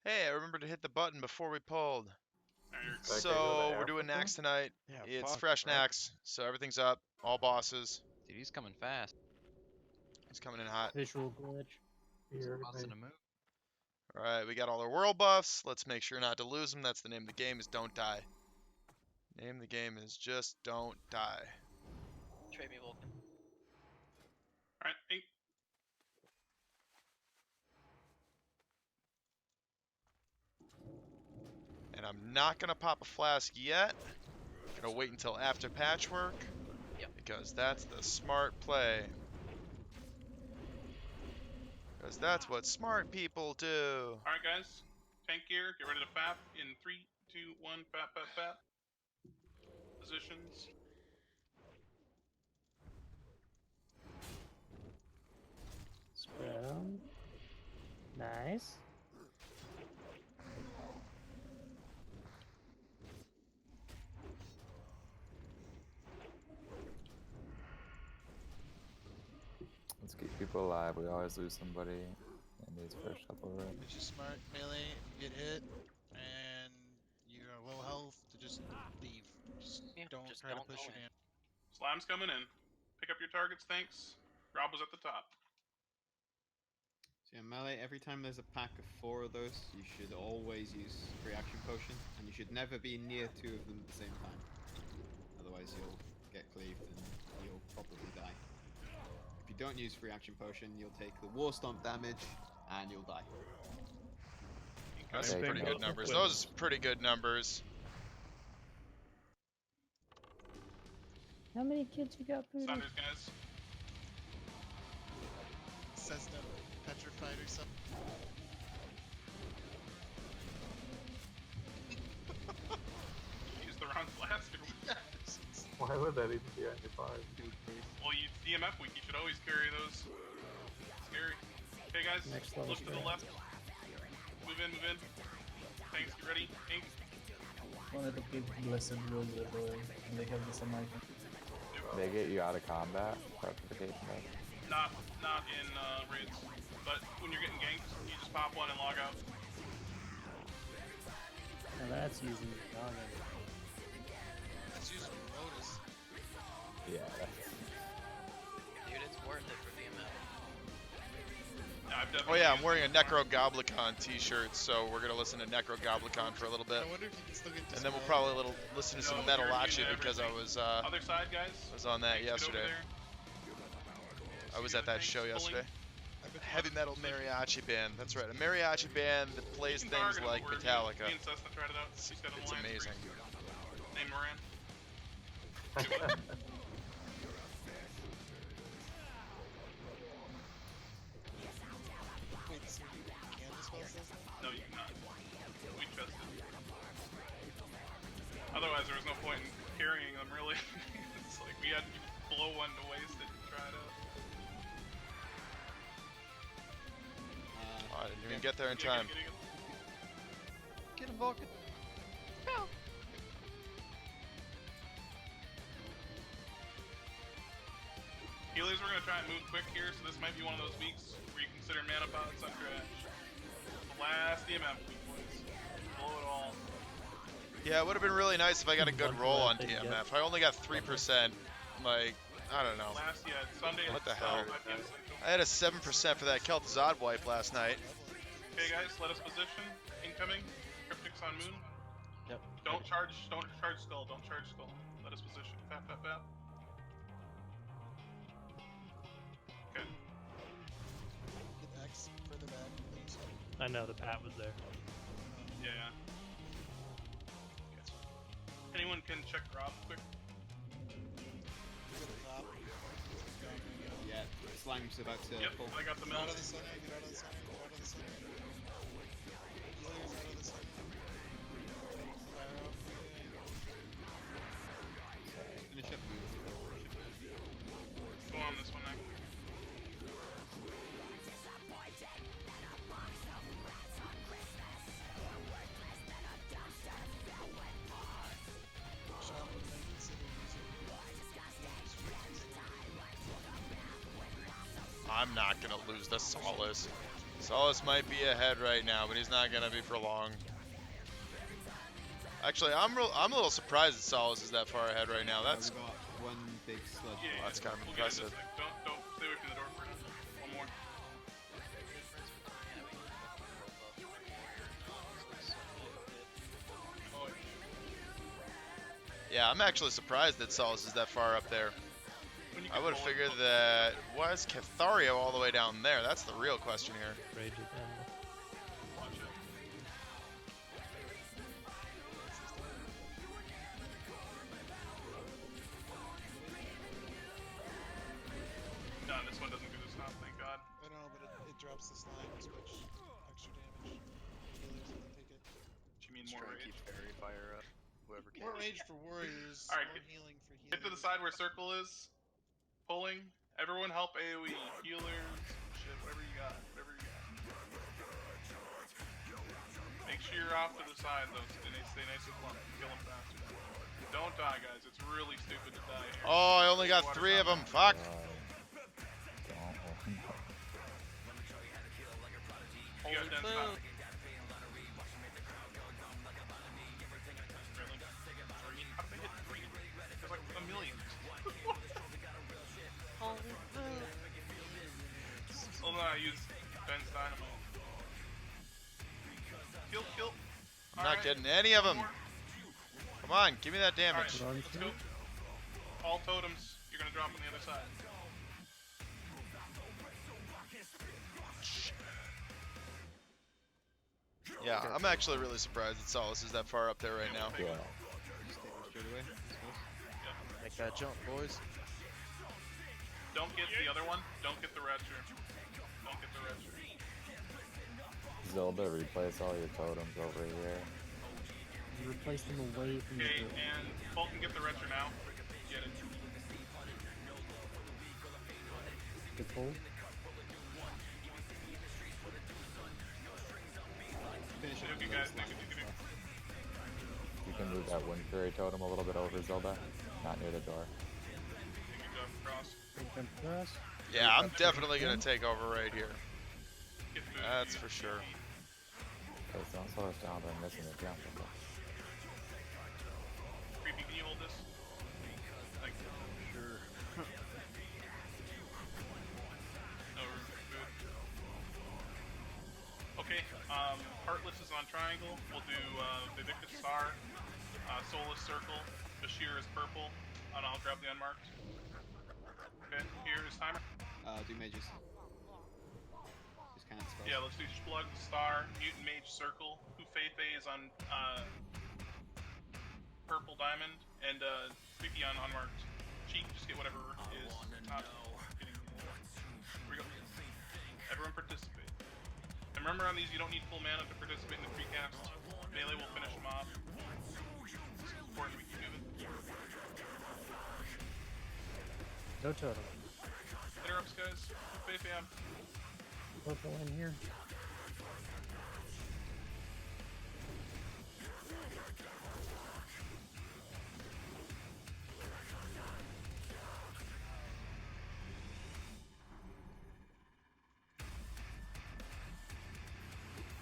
Hey, I remembered to hit the button before we pulled. Okay, So we're doing Naxx tonight. Yeah, It's fuck, fresh right? Naxx, so everything's up. All bosses. Dude, he's coming fast. He's coming in hot. Visual glitch. He's busting a move. All right, we got all our world buffs. Let's make sure not to lose them. That's the name of the game. Is don't die. Name of the game is just don't die. Trade me Vulcan. Alright, hey. And I'm not gonna pop a flask yet. Gonna wait until after patchwork. Yep. Because that's the smart play. Because that's what smart people do. Alright guys, tank gear, get ready to fap in 3, 2, 1, fap, fap, fap. Positions. Spell. Nice. Let's keep people alive. We always lose somebody in these first couple of rounds. It's just smart melee, get hit, and you're low health to just leave. Just Yeah, don't just try don't to push go it in. Slime's coming in. Pick up your targets, thanks. Rob was at the top. So yeah, melee, every time there's a pack of 4 of those, you should always use reaction potion, and you should never be near 2 of them at the same time. Otherwise you'll get cleaved and you'll probably die. If you don't use reaction potion, you'll take the war stomp damage, and you'll die. That's Okay, pretty go. good numbers. Those are pretty good numbers. How many kids you got, Poodle? Saunders, guys. Says no petrified or something. Use the wrong blaster. Why would that even be on your bar? Well, you DMF week, you should always carry those. Scary. Okay guys, Next level look to the strength. left. Move in, move in. Tanks, get ready. Tank. Wanted to keep blessed rules and they have this icon. They get you out of combat. Fortification does. Not in raids. But when you're getting ganked, you just pop one and log out. Now that's using the noggin. That's using Lotus. Yeah. Dude, it's worth it for VMF. Yeah, I've Oh definitely yeah, I'm used wearing a it. Necrogoblicon t-shirt, so we're gonna listen to Necrogoblicon for a little bit. I wonder if you can still get And then we'll dispelled. probably listen to some No, you're Metalachi immune to because I everything. was Other side, guys. on that Tanks, get over yesterday. there. I was See at the that tanks show pulling? yesterday. I've been Heavy metal mariachi band. That's right, a mariachi band that plays You can things target him, like but we're- Metallica. Me and Cessna tried it out. It's, He's got an it's alliance amazing. priest named Moran. wait, so you can dispel this? No, you cannot. We trust it. Otherwise, there was no point in carrying them, really. It's like we had to blow one to waste it and try it out. Oh, I didn't even get there in Yeah, time. Get him, Vulcan. Healers, we're gonna try and move quick here, so this might be one of those weeks where you consider mana pods on trash. The last DMF week, boys. Blow it all. Yeah, it would have been really nice if I got a good Bunch of roll that on thing, yeah. DMF. I only got 3%. Like, I don't know. Last, yeah, Sunday. What the it's hell? 5 p.m. Central. I had a 7% for that Kel'Thuzad wipe last night. Okay, guys, let us position. Incoming. Cryptics on moon. Yep. Don't charge skull. Don't charge skull. Let us position. Fap, fap, fap. Okay. Get X further back, please. I know, the pat was there. Yeah. Okay. Anyone can check Rob quick. Get the top. Go, go. Yeah, Slime's about to Yep, pull. I got the Get out mill. of the center, get out of the center, get out of the center. Healers out of the center. Fire up. Finish up move. Go on this one now. Shop would make consider using I'm not gonna lose the Solace. Solus might be ahead right now, but he's not gonna be for long. Actually, I'm a little surprised that Solus is that far ahead right now. That's We've got one big sludge. Yeah, that's kind of we'll get into impressive. this thing. Don't stay away from the door for now. One more. Oh, Yeah, I'm actually surprised that Solus is that far up there. when you I get would have bullet, figured that was Cathario all the way down there. That's the real question here. Rage again. watch it. No, this one doesn't do the stop, thank God. I know, but it drops the slime, which extra damage. Healers can take it. You mean more rage? fairy fire up. Whoever can. More rage for warriors, Alright, more healing for healers. Get to the side where circle is. Pulling. Everyone help AoE. Healers. Shit, whatever you got. Whatever you got. Make sure you're off to the side though, so they stay nice and plump. Kill them faster. Don't die, guys. It's really stupid to die here. Oh, I only got 3 of them. Fuck. You got 10 stop. Really? How did they hit 3? There's like a million. Hold on, I use Ben's dynamite. Kill. I'm not getting any of them. Come on, give me that damage. Alright, let's go. All totems, you're gonna drop on the other side. Yeah, I'm actually really surprised that Solus is that far up there right now. Yeah. Just take it straight away. Make that jump, boys. Don't get the other one. Don't get the Retcher. Don't get the Retcher. Zelda, replace all your totems over here. You replace them away from Okay, the and Fulton, get the Retcher now. Get it. pull. Finish it. Okay, guys, take it. You can move that wind fury totem a little bit over, Zelda. Not near the door. You can jump across. Big jump across. Yeah, I'm definitely gonna take over right here. Get food. That's for sure. Because don't slow us down by missing the jump. Creepy, can you hold this? Like, Sure. no room for food. Okay, Heartless is on triangle. We'll do Vindictive Star, Soulless Circle, Bashir is purple, and I'll grab the unmarked. Okay, here is timer. Do mages. Just kind of spells. Yeah, let's do Splug, Star, Mutant Mage, Circle. Hufefe is on purple diamond, and Creepy on unmarked. Cheek, just get whatever is not getting. Here we go. Everyone participate. And remember on these, you don't need full mana to participate in the precast. Melee will finish them off. It's important we keep moving. Go total. Interrupts, guys. Hufefe on. Purple in here.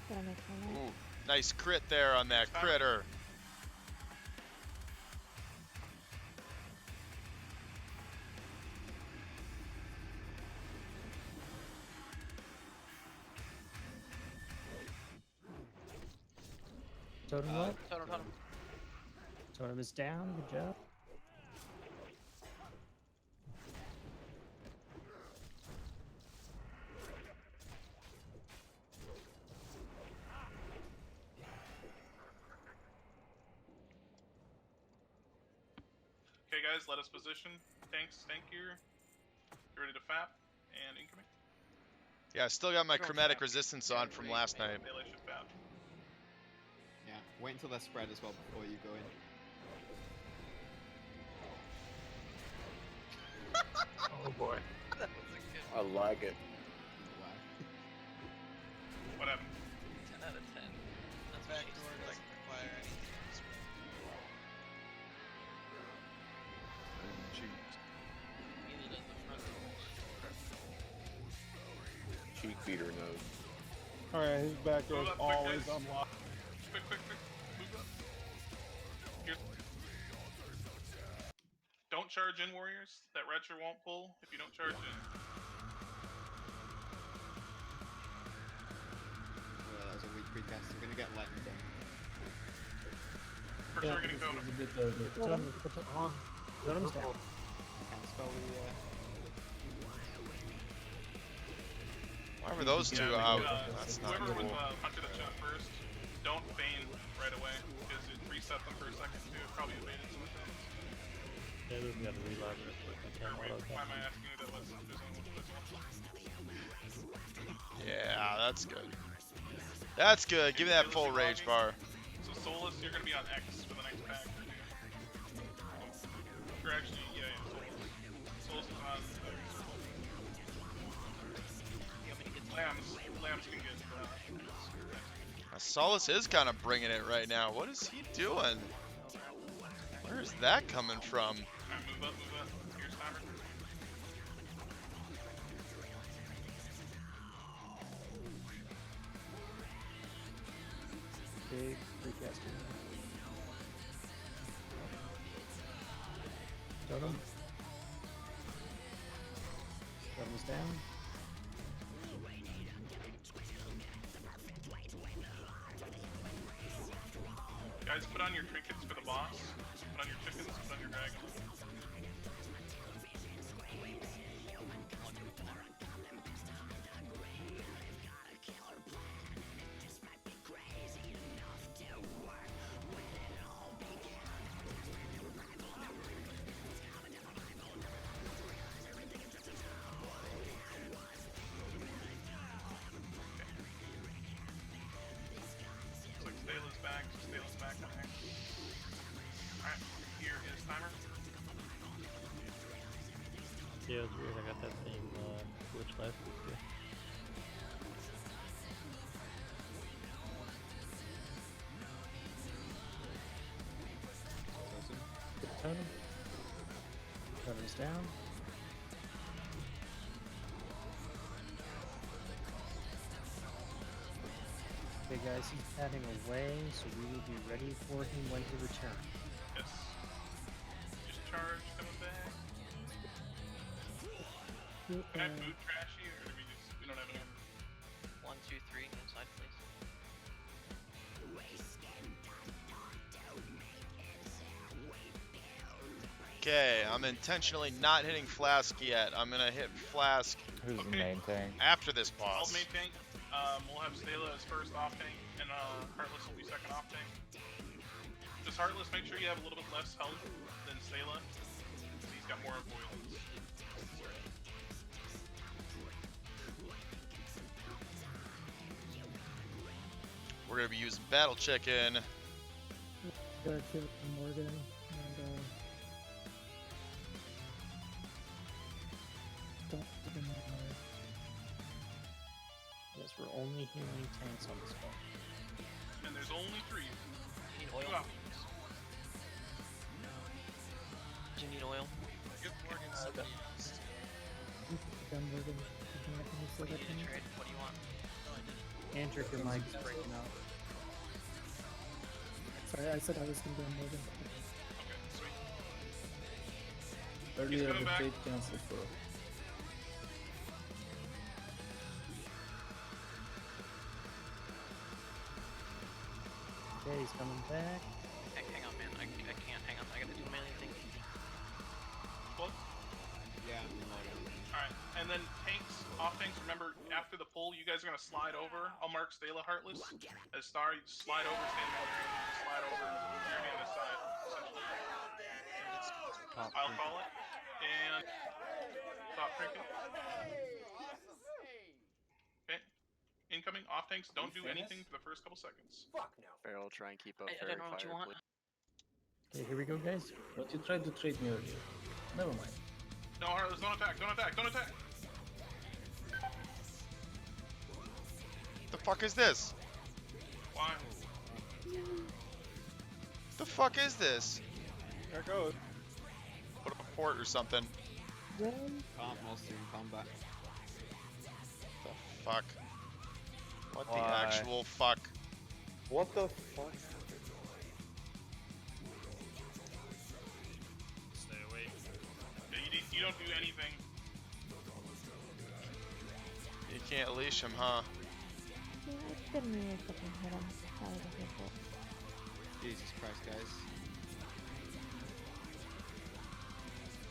Gotta make my Ooh, nice crit there on that critter. Totem what? Totem. Totem is down. Good job. Okay, guys, let us position. Tanks, tank gear. Get ready to fap. And incoming. Yeah, I still got my Don't chromatic fap. resistance on from last night. Melee should fap. Yeah, wait until they're spread as well before you go in. Oh boy. That was a good I like it. Wow. What happened? 10 out of 10. That's Back what she door said, like, doesn't require anything to be spread. neither does the front door. Cheek beater node. Alright, his back door Move is up quick, always guys. unlocked. Quick. Move up. Here's... Don't charge in, warriors. That retro won't pull if you don't charge in. That was a weak precast. We're gonna get lightning done. For sure getting totem. It's a bit early. Put it on. Totem's down. Can't spell the. Why were those two Yeah, out? uh, That's not whoever cool. was hunted that shot first, don't feign right away because it reset them for a second too. It probably evaded some of them. Yeah, we've got to reload real quick. I Or can't wait, auto why am I attack. asking who that was? There's only one. Yeah, that's good. That's good. Give me that full rage bar. So Solus, you're gonna be on X for the next pack. Or actually, yeah, Solus is on X. Lambs can get. Solus is kind of bringing it right now. What is he doing? Where is that coming from? Alright, move up. Here's timer. Big precaster. Totem. Totem's down. Guys, put on your trinkets for the boss. Put on your chickens, put on your dragon. Looks like Stala's back. Stala's back on X. Alright, here is timer. Yeah, it's weird. I got that same glitch last week too. Get the totem. Totem's down. Okay guys, he's padding away, so we will be ready for him when he returns. Yes. Just charge coming back. Can I food trash you, or do we don't have any? 1, 2, 3, inside, please. Okay, I'm intentionally not hitting Flask yet. I'm gonna hit Flask Who's the Okay. main tank? after this All boss. main tank. We'll have Stala as first off tank, and Heartless will be second off tank. Just Heartless, make sure you have a little bit less health than Stala. He's got more avoidance. We're gonna be using Battle Chicken. Gotta kill Morgan and don't even Yes, we're only healing tanks on this one. And there's only 3. You need oil? 2 options. Do you need oil? Give Morgan somebody else. done Morgan. What do you need to trade? What do you want? Andrew, your mic is breaking up. Sorry, I said I was gonna go Morgan. Okay, sweet. Earlier coming the back. trade cancelled for. Okay, he's coming back. Hang on, man. I can't. Hang on. I gotta do a million things. Well, Yeah, I'm reloading. alright. And then tanks, off tanks, remember, after the pull, you guys are gonna slide over. I'll mark Stala Heartless as star. You slide over, stand in the slide over. You're gonna be on this side, essentially. I'll call it. And top trinket. Okay. Incoming off tanks, don't do anything for the first couple seconds. Barrel, try and keep up I don't know what you want. Okay, here we go, guys. But you tried to trade me earlier. Never mind. No, Heartless, don't attack, don't attack, don't attack! The fuck is this? Why? The fuck is this? There it goes. Put up a port or something. Can't most in combat. The fuck? What the actual fuck? What the fuck? Stay away. Yeah, you don't do anything. You can't leash him, huh? Yeah, I didn't really fucking hit him. That was a hit. Jesus Christ, guys.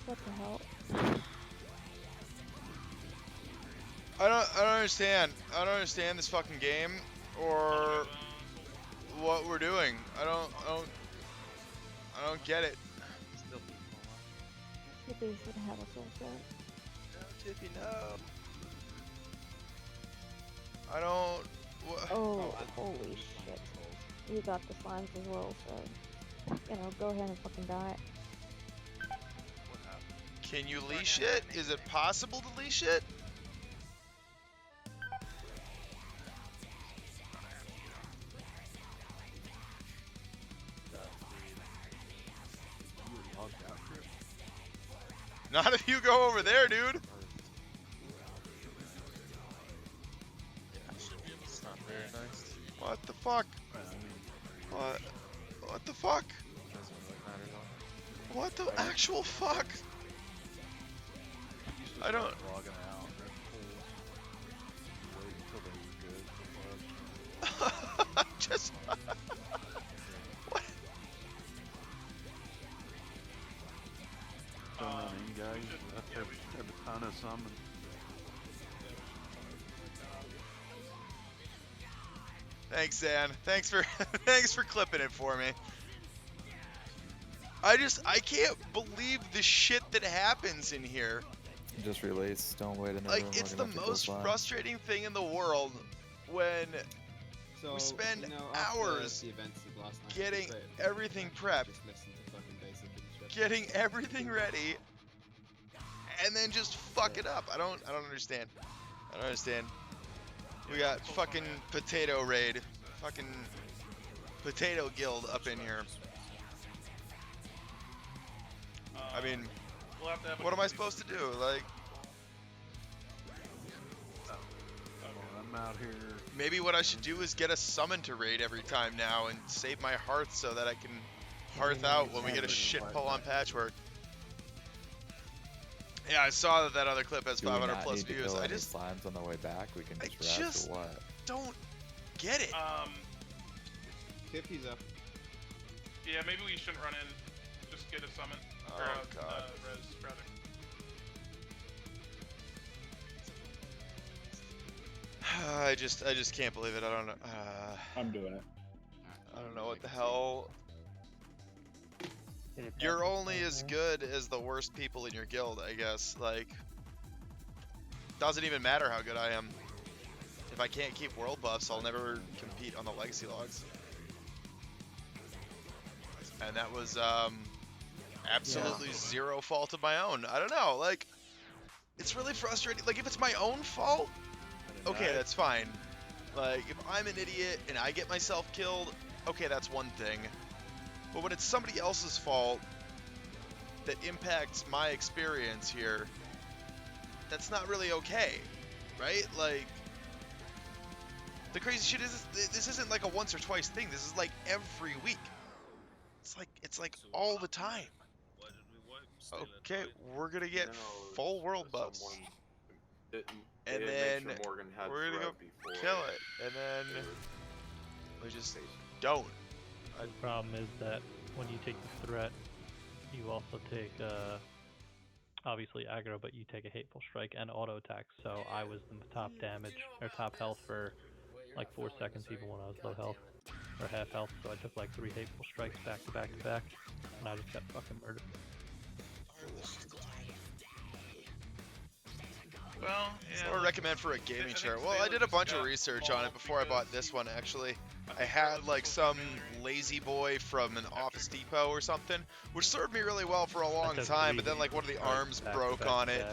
What the hell? I don't understand. I don't understand this fucking game or what we're doing. I don't get it. Still people Hippies would have a soul set. No, Tippy, no. I don't. Oh, holy shit. You got the slimes as well, so, you know, go ahead and fucking die. Can you leash it? Is it possible to leash it? Not if you go over there, dude. It's not very nice. What the fuck? What the fuck? Doesn't really matter though. What the actual fuck? I don't. Logging out. Wait until they were good. Just. What? Don't run in, guys. You have a ton of summon. Thanks, Zan. Thanks for thanks for clipping it for me. I can't believe the shit that happens in here. Just release. Don't wait in the Like, room it's long the enough to go most fly. frustrating thing in the world when So, we spend you know, after hours the events of last night, getting just everything prepped, just listen to fucking basic instructions. getting everything ready, and then just fuck it up. I don't understand. I don't understand. We got fucking potato raid, fucking potato guild up in here. I mean, We'll have to have a what am I complete- supposed to do? Like, I'm out here. maybe what I should do is get a summon to raid every time now and save my hearth so that I can hearth out when we get a shit pull on patchwork. Yeah, I saw that other clip has Do we 500 not plus need to views. kill I any just slimes on the way back? We can I just rest just- or what? don't get it. Tippy's up. Yeah, maybe we shouldn't run in. Just get a summon. Oh, or God. res, rather. I just can't believe it. I don't know. I'm doing it. I don't know what the hell. Hit it You're back only to as center. good as the worst people in your guild, I guess. Like, doesn't even matter how good I am. If I can't keep world buffs, I'll never compete on the legacy logs. And that was absolutely zero fault of my own. I don't know. Like, it's really frustrating. Like, if it's my own fault, okay, that's fine. Like, if I'm an idiot and I get myself killed, okay, that's one thing. But when it's somebody else's fault that impacts my experience here, that's not really okay, right? Like, the crazy shit is this isn't like a once or twice thing. This is like every week. It's like all the time. Okay, we're gonna get full world buffs. And then we're gonna go kill it, and then we just don't. The problem is that when you take the threat, you also take obviously aggro, but you take a hateful strike and auto attack. So I was the top damage or top health for like 4 seconds, even when I was low health or half health. So I took like 3 hateful strikes back to back to back, and I just got fucking murdered. Well, yeah. What I recommend for a gaming chair? Well, I did a bunch of research on it before I bought this one, actually. I had like some lazy boy from an Office Depot or something, which served me really well for a long time, but then like one of the arms broke on it.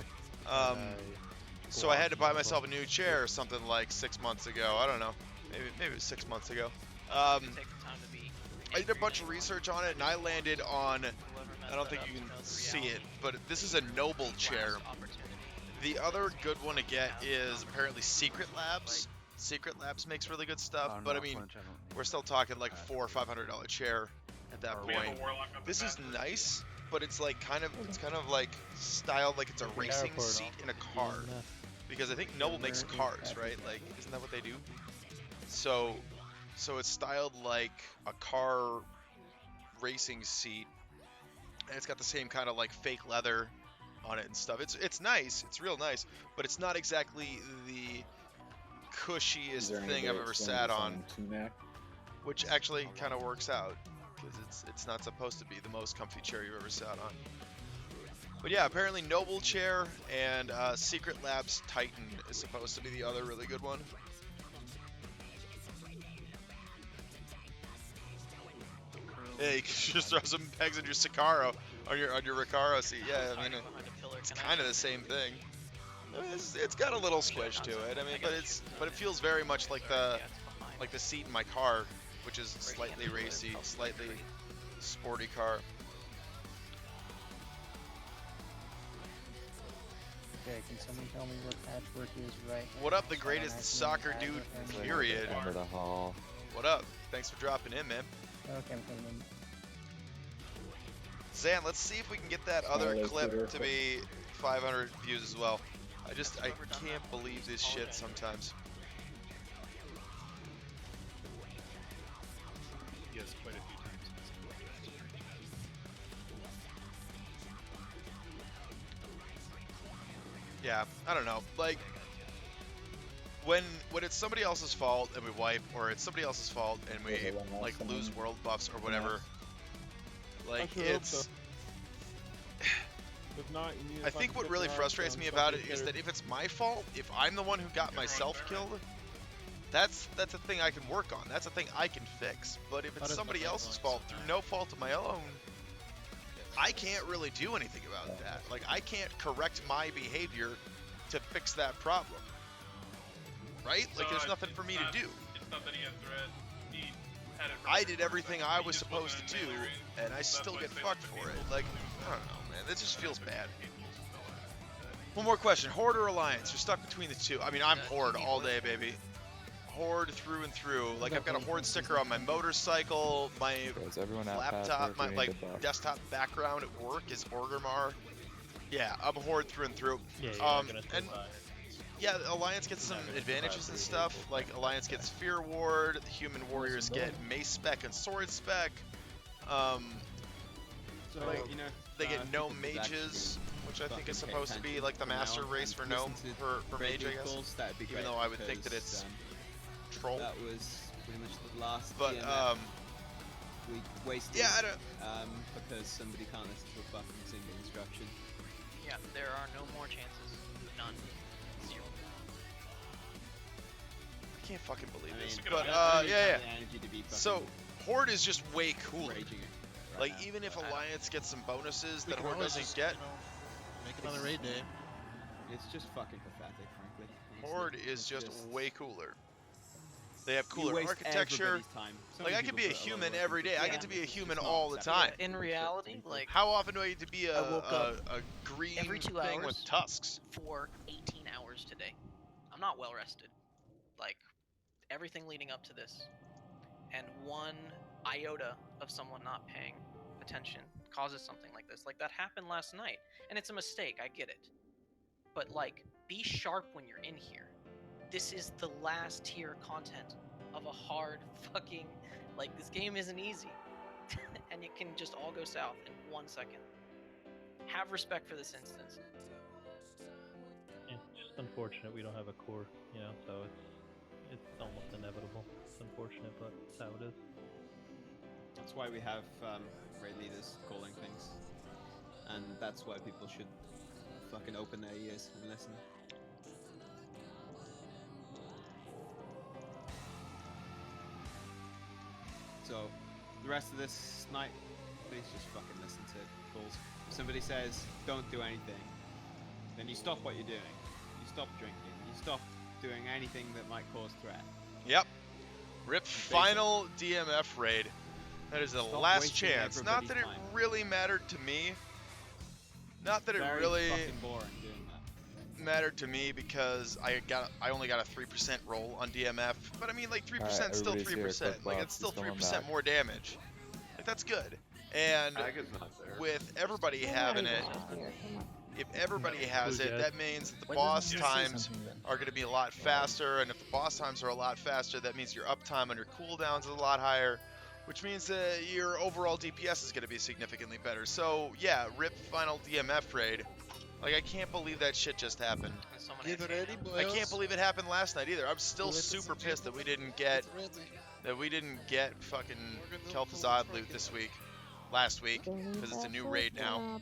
So I had to buy myself a new chair or something like 6 months ago. I don't know. Maybe it was 6 months ago. I did a bunch of research on it, and I landed on, I don't think you can see it, but this is a Noble chair. The other good one to get is apparently Secret Labs. Secret Labs makes really good stuff, Oh, but no, I mean, flinch, I don't need we're it. still talking like Alright. $400 or $500 chair at that We have point. a warlock up This in is Masters. nice, but it's like kind of like styled like it's a racing Airport seat in a office car. again, Because I think Noble makes cars, right? Like, isn't that what they do? So it's styled like a car racing seat, and it's got the same kind of like fake leather on it and stuff. It's nice. It's real nice, but it's not exactly the cushiest thing I've ever sat on. Which actually kind of works out, because it's not supposed to be the most comfy chair you've ever sat on. But yeah, apparently Noble chair and Secret Labs Titan is supposed to be the other really good one. Yeah, you can just throw some pegs in your Sicaro on your Recaro seat. Yeah, I mean it's kind of the same thing. I mean, it's got a little squish to it. I mean, but it feels very much like the seat in my car, which is slightly racy, slightly sporty car. Okay, can someone tell me where Patchwork is right now? What up, the So I greatest don't soccer accidentally dude, add her period? Under the hall. What up? Thanks for dropping in, man. Okay, I'm coming in. Zan, let's see if we can get that other clip to be 500 views as well. I can't believe this shit sometimes. Yes, quite a few times. Yeah, I don't know. Like, when it's somebody else's fault and we wipe, or it's somebody else's fault and we like lose world buffs or whatever, like it's. If not, you need to I think what fucking really get your frustrates arms me down, about it fucking is get that if it's my fault, if I'm the one who got myself killed, that's a thing I can work on. That's a thing I can fix. But if it's somebody else's fault through no fault of my own, I can't really do anything about that. Like, I can't correct my behavior to fix that problem. Right? Like, there's nothing for me to do. It's not that he had thread. He had it. I did everything I was supposed to do, and I still get fucked for it. Like, I don't know, man. That just feels bad. One more question. Horde or Alliance? You're stuck between the two. I mean, I'm Horde all day, baby. Horde through and through. Like, I've got a Horde sticker on my motorcycle, my laptop, my like desktop background at work is Orgrimmar. Yeah, I'm Horde through and through. Yeah, you're not gonna and survive. yeah, Alliance gets some advantages and stuff. Like, Alliance gets Fear Ward, the Human Warriors get Mace Spec and Sword Spec. Like, you know, they get Gnome people that Mages, which I think is fucking pay supposed to be attention like the from now master on race and for Gnome, listen to for Mage, I radio guess. calls, that'd be Even great though I would think that because, it's Troll. That was pretty much the last But, DMF we wasted. yeah, I don't... because somebody can't listen to a fucking single instruction. Yeah, there are no more chances. None. Zero. I can't fucking believe this. mean, But, I don't yeah. have the energy to be So, fucking Horde is just way cooler. raging it right Like, now. even if Alliance gets some bonuses We that can Horde always doesn't just, get, you know, make another raid day. It's just fucking pathetic, frankly. honestly. Horde is It's just way cooler. They have you cooler waste architecture. everybody's time. So Like, many I could people be a put lot of human work every into day. I it, get to be a it's just human not all the acceptable. time. In reality, like, How often do I get to be I woke up a green every 2 thing hours with tusks? for 18 hours today. I'm not well rested. Like, everything leading up to this. And one iota of someone not paying attention causes something like this. Like, that happened last night. And it's a mistake, I get it. But, like, be sharp when you're in here. This is the last tier content of a hard fucking... Like, this game isn't easy. And it can just all go south in 1 second. Have respect for this instance. It's just unfortunate we don't have a core, you know, so it's almost inevitable. It's unfortunate, but it's how it is. That's why we have raid leaders calling things. And that's why people should fucking open their ears and listen. So, the rest of this night, please just fucking listen to calls. If somebody says, don't do anything, then you stop what you're doing. You stop drinking. You stop doing anything that might cause threat. Yep. Rip final DMF raid. That is the Stop last wasting chance. Not that it everybody's time. really mattered to me. Not that it Very really... fucking boring doing that. mattered to me because I only got a 3% roll on DMF, but I mean like 3% still everybody's here, 3%. quick Like buff, it's still he's coming 3% back. more damage. Like that's good. And Aga's not there. with everybody We're having not it, even out here, come on. if everybody has Who it, gets? that means that the Why boss doesn't he say times something then? are going to be a lot faster, and if the boss times are a lot faster, that means your uptime on your cooldowns is a lot higher, which means that your overall DPS is going to be significantly better. So yeah, rip final DMF raid. Like I can't believe that shit just happened. Is someone Get AFK ready, now? boys. I can't believe it happened last night either. I'm still Ladies super and pissed that we gentlemen, didn't get ready. fucking We're gonna Kel'Thuzad full loot truck this it. week, last week, Don't need because it's a that new short raid now. drop.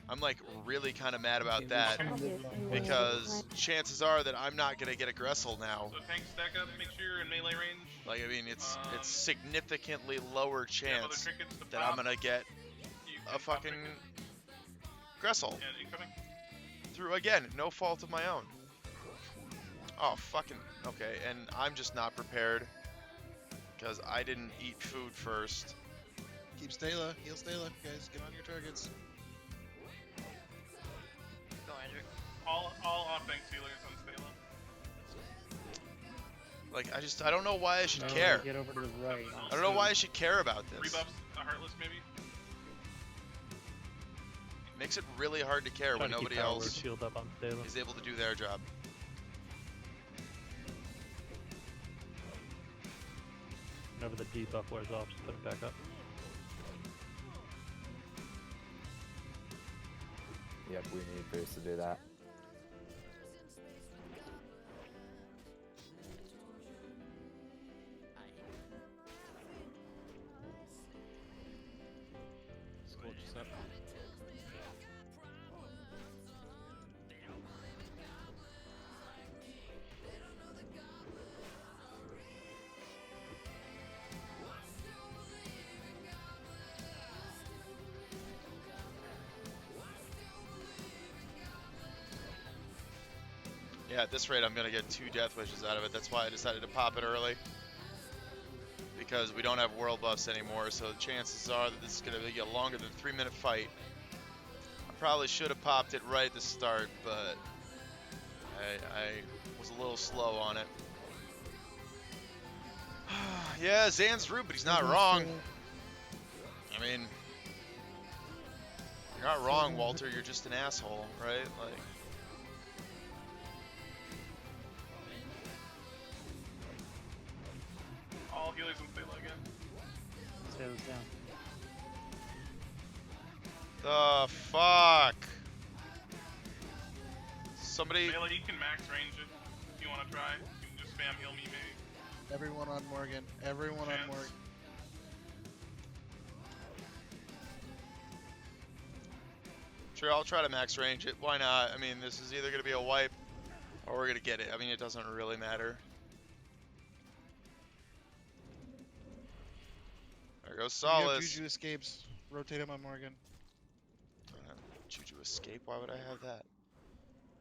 I'm like really kind of mad Okay, about we that should move Obviously, on. we're because chances are that I'm not gonna get a Gressel now. So tanks stack up, make sure you're in melee range. Like I mean, it's Um, significantly lower You have other chance trinkets to that I'm pop. gonna get You a can pop fucking trinkets. Gressel And incoming. through again, no fault of my own. Oh fucking okay, and I'm just not prepared because I didn't eat food first. Keep Stela. Heal Stela, guys. Get on your targets. Go, Andrew. All offense healers on Stela. Like I don't know why I should No, care. Get over to the right. I don't know why I should care about this. Rebuffs, the Heartless maybe. Makes it really hard to care when Trying to keep nobody Power Word else shield up on Stela. is able to do their job. Whenever the debuff wears off, just put it back up. Yep, we need Bruce to do that. Scorch us up. Yeah, at this rate, I'm gonna get 2 death wishes out of it. That's why I decided to pop it early. Because we don't have world buffs anymore, so the chances are that this is gonna be a longer than 3-minute fight. I probably should have popped it right at the start, but I was a little slow on it. Yeah, Zan's rude, but he's not wrong. I mean, you're not wrong, Walter. You're just an asshole, right? Like. All healers on Stela again. Stela's down. The fuck? Somebody. Stela, you can max range it if you want to try. You can just spam heal me maybe. Everyone on Morgan. Everyone Chance. on Morgan. Sure, I'll try to max range it. Why not? I mean, this is either going to be a wipe or we're going to get it. I mean, it doesn't really matter. There goes You have Solace. Juju escapes. Rotate him on Morgan. Juju escape? Why would I have that?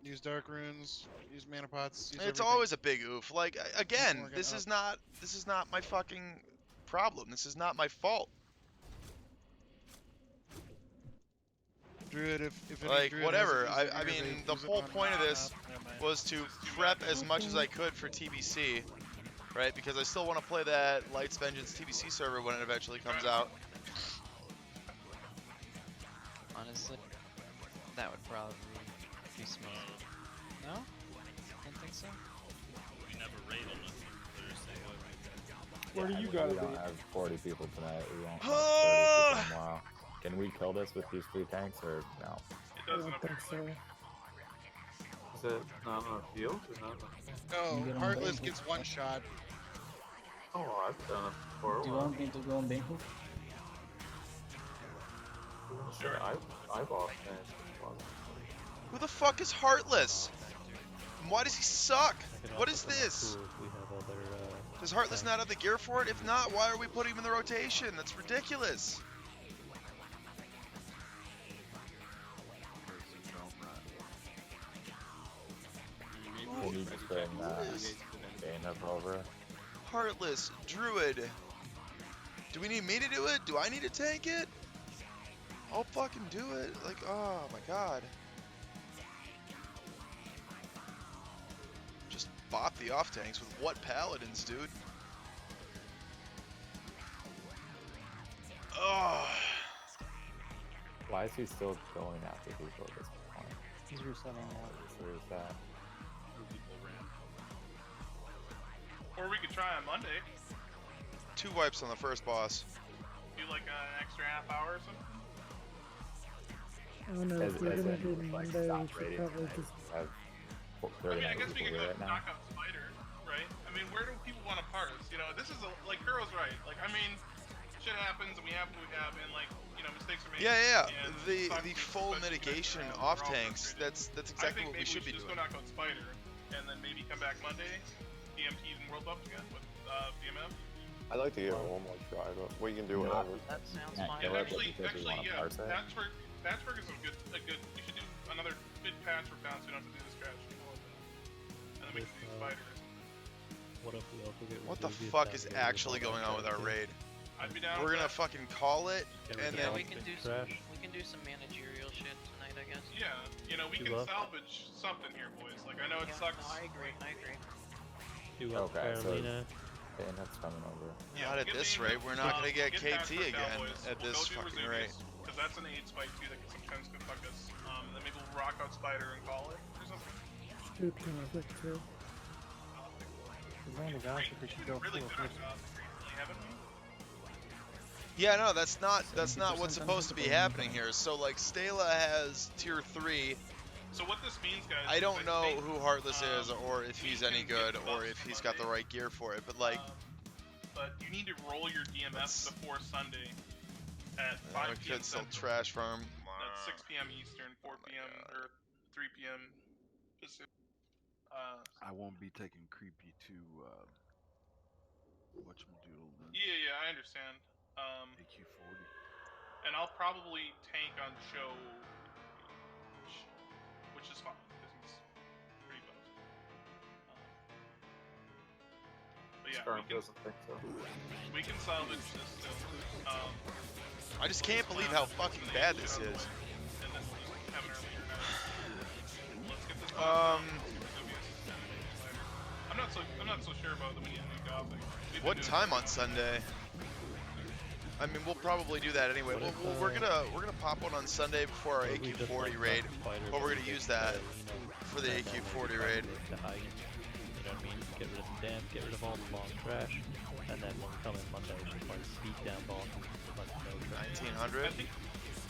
Use dark runes. Use mana pots. Use It's everything. always a big oof. Like again, Morgan this up. is not my fucking problem. This is not my fault. Druid, if any Like druid whatever. hasn't used I it, mean, they the use it whole on point of this never mind. was to prep as much as I could for TBC, right? Because I still want to play that Light's Vengeance TBC server when it eventually comes out. Honestly, that would probably be smart. No? Don't think so? We never raid on a Thursday. Where do you guys? We don't have 40 people tonight. We won't have 30 Ah! people tomorrow. Can we kill this with these 3 tanks or no? It doesn't appear like. Is it not enough heals or not? No, You get on Heartless Banhook. gets one shot. Oh, I've done it before. Do you want me to go on Banhook? Sure. I've off-managed once. Who the fuck is Heartless? And why does he suck? I can What also is put this? cool if we have other, Does Heartless not have the gear for it? If not, why are we putting him in the rotation? That's ridiculous. Can you just bring Banhook over? Heartless, Druid. Do we need me to do it? Do I need to tank it? I'll fucking do it. Like, oh my god. the off tanks with what paladins, dude? Oh. Why is he still going after people at this point? He's resetting now. Where is that? Or we could try on Monday. 2 wipes on the first boss. Do like an extra half hour or something. I don't know, if we're gonna do Monday, we should probably just... I mean, I guess we could go knock out Spider, right? I mean, where do people want to part us? You know, this is like Kuro's right. Like, I mean, shit happens and we have what we have, and like, you know, mistakes are made. Yeah. And The full mitigation off tanks. That's exactly what we should be doing. I think maybe we should just go knock out Spider, and then maybe come back Monday, DMT and World Buff again with DMF. I'd like to give it one more try, but we can do whatever. That sounds Yeah, fine. kill And it, but actually, because we yeah. wanna parse it. Patchwork is a good. We should do another big patchwork down so we don't have to do this trash. And then we can do Spider. What if we also get What the Vesuvius fuck down is here? actually going on with our raid? I'd be down. We're with gonna that. fucking call it, and Yeah, then we can do some. We can do some managerial shit tonight, I guess. Yeah, you know, we Two can up. salvage something here, boys. Like, I know it Yeah, sucks. no, I agree. I agree. Two up Okay, so Carolina. Bayonet's coming over. not at get this the- rate. We're not gonna get KT Patchwork down, again boys. at We'll this go do fucking Vesuvius, rate. Because that's an AIDS fight too that can sometimes could fuck us. Then maybe we'll rock out Spider and call it or something. do Gothic too. We're going to Gothik, we should go Really full good on first. Gothik recently, haven't we? Yeah, no, that's not what's supposed to be happening here. So like Stela has tier 3. So what this means, guys? I is don't that know they- who Heartless is, or if he's we any can good, get or buffs if for he's got the Monday. right gear for it. But like, But you need to roll your DMF before Sunday at we 5 p.m. could still Central. trash farm. That's 6 p.m. Eastern, 4 p.m. or 3 p.m. Pacific. I won't be taking creepy to whatchamdoodle then. Yeah, I understand. AQ40. And I'll probably tank on show, which is fine because he's pretty buzzed. But yeah, Scarf doesn't think so. we can salvage this still. I just can't believe how fucking bad this is. And then we'll just have an earlier night. Let's get this I'm not so sure about the new Gothik. What time on Sunday? I mean, we'll probably do that anyway. We're gonna pop one on Sunday before our AQ40 raid, but we're gonna use that for the AQ40 raid. You know what I mean? Get rid of the dam, get rid of all the long trash, and then when we come in Monday, just like beat down bosses. Like no trash. 1900.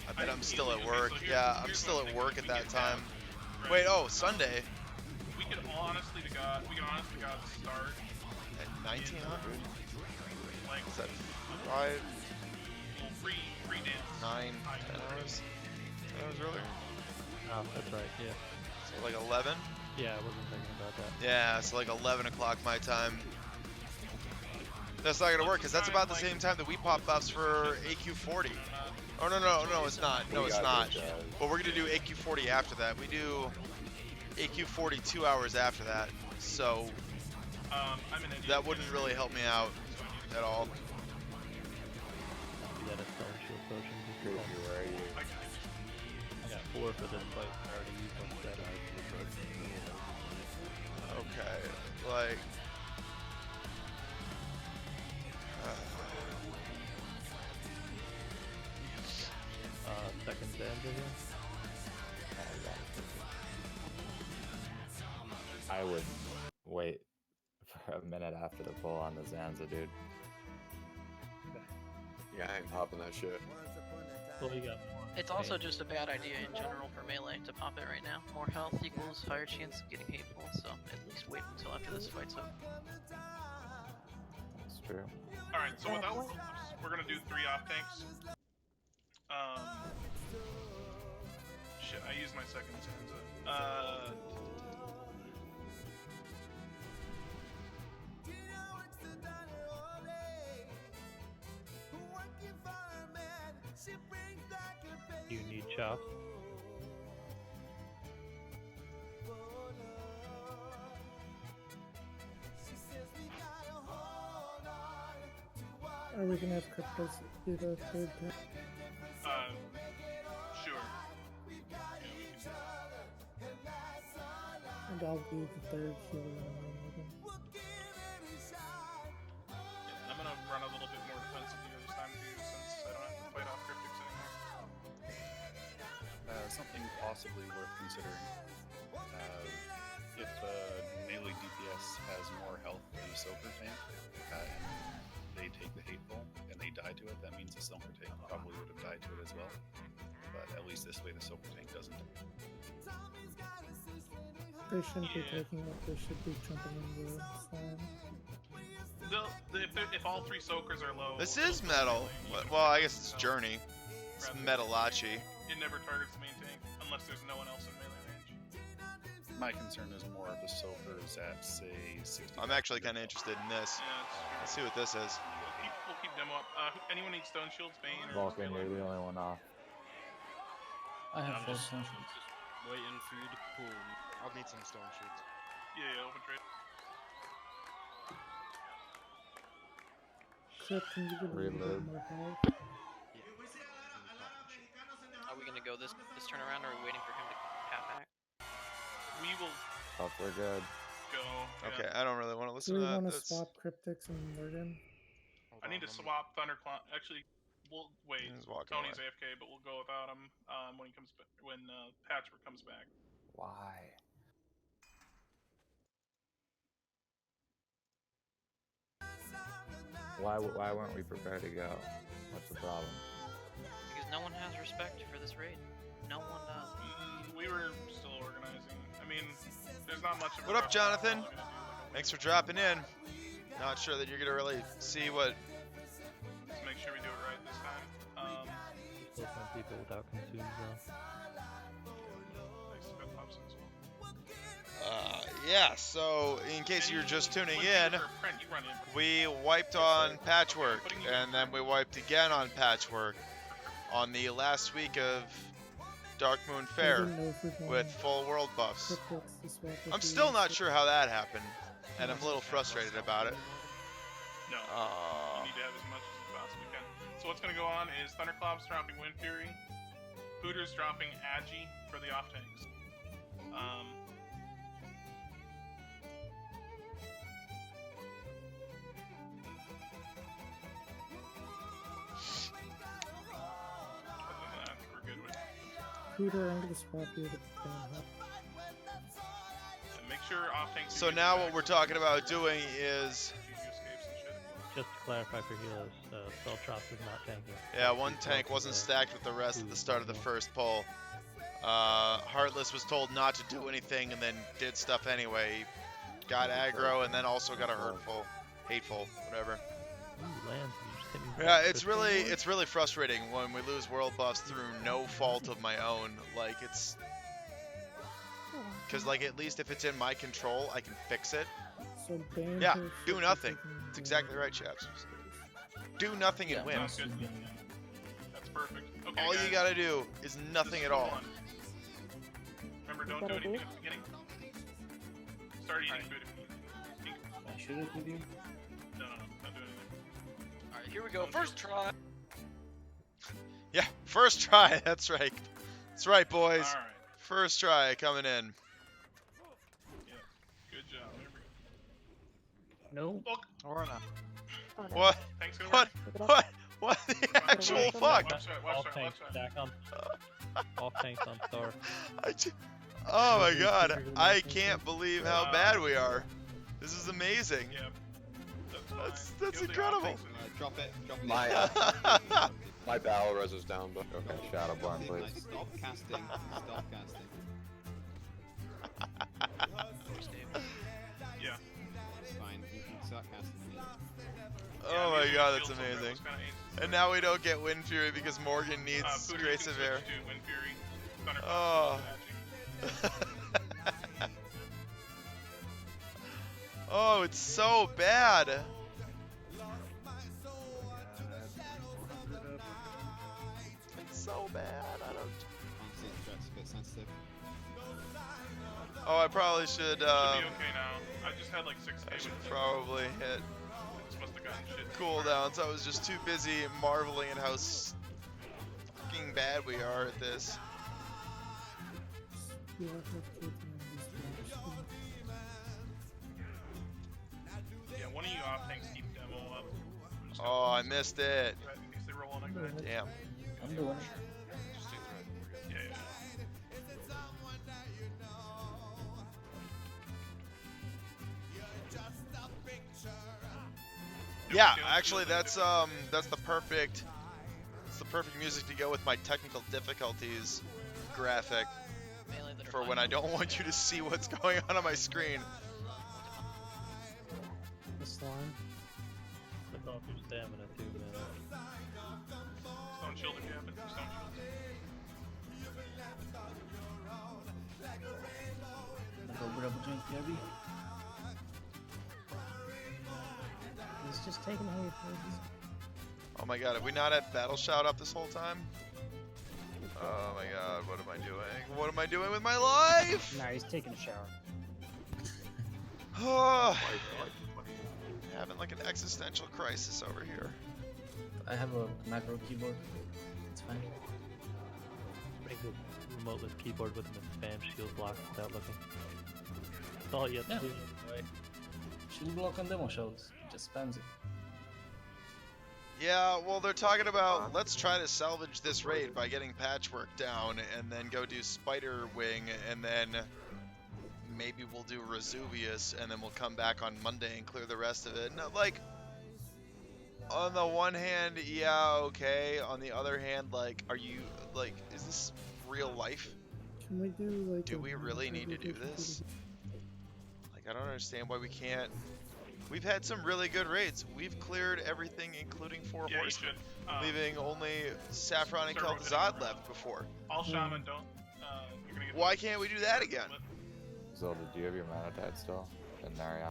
I bet I'm still at work. Yeah, I'm still at work at that time. Wait, oh, Sunday We can honestly to God start at 1900. like Is that 5, free dance. 9, 10 hours? 10 hours earlier? Oh, that's right, yeah. So like 11? Yeah, I wasn't thinking about that. Yeah, so like 11 o'clock my time. That's not gonna work, because that's about the same time that we pop buffs for AQ40. Oh, no, it's not. No, it's not. But we're gonna do AQ40 after that. We do AQ40 2 hours after that. So I'm an idiot. that wouldn't really help me out at all. You got a stone shield potion. Creepy, where are you? I got 4 for this fight. I already used one set. Okay, like. Second Zanza here. I would wait for a minute after the pull on the Zanza, dude. Yeah, I ain't popping that shit. Well, you got It's also just a bad idea in general for melee to pop it right now. More health equals higher chance of getting hateful, so at least wait until after this fight's over. That's true. Alright, so without we're gonna do 3 off tanks. Shit, I used my second Zanza. you need chops. Are we gonna have Cryptos do the third time? Sure. And I'll be the third healer on one of them. run a little bit more defensive here this time too, since I don't have to fight off cryptics anymore. Something possibly worth considering. If melee DPS has more health than a Soaker tank, and they take the Hateful and they die to it, that means the Soaker tank probably would have died to it as well. But at least this way the Soaker tank doesn't. They shouldn't be taking it, they should be jumping in the slime. If all 3 Soakers are low... This is metal. Well, I guess it's Journey. It's Metalachi. It never targets the main tank, unless there's no one else in melee range. My concern is more of the Soakers at, say, 60. I'm actually kind of interested in this. Let's see what this is. We'll keep demo up. Anyone need stone shields, Bane? Vulcan, you're the only one off. I have I'm 4 just stone shields. waiting for you to pull. I'll need some stone sheets. Yeah, open trade. Crypt, can you give me a little bit more help? Are we gonna go this turn around, or are we waiting for him to pat back? We will Oh, we're good. go. Okay, I don't really want to Do listen we to that. want to That's- swap cryptics and Morgan? I need to swap Thunderclap. Actually, we'll wait. He's walking Tony's away. AFK, but we'll go without him when he comes back. When Patchwork comes back. Why? Why weren't we prepared to go? What's the problem? Because no one has respect for this raid. No one does. We were still organizing. I mean, there's not much of a What up, rush. Jonathan? We're gonna do, Thanks for dropping in. Not sure that you're gonna really see what. Let's make sure we do it right this time. Still some people without consumes though. Thanks to Pops as well. Yeah. So, in case you're just tuning in, Print, you run in. we wiped on Patchwork, and then we wiped again on Patchwork on the last week of Dark Moon Fair with full world buffs. I'm still not sure how that happened, and I'm a little frustrated about it. No. You need to have as much as you possibly can. So what's going to go on is Thunderclops dropping Wind Fury, Hooters dropping Agi for the off tanks. Other than that, I think we're good with it. Hooter, I'm gonna swap you to Bane Hub. And make sure off tanks. So now what we're talking about doing is, Just to clarify for healers, Spelltrops is not tanking. yeah, one tank wasn't stacked with the rest at the start of the first pull. Heartless was told not to do anything and then did stuff anyway. He got aggro and then also got a hurtful, hateful, whatever. Ooh, lands, you just hit me with Yeah, that it's crystal really frustrating when we lose world buffs through no fault of my own. Like it's, because like at least if it's in my control, I can fix it. So Bane Yeah, here do should nothing. be taking That's exactly right, chaps. Do nothing and win. Sounds good. That's perfect. Okay, All guys. you gotta do is nothing This at is all. one. Remember, don't do anything at the beginning. Start eating food if you need. I should have with you. No, not do anything. Alright, here we go. First try. Yeah, first try. That's right. That's right, boys. All right. First try coming in. Yeah. Good job. There we go. No. Look. Or not. What? Thanks, gonna What? work. What? What the actual fuck? Watch that, All watch that, tanks watch that. stack on. All tanks on star. Oh my god, I can't believe how bad we are. This is amazing. Yeah. That's incredible. Drop it. Drop it. My battle res is down, but Okay, Shadowborn, please. Stop casting. Stop casting. Yeah. It's fine. You can start casting. Oh my god, that's amazing. And now we don't get Wind Fury because Morgan needs Grace of Air. Wind Fury, Thunderclap, Oh. Oh, it's so bad. It's so bad. I don't. Honestly, the threat's a bit sensitive. Oh, I probably should. Should be okay now. I just had like 6 I hit. should probably hit Just must have gotten shit. cooldowns. I was just too busy marveling at how fucking bad we are at this. You have to take me on these flash. Yeah, one of you off tanks keep demo up. Oh, I missed it. Threat in case they roll on ignite. Damn. I'm doing it. Just take threat. We're good. Yeah. Yeah, actually, that's the perfect music to go with my technical difficulties graphic for when I don't want you to see what's going on my screen. The slime. Took off your stamina too, man. Stone shield if you have it. Stone shield. Go grab a drink, Kirby. He's just taking hay first. Oh my god, have we not had Battle Shout up this whole time? Oh my god, what am I doing? What am I doing with my life? Nah, he's taking a shower. Oh, having like an existential crisis over here. I have a macro keyboard. It's fine. Make a remoteless keyboard with an expand shield block without looking. That's all you have to do, right? Shield block on demo shows. Just spams it. Yeah, well, they're talking about let's try to salvage this raid by getting patchwork down and then go do Spider Wing and then maybe we'll do Vesuvius and then we'll come back on Monday and clear the rest of it. No, like, on the one hand, yeah, okay. On the other hand, like, are you, like, is this real life? Can we do like? Do we really need to do this? Like, I don't understand why we can't. We've had some really good raids. We've cleared everything, including 4 Yeah, you horsemen, should. leaving only Saffron and start Kel'Thuzad rotating left before. All shaman don't. You're gonna get. Why can't we do that again? Zelda, do you have your mana tide still? And Naria?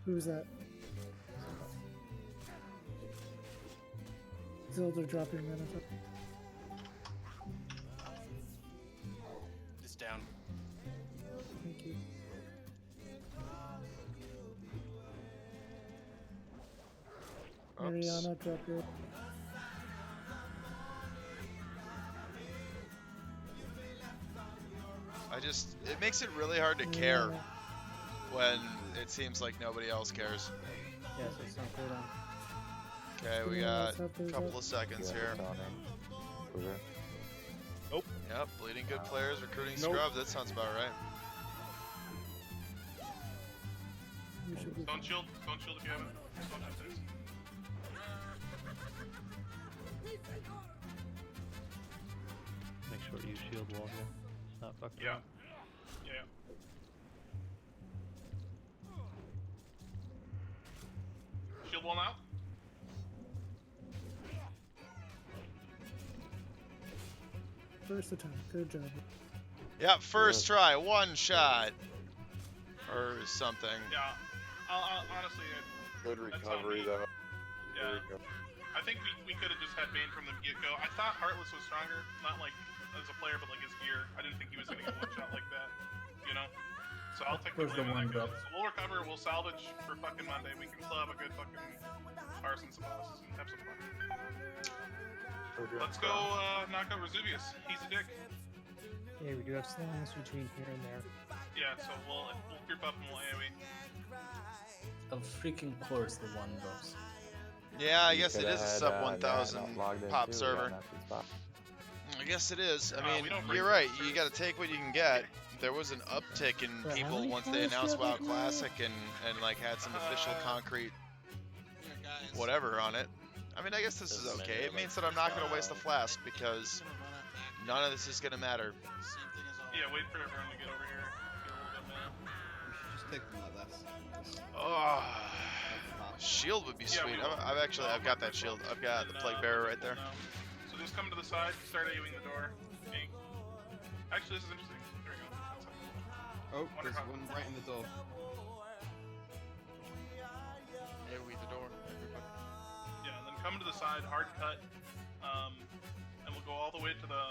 Who's that? Zelda, drop your mana. It's down. Thank you. Mariana, drop your. It makes it really hard to care when it seems like nobody else cares. Yes, it's not good on. Okay, we got a couple of seconds here. Nope. Yep, bleeding good players, recruiting Nope. scrubs, that sounds about right. Stone shield if you have it. Stone shield it is. Make sure you shield wall here. It's not fucking Yeah. around. Yeah. Shield wall now. First attempt. Good job. Yep, first try, one shot. Or something. Yeah. Honestly, Good that's on recovery me. though. Yeah. Good recovery. I think we could have just had Bane from the get-go. I thought Heartless was stronger, not like as a player, but like his gear. I didn't think he was gonna get one shot like that, you know. So I'll take the Where's the blame on one that. drop? So we'll recover. We'll salvage for fucking Monday. We can still have a good fucking arson some bosses and have some fun. Let's go knock out Vesuvius. He's a dick. Yeah, we do have slimes between here and there. Yeah, so we'll group up and we'll AoE. Of freaking course the one drops. Yeah, I You guess it coulda is a had, sub Nat 1000 logged in pop too, we got server. an empty spot. I guess it is. I we mean, don't bring you're right. boosters. You got to take what you can get. There was an uptick in How people many once they players announced do you WoW have now? Classic and like had some official concrete Here, guys. whatever on it. I mean, I guess this is okay. It means that I'm not going to waste a flask because none of this is going to matter. Same thing as always. Yeah, wait for everyone to get over here. Get a little bit mana. We should just take them like this. Oh, shield would be Yeah, sweet. we will. I've got that shield. I've got the plague bearer right there. So just come to the side, start AoEing the door. Hey. Actually, this is interesting. Here we go. That's it. Oh, there's one right in the door. AoE the door. Everybody. Yeah, and then come to the side, hard cut, and we'll go all the way to the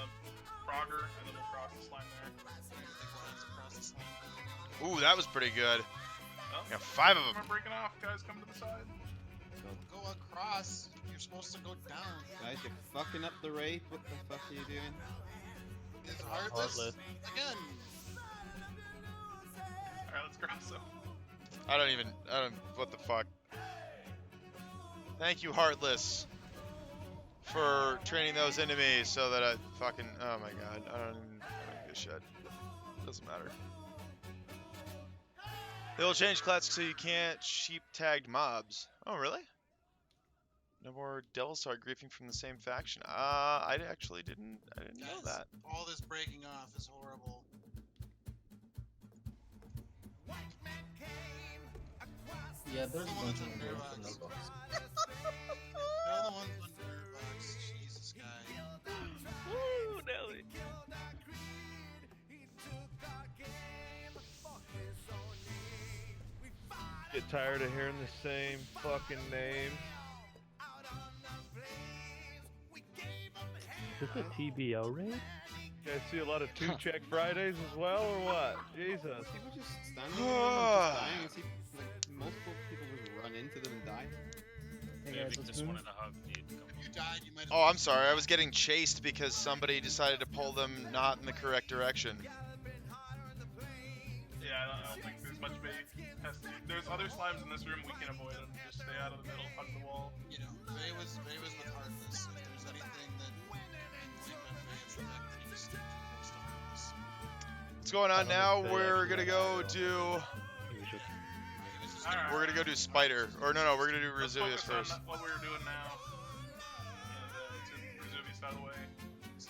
Frogger, and then we'll cross the slime there. Across the slime. Ooh, that was pretty good. Oh, Got 5 of them. we're breaking off, guys. Come to the side. Go across. You're supposed to go down. Guys, you're fucking up the raid. What the fuck are you doing? It's heartless. Again. Alright, let's cross them. What the fuck? Thank you, Heartless, for training those into me so that I fucking. Oh my god, I don't give a shit. Doesn't matter. They'll change classics so you can't sheep tagged mobs. Oh really? No more devils start griefing from the same faction. I actually didn't. I didn't know that. All this breaking off is horrible. Yeah, there's a bunch of them going for no bucks. They're the ones on Gearbox. Jesus, guy. Woo, Nelly. Get tired of hearing the same fucking names. Is this a TBO raid? You guys see a lot of 2-check Fridays as well, or what? Jesus. People just standing there and just dying and see like, multiple people just run into them and die. Hey guys, let's move. You died, you might have. Oh, I'm sorry. I was getting chased because somebody decided to pull them not in the correct direction. Yeah, I don't think there's much bait. There's other slimes in this room, we can avoid them. Just stay out of the middle, hug the wall. You know, Faye was with Heartless. If there's anything that I can blame on Faye, it's the fact that he just stayed too close to Heartless. What's going on now? We're gonna go do. Alright. We're gonna go do Spider. Or no, we're gonna do Resuvius first. What we're doing now. And Resuvius out of the way.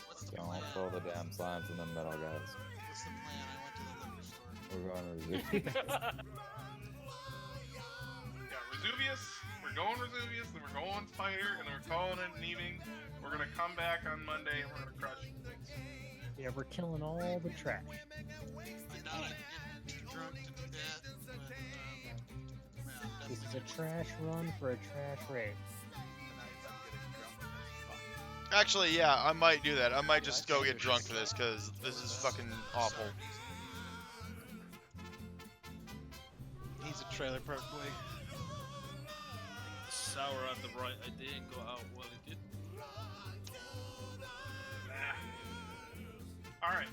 What's the Don't plan? throw the damn slimes in the middle, guys. What's the plan? I went to the liquor store. We're going to Resuvius. Yeah, Resuvius. We're going Resuvius, then we're going Spider, and then we're calling it an evening. We're gonna come back on Monday and we're gonna crush things. Yeah, we're killing all the trash. I doubt I can get too drunk to do that, but This is a trash run for a trash raid. Actually, yeah, I might do that. I might just go get drunk for this because this is fucking awful. He's a trailer park boy. Sour at the right, I didn't go out well, it did. Alright.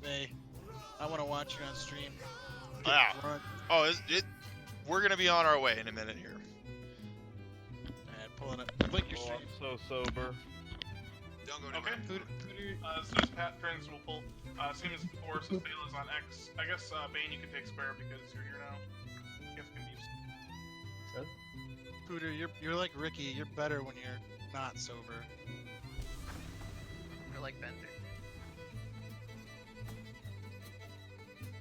Faye, I want to watch you on stream. Get Yeah. drunk Oh, we're gonna be on our way in a minute here. and pulling up. Flick your Oh, stream. I'm so sober. Don't go Okay. As soon as Pat turns, we'll pull. As soon as Forrest and Bale is on X, I guess Bane, you can take spare because you're here now. Gets confused. Sure. Pooter, you're like Ricky. You're better when you're not sober. You're like Bender.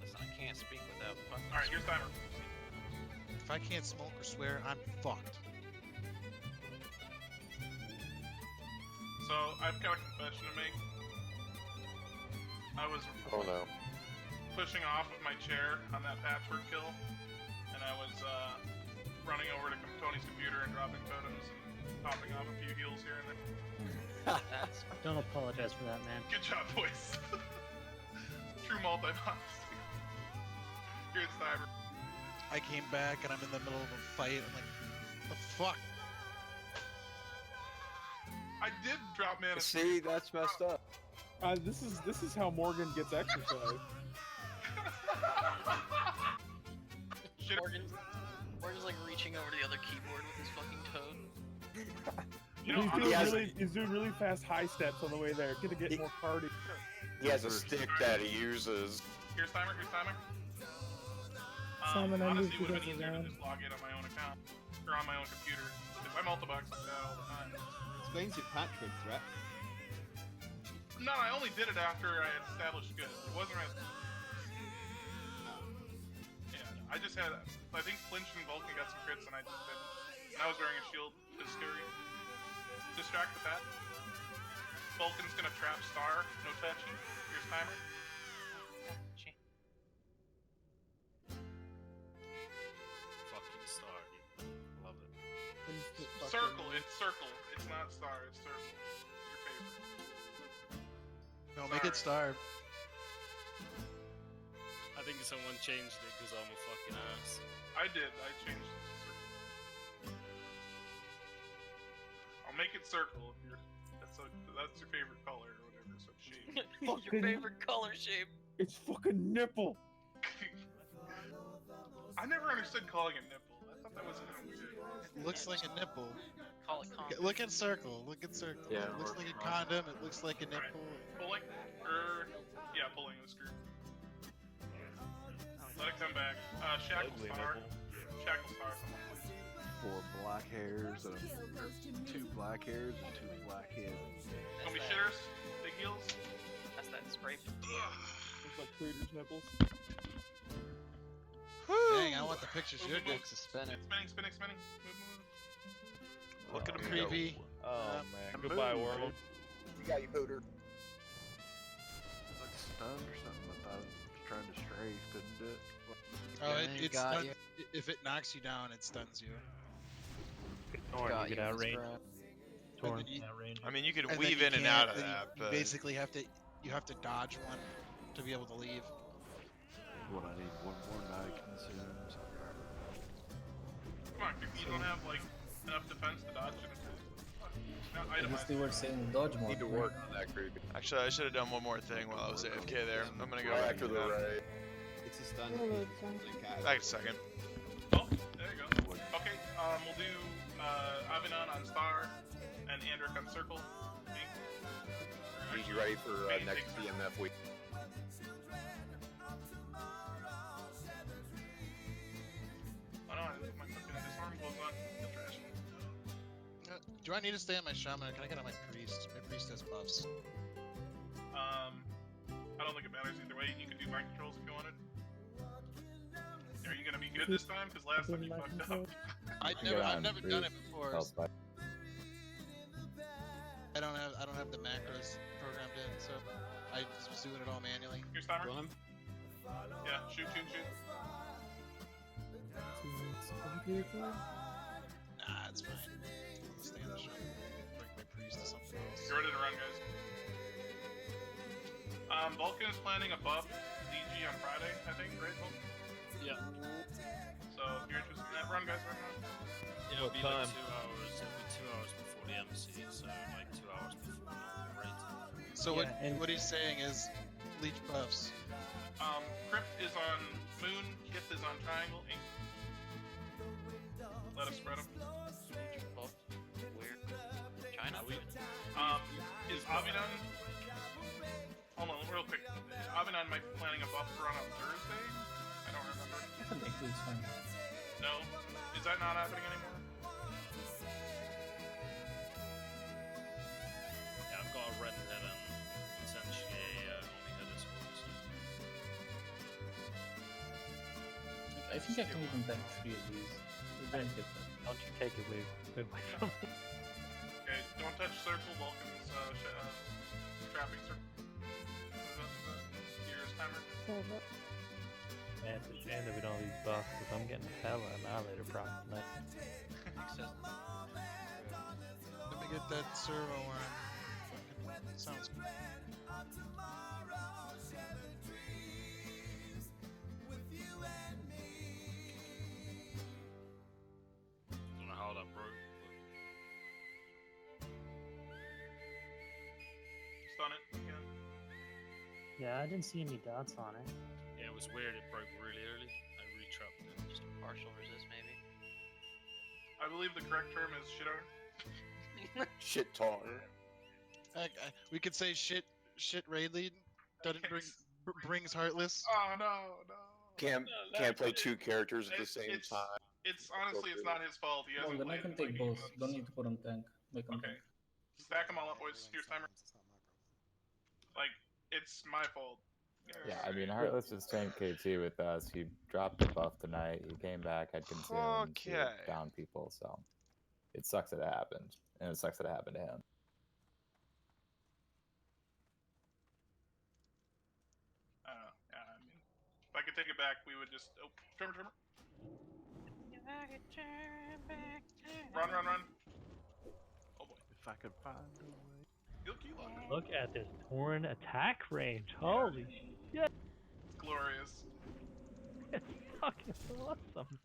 Listen, I can't speak without fucking. Alright, here's timer. If I can't smoke or swear, I'm fucked. So, I've got a confession to make. I was Oh no. pushing off of my chair on that patchwork kill, and I was running over to Tony's computer and dropping totems and popping off a few heals here and there. Don't apologize for that, man. Good job, boys. True multi-box. Here's Cyber. I came back and I'm in the middle of a fight. I'm like, the fuck? I did drop mana. See, that's messed up. This is how Morgan gets exercise. Shit. Morgan's like reaching over the other keyboard with his fucking toad. You know, He's doing really fast high steps on the way there. Gonna get more party. He has a stick that he uses. Here's timer. Simon, I honestly, moved it you would have guys been easier to around. just log in on my own account or on my own computer because I multibox like that all the time. Explains your patchwork threat. No, I only did it after I had established good. It wasn't as... Yeah, I just had... I think Flinch and Vulcan got some crits and I just didn't. And I was wearing a shield. It's scary. Distract the pat. Vulcan's gonna trap Star. No touching. Here's timer. Fucking star, dude. Love it. Circle. It's circle. It's not Star. It's circle. Your favorite. No, make it star. I think someone changed it because I'm a fucking ass. I did. I changed it to circle. I'll make it circle if you're... That's your favorite color or whatever, so shape. Your favorite color shape. It's fucking nipple. I never understood calling it nipple. I thought that was kind of weird. looks like a nipple. Call it calm. Look at circle. Look at circle. Yeah, It looks or like a calm. condom. It looks like a nipple. Pulling? Yeah, pulling the screw. Let it come back. Shackle Ugly star. nipple. Shackle star, someone please. 4 black hairs and 2 black hairs and 2 black heads. Gonna be shitters? Big heels? That's that scrape. Looks like Cruder's nipples. Dang, I want the pictures you're Move, getting. move. Spinning. Move. Look at him Creepy. Oh man, goodbye world. We got you, Booter. It's like stunned or something. I thought it was trying to strafe, couldn't it? Oh, Yeah, it got stuns. you. If it knocks you down, it stuns you. Torn, Got you you get in this outraged. grab. Torn, then you- outraged. I mean, you could And then weave you in and can't- out of then that, you but basically have to dodge one to be able to leave. What I need, 1 more night consumes. Come on, you don't have like enough defense to dodge it. Not I guess itemized. they were saying dodge mode. Need to work on that, creepy. actually, I should have done one more thing while I was AFK there. I'm gonna go Right back after to the that. raid. It's a stun. Really, son. Back a second. Oh, there you go. Okay, we'll do Avinon on Star and Andric on Circle. Need you ready for next BMF week. Oh no, my fucking disarm gloves on. Trash. Do I need to stay on my shaman or can I get on my priest? My priest has buffs. I don't think it matters either way. You can do mind controls if you wanted. Are you gonna be good this time? Because last time you fucked up. I've never done it before. I don't have the macros programmed in, so I just was doing it all manually. Here's timer. Kill him. Yeah, shoot. Nah, it's fine. I'll stay on the shaman. Break my priest to something else. You're ready to run, guys. Vulcan is planning a buff DG on Friday, I think, right, Vulcan? Yeah. So if you're interested in that, run, guys, run. Yeah, it'll What be time? like 2 hours. It'll be 2 hours before the MC, so like 2 hours before the raid. So Yeah, and- what he's saying is leech buffs. Crypt is on Moon, Kith is on Triangle, Ink. Let us spread them. Weird. China? Is Avinon... Hold on, real quick. Avinon might be planning a buff run on Thursday? I don't remember. I can make it, it's fine. No? Is that not happening anymore? Yeah, I've got a red head and potentially a only head as well. So. I think I can even tank 3 of these. We don't get that. Don't you take it away from me. Okay, don't touch Circle, Vulcan's trapping Circle. Here's timer. Man, it's a shame that we don't have these buffs, because I'm getting hella annihilator procs tonight. Let me get that servo on. Fucking sounds good. Don't know how that broke. Stun it again. Yeah, I didn't see any dots on it. Yeah, it was weird. It broke really early. I retrapped it. Just a partial resist, maybe. I believe the correct term is shitter. Shit tar. We could say shit raid lead doesn't brings heartless. Oh no. Can't play 2 characters at the same time. It's honestly, it's not his fault. He Well, hasn't then I played can in, take like, both. Don't need to put on tank. Make on Okay. tank. Stack them all up, boys. Here's timer. Like, it's my fault. Yeah, I mean, Heartless was tanked KT with us. He dropped the buff tonight. He came back, had consumed, he Okay. down people. So it sucks that it happened, and it sucks that it happened to him. Yeah, I mean, if I could take it back, we would just. Oh, trimmer. Run. Oh boy. If I could find a way. Look at this torn attack range. Holy shit. It's glorious. It's fucking awesome.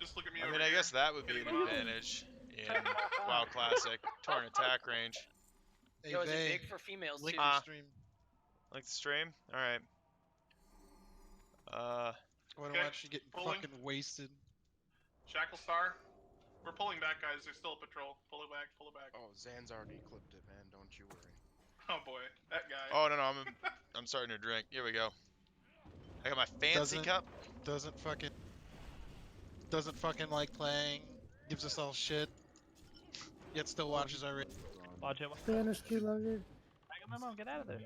Just look at me I over mean, I here. guess that would be an advantage in WoW Classic. Torn attack range. Hey, Yo, is it Vay, big for females link too? your stream. Like the stream? Alright. I wanna watch you getting Pulling. fucking wasted. Shackle Star. We're pulling back, guys. There's still a patrol. Pull it back. Pull it back. Oh, Zan's already clipped it, man. Don't you worry. Oh boy, that guy. Oh no, I'm starting to drink. Here we go. I got my fancy cup. Doesn't fucking like playing. Gives us all shit. Yet still watches our. Watch it. Spanish key lugger. Memo, get out of there.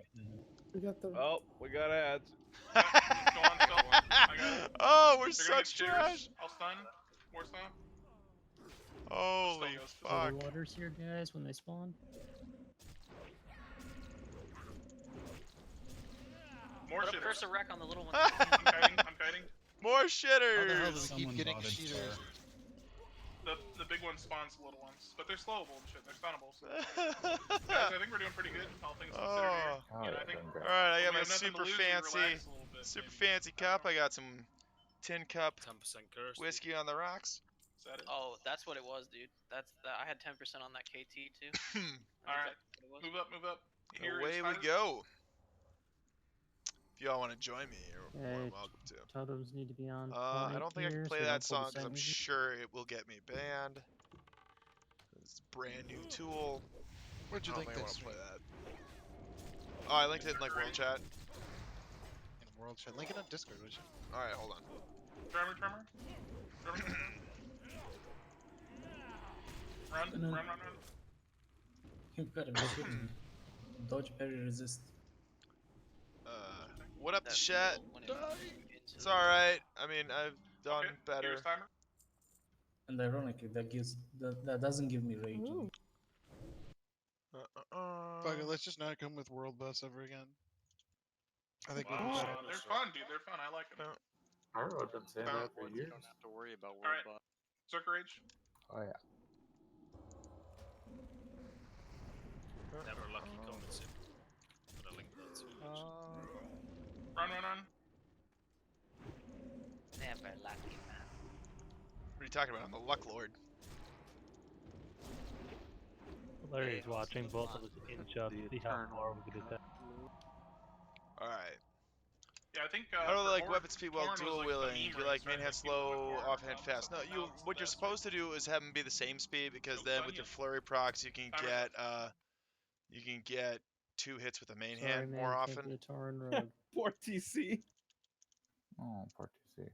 We got the. Oh, we got ads. Go on, still. I got it. Oh, we're They're gonna such get trash. cheers. I'll stun. More stun. Holy fuck. The waters here, guys, when they spawn. More Put a shitters. cursor wreck on the little one. I'm kiting. I'm kiting. More How the hell do shitters. we keep getting cheaters? The big one spawns the little ones, but they're slowable and shit. They're stunnable. So. Guys, I think we're doing pretty good. All things considered here. Oh. You know, I think. All right, I got we my have nothing to super lose, we fancy, relax a little bit, maybe. fancy cup. I got some tin cup 10% cursed. whiskey on the rocks. Is that it? Oh, that's what it was, dude. I had 10% on that KT too. All right. Move up. Move up. Here Away is we Tiger. go. If y'all want to join me, you're more than Hey, welcome to. totems need to be on. I don't think I can here, play so that don't pull song the because I'm second. sure it will get me banned. It's a brand new tool. Where'd you I think don't think I this? want to play that. Oh, I linked it in like world chat. In world chat. Link it on Discord, would you? All right, hold on. Tremor. Run. You've got to shoot me. Dodge, parry, resist. What up, the chat? It's all right. I mean, I've done better. Here's timer. And ironically, that doesn't give me rage. Fuck it, let's just not come with world bus ever again. I think we'll be Wow. better. They're fun, dude. They're fun. I like them. I've been saying that for You years. don't have to worry about All right. Circle Rage. Oh yeah. Never lucky comments in. But I link that too. Run. Never lucky, man. What are you talking about? I'm the Luck Lord. Larry's watching both of us inch up, see how far we can get that. All right. Yeah, I think. How do for I like Horn- weapon speed while Horn was dual like wielding? the Do you meme like race, main hand right? slow, Like, offhand fast? No, you. What you're supposed to do is have them be the same speed because then with your flurry procs you can get 2 hits with the main Sorry, hand man, more can't often. be a Tauren rogue. Poor TC. Oh, poor TC.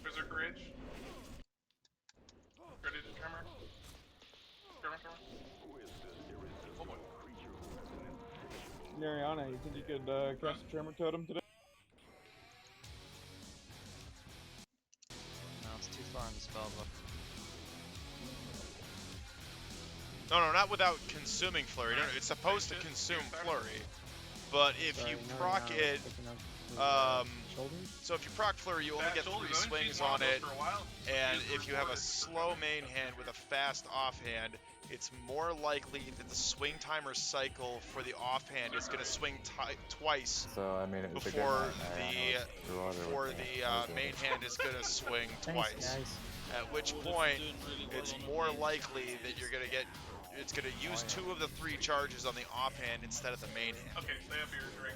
Berserker Rage. Ready to Tremor. Oh boy. Nariana, you think you could cast a Tremor Totem today? No, it's too far in the spell book. No, not without consuming flurry. No, it's supposed to consume flurry, but if you proc it, so if you proc flurry, you only get 3 swings on it, and if you have a slow main hand with a fast offhand, it's more likely that the swing timer cycle for the offhand is going to swing twice So I mean, it's before the main hand is going to swing Thanks, twice. guys. At which point, it's more likely that you're going to get. It's going to use 2 of the 3 charges on the offhand instead of the main hand. Okay, stay up here, Drake.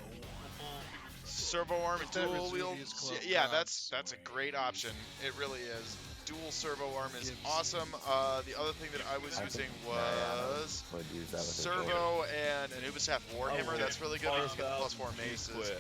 Servo arm and Instead of dual its wield. reviews club Yeah, jobs. that's a great option. It really is. Dual servo arm is awesome. The other thing that I was using was would use that with servo and an Ubisaf Warhammer. okay. That's really good. You can get the +4 maces.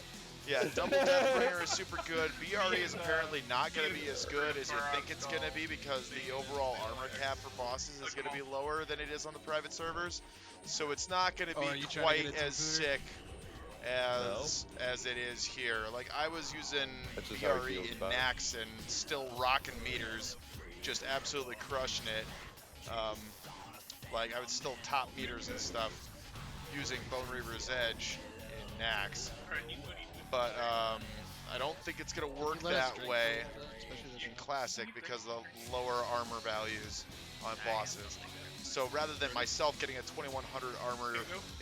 Yeah, double Deathbringer is super good. BRE is apparently not going to be as good as you think it's going to be because the overall armor cap for bosses is going to be lower than it is on the private servers. So it's not going to Oh, are be you trying to quite get it to as Vancouver? sick as it is here. Like I was using That's just how it BRE feels in about it. Nax and still rocking meters, just absolutely crushing it. Like I would still top meters and stuff using Bone Reaver's Edge in Nax. But I don't think it's going to work Let us that drink way for a little bit, especially this in one. Classic because of the lower armor values on bosses. So rather than myself getting a 2100 armor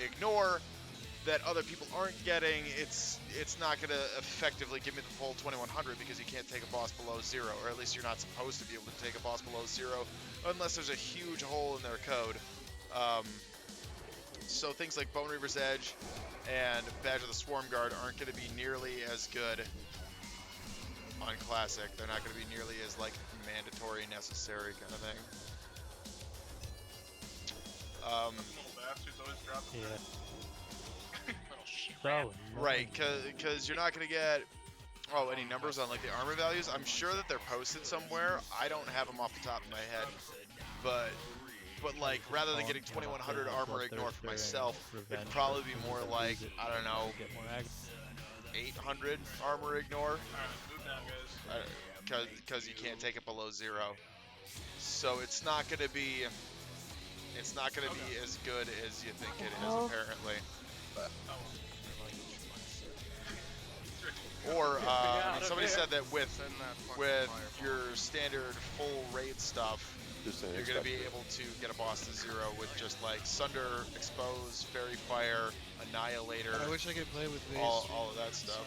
ignore that other people aren't getting, it's not going to effectively give me the full 2100 because you can't take a boss below 0, or at least you're not supposed to be able to take a boss below 0 unless there's a huge hole in their code. So things like Bone Reaver's Edge and Badge of the Swarm Guard aren't going to be nearly as good on Classic. They're not going to be nearly as like mandatory, necessary kind of thing. Little bastards always drop it. Yeah. Little shit. So Right, because you're not going to get any numbers on like the armor values. I'm sure that they're posted somewhere. I don't have them off the top of my head, but like rather than getting 2100 armor ignore for myself, it'd probably be more like, I don't know, 800 armor ignore. Because you can't take it below 0. So it's not gonna be as good as you think it is apparently. But, or I mean, somebody said that with your standard full raid stuff, you're gonna be able to get a boss to 0 with just like Sunder, Expose, Fairy Fire, Annihilator. I wish I could play with these. All of that stuff.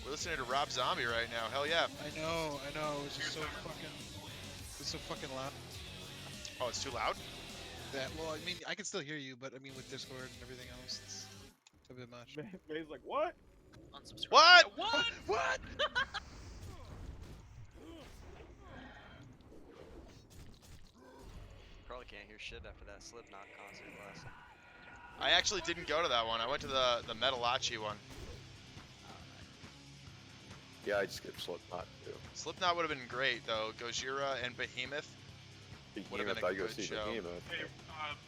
We're listening to Rob Zombie right now. Hell yeah. I know. It's just so fucking loud. Oh, it's too loud? Well, I mean, I can still hear you, but I mean, with Discord and everything else, it's a bit much. May's like, what? Unsubscribe. What? What? Probably can't hear shit after that Slipknot concert last night. I actually didn't go to that one. I went to the Metalachi one. Yeah, I skipped Slipknot too. Slipknot would have been great though. Gojira and Behemoth would have been a good show. Hey,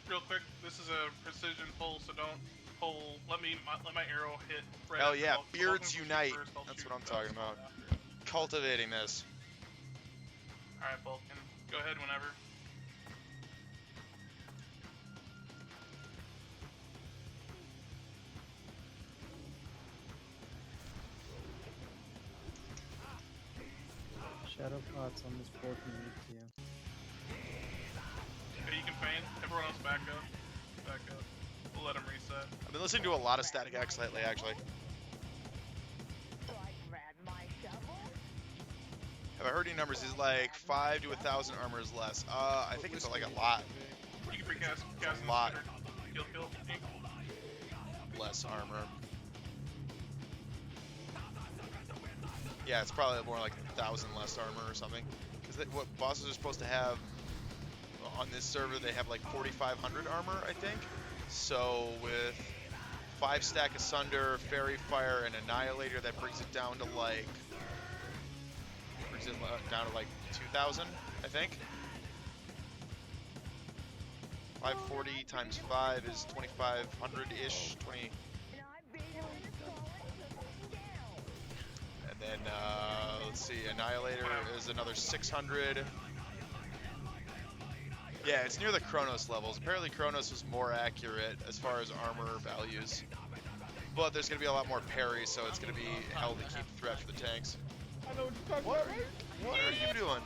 real quick, this is a precision pull, so don't pull. Let my arrow hit. Right Hell after yeah, Bulk. Beards Bulk Unite. first, I'll That's shoot what I'm first. talking about. Cultivating this. All right, Vulcan, go ahead whenever. Shadow pots on this board can lead to you. Okay, you can feign. Everyone else back up. Back up. We'll let him reset. I've been listening to a lot of Static X lately, actually. Have I heard any numbers? Is like 5 to 1,000 armors less. I think it's like a lot. You can free cast A lot Kill. less armor. Yeah, it's probably more like 1,000 less armor or something. Because what bosses are supposed to have on this server, they have like 4,500 armor, I think. So with 5 stack Asunder, Fairy Fire, and Annihilator, that brings it down to like 2,000, I think. 540 times 5 is 2,500-ish. 20. And then let's see, Annihilator is another 600. Yeah, it's near the Chronos levels. Apparently Chronos was more accurate as far as armor values. But there's going to be a lot more parry, so it's going to be hell to keep threat for the tanks. I know what you're talking about, right? What are you doing?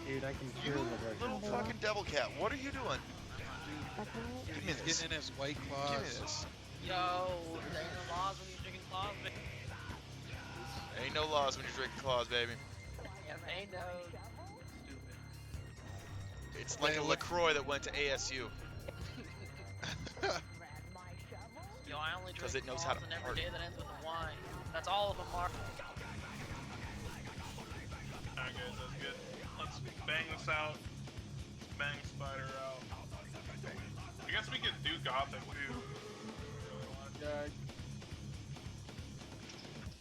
Dude, I can You hear the little fucking devil cat, what are you doing? Give me He's this. getting in his white claws. Give me this. Yo, there ain't no laws when you're drinking claws, baby. Ain't no laws when you're drinking claws, baby. Yeah, ain't no. It's like a LaCroix that went to ASU. Yo, I only drink Because it knows how to claws on every party. day that ends with a wine. That's all of them, Mark. Alright guys, that's good. Let's bang this out. Let's bang Spider out. I guess we could do Gothik too.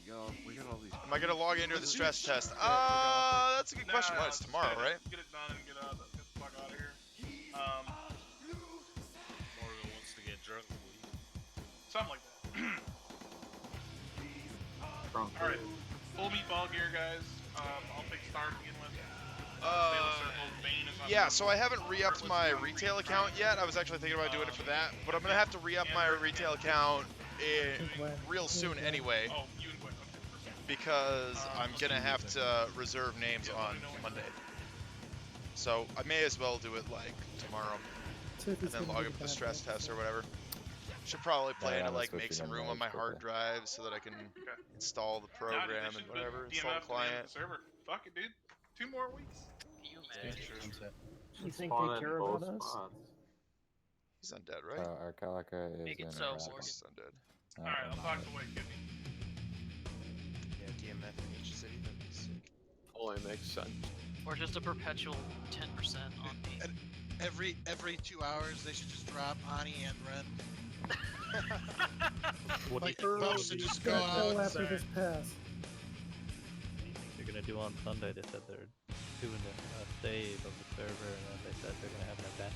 Yo, we got all these. Am I gonna log into the stress test? That's a good question. Well, it's tomorrow, right? Get it done and get the fuck out of here. Morgan wants to get drunk. Something like that. Alright, full meatball gear, guys. I'll take Star to begin with. Yeah, so I haven't re-upped my retail account yet. I was actually thinking about doing it for that, but I'm gonna have to re-up my retail account real soon anyway. Because I'm gonna have to reserve names on Monday. So I may as well do it like tomorrow. And then log up the stress test or whatever. Should probably plan to like make some room on my hard drive so that I can install the program and whatever, install the client. Server. Fuck it, dude. 2 more weeks. You think they care about us? He's undead, right? Arcalica is Make it in so, Iraq. Morgan. He's undead. Alright, I'll talk to Wade, Kidney. definitely makes sense. Or just a perpetual 10% on me. And every 2 hours, they should just drop Ani and Ren. What do Like, you think buffs should just go out. after this pass. they're gonna do on Sunday? They said they're doing a save of the server, and then they said they're gonna have an event.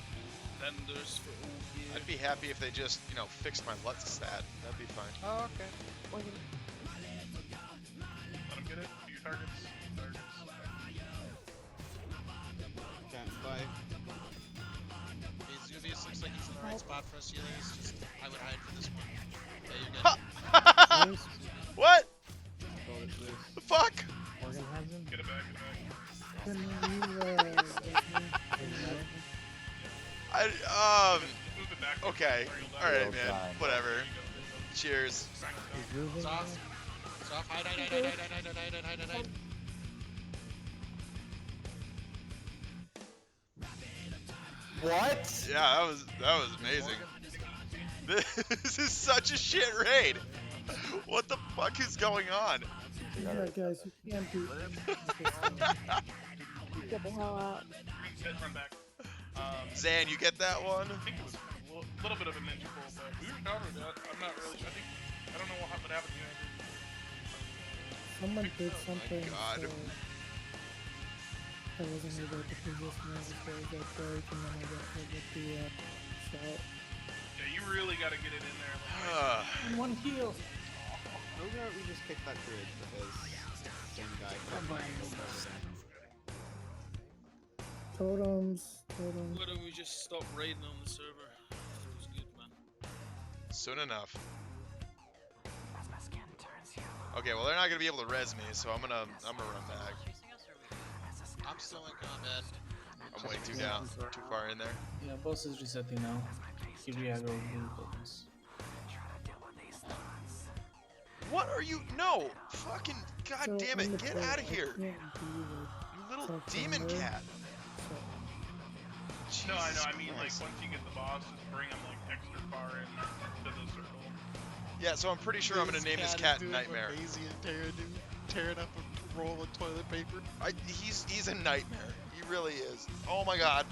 Vendors for all gear. I'd be happy if they just, you know, fixed my LUT stat. That'd be fine. Oh, okay. Let him get it. Do your targets. Can't buy. Hey, Zuvius looks like he's in the right spot for us, Ulysses. Just, I would hide for this one. Yeah, you're good. What? Call it this. The fuck? Morgan has him. Get it back, Can you, Move it back. Okay. Or Alright, Real man. time. Whatever. Cheers. he's moving. Soft. Soft. Hide. What? Yeah, that was amazing. This is such a shit raid. What the fuck is going on? Alright, guys, you can't do Get the hell out. Run back. Zan, you get that one? I think it was a little bit of a ninja pull, but we recovered that. I'm not really sure. I don't know what happened to you. Someone did something. God. So I wasn't able to position as far as that break, and then I got hit with the shot. Yeah, you really got to get it in there. One heal. Maybe we just kick that grid because same guy. Totems. Why don't we just stop raiding on the server? It was good, man. Soon enough. Okay, well they're not gonna be able to res me, so I'm gonna run back. I'm still in combat. I'm way too down, too far in there. Yeah, boss is resetting now. He re-aggroed blue tokens. What are you? No! Fucking goddamn it! Get out of here! You little demon cat! No, I know. I mean, like, once you get the boss, just bring him, like, extra far in to the circle. Yeah, so I'm pretty sure I'm gonna name this cat Nightmare. Tearing up a roll of toilet paper. He's a nightmare. He really is. Oh my god.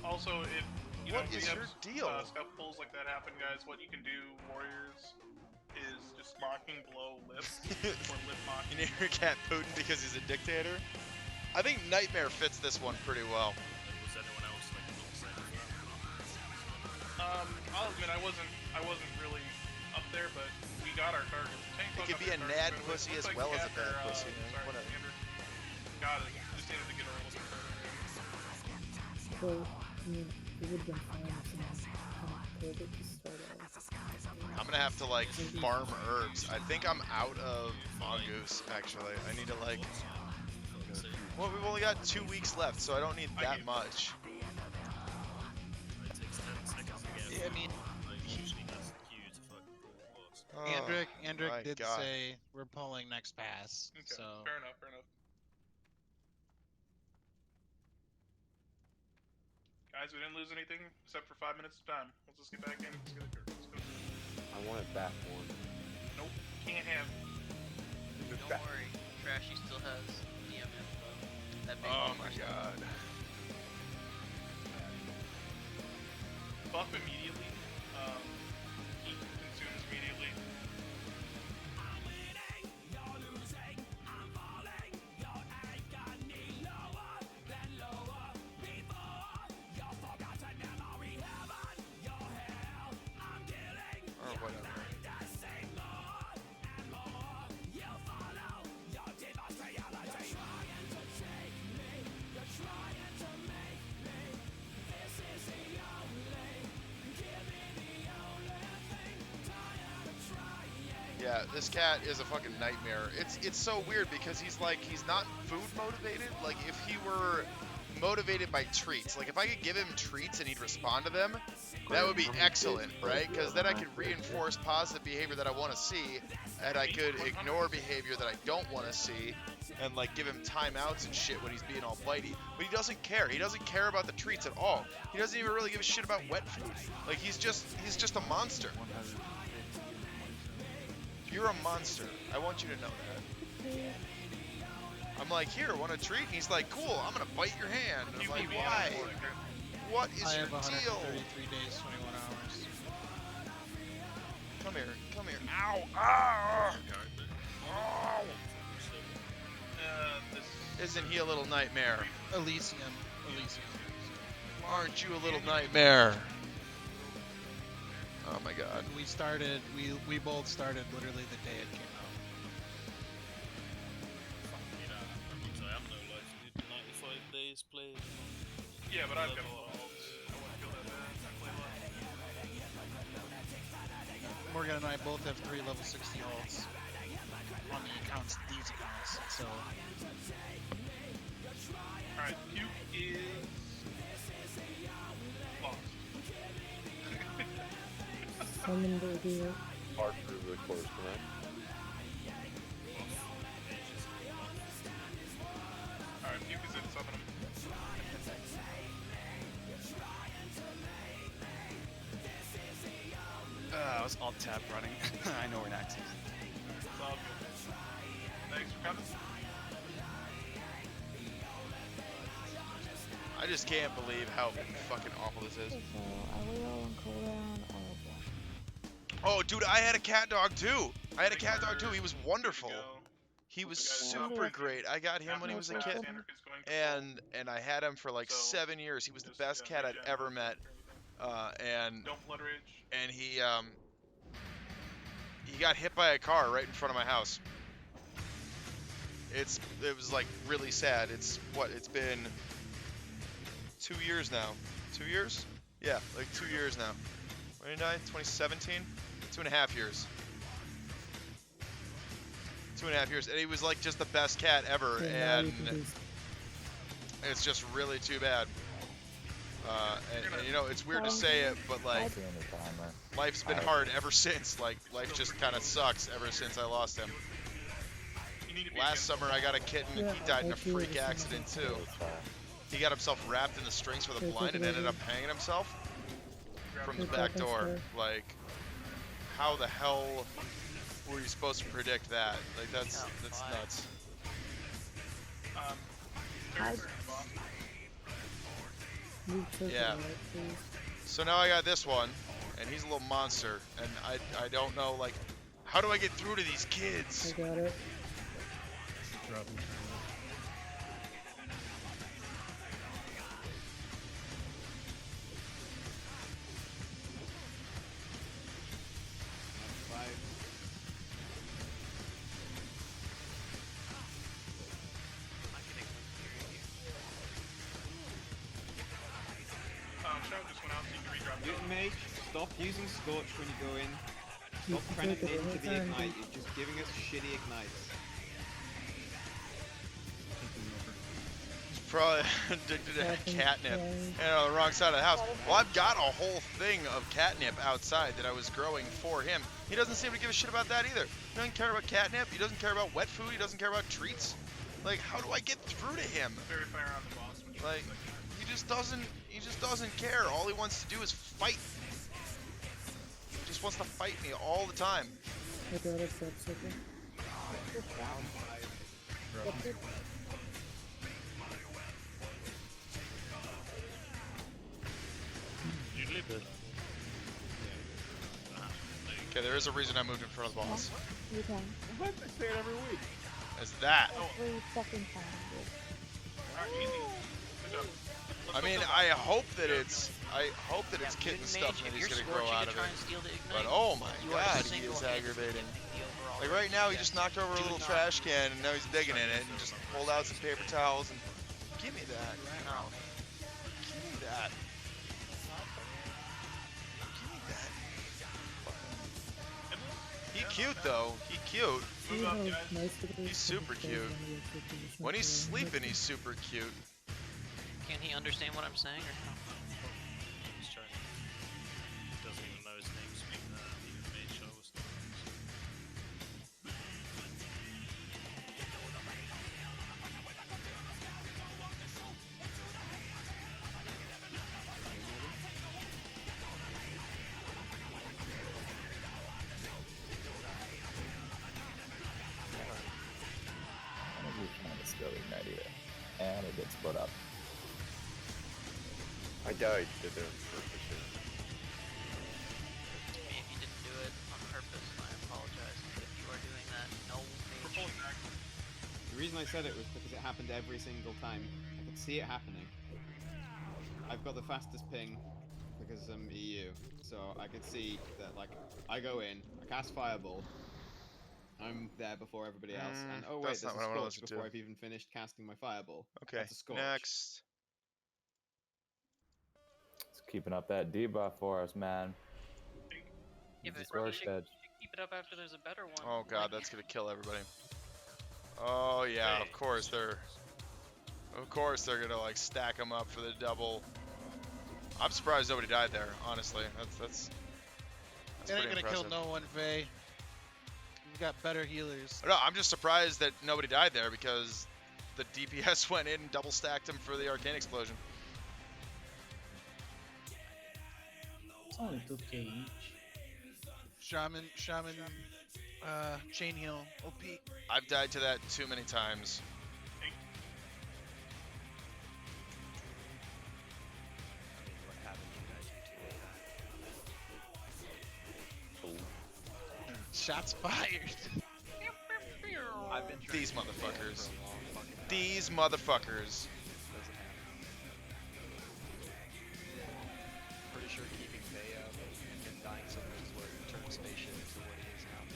Also, if you What know, if is you your have deal? Stuff pulls like that happen, guys, what you can do, warriors, is just mocking below lip or lip mocking. You name your cat Putin because he's a dictator? I think Nightmare fits this one pretty well. Was anyone else like upset with I'll admit I wasn't really up there, but we got our targets. It could be a Nad pussy as well as a bad pussy. Whatever. Got it. Just needed to get a little bit further. So, I mean, it would have been fine if someone pulled it to start off. I'm gonna have to like farm herbs. I think I'm out of mongoose actually. I need to like. Well, we've only got 2 weeks left, so I don't need that much. It takes 10 seconds to get. Yeah, I mean, like, usually that's the queue to fucking pull the boss. Andric my did God. say we're pulling next pass. Okay, So fair enough. Guys, we didn't lose anything except for 5 minutes of time. Let's just get back in. Let's get it. Let's go. I want it back one. Nope, can't have. Don't worry, Trashy still has DM info. That big Oh bummer my stuff. god. Buff immediately. Heat consumes immediately. Or whatever. Yeah, this cat is a fucking nightmare. It's so weird because he's not food motivated. Like if he were motivated by treats, like if I could give him treats and he'd respond to them, that would be excellent, right? Because then I could reinforce positive behavior that I want to see, and I could ignore behavior that I don't want to see, and like give him timeouts and shit when he's being all bitey. But he doesn't care. He doesn't care about the treats at all. He doesn't even really give a shit about wet food. Like he's just a monster. You're a monster. I want you to know that. I'm like, here, want a treat? And he's like, cool, I'm gonna bite your hand. And I'm like, beat me why? on What is I your have deal? 133 days, 21 hours. Come here, come here. Ow! Ow! Ow! Isn't he a little nightmare? Elysium. Aren't you a little nightmare? Oh my god. We started, we both started literally the day it came out. I have no life, dude. 95 days played. Yeah, but I've got a lot of ults. I wouldn't feel that bad. I play a lot. Morgan and I both have 3 level 60 ults on the accounts, these accounts, so. Alright, Puke is lost. Summon the deal. Part through the course, right? Alright, Puke is in, summon him. I was alt tab running. I know where Nax is. It's all good. Thanks for coming. I just can't believe how fucking awful this is. So, are we all on cooldown or what? Oh, dude, I had a cat dog too. He was wonderful. He was super great. I got him when he was a kid, and I had him for like 7 years. He was the best cat I'd ever met. And he got hit by a car right in front of my house. It was like really sad. It's been 2 years now. 2 years? Yeah, like 2 years now. When did he die? 2017? 2.5 years. 2.5 years, and he was like just the best cat ever, and it's just really too bad. And you know, it's weird to say it, but like, life's been hard ever since. Like, life just kind of sucks ever since I lost him. Last summer I got a kitten, and he died in a freak accident too. He got himself wrapped in the strings for the blind and ended up hanging himself from the back door. Like, how the hell were you supposed to predict that? Like, that's nuts. Yeah. So now I got this one, and he's a little monster, and I don't know, like, how do I get through to these kids? I got it. Mage, stop using Scorch when you go in. Stop trying to into the ignite, you're just giving us shitty ignites. He's probably addicted to catnip and on the wrong side of the house. Well, I've got a whole thing of catnip outside that I was growing for him. He doesn't seem to give a shit about that either. He doesn't care about catnip, he doesn't care about wet food, he doesn't care about treats. Like, how do I get through to him? Very fire on the boss. Like, he just doesn't care. All he wants to do is fight. He just wants to fight me all the time. I got it, second. You leave this. Okay, there is a reason I moved in front of the boss. You can. I say it every week. Is that? Every second time. I mean, I hope that it's kitten stuff that he's gonna grow out of it. But oh my god, he is aggravating. Like right now, he just knocked over a little trash can and now he's digging in it and just pulled out some paper towels and give me that. Give me that. Give me that. He cute though. He cute. He's super cute. When he's sleeping, he's super cute. Can he understand what I'm saying or no? He's trying. He doesn't even know his name. Speaking of that, even made sure was still ignite it. And it gets split up. I died to the purpose here. I mean, if you didn't do it on purpose, I apologize. But if you are doing that, no mage. The reason I said it was because it happened every single time. I could see it happening. I've got the fastest ping because I'm EU, so I could see that, like, I go in, I cast Fireball, I'm there before everybody else, and oh wait, That's there's not a what I wanted Scorch to before do. I've even finished casting my Fireball. Okay, That's a Scorch. next. It's keeping up that debuff for us, man. Yeah, but The you Scorch should edge. keep it up after there's a better one. Oh god, that's gonna kill everybody. Oh yeah, of course they're gonna like stack them up for the double. I'm surprised nobody died there. Honestly, that's They ain't pretty gonna kill impressive. no one, Vay. We've got better healers. No, I'm just surprised that nobody died there because the DPS went in and double stacked him for the arcane explosion. It's only 2k each. Shaman, chain heal, OP. I've died to that too many times. Shots fired. I've been These trying to do that motherfuckers. for a long fucking time. These motherfuckers. Doesn't happen. Pretty sure keeping Bay up and dying so much is what turned Spaceship into what it is now.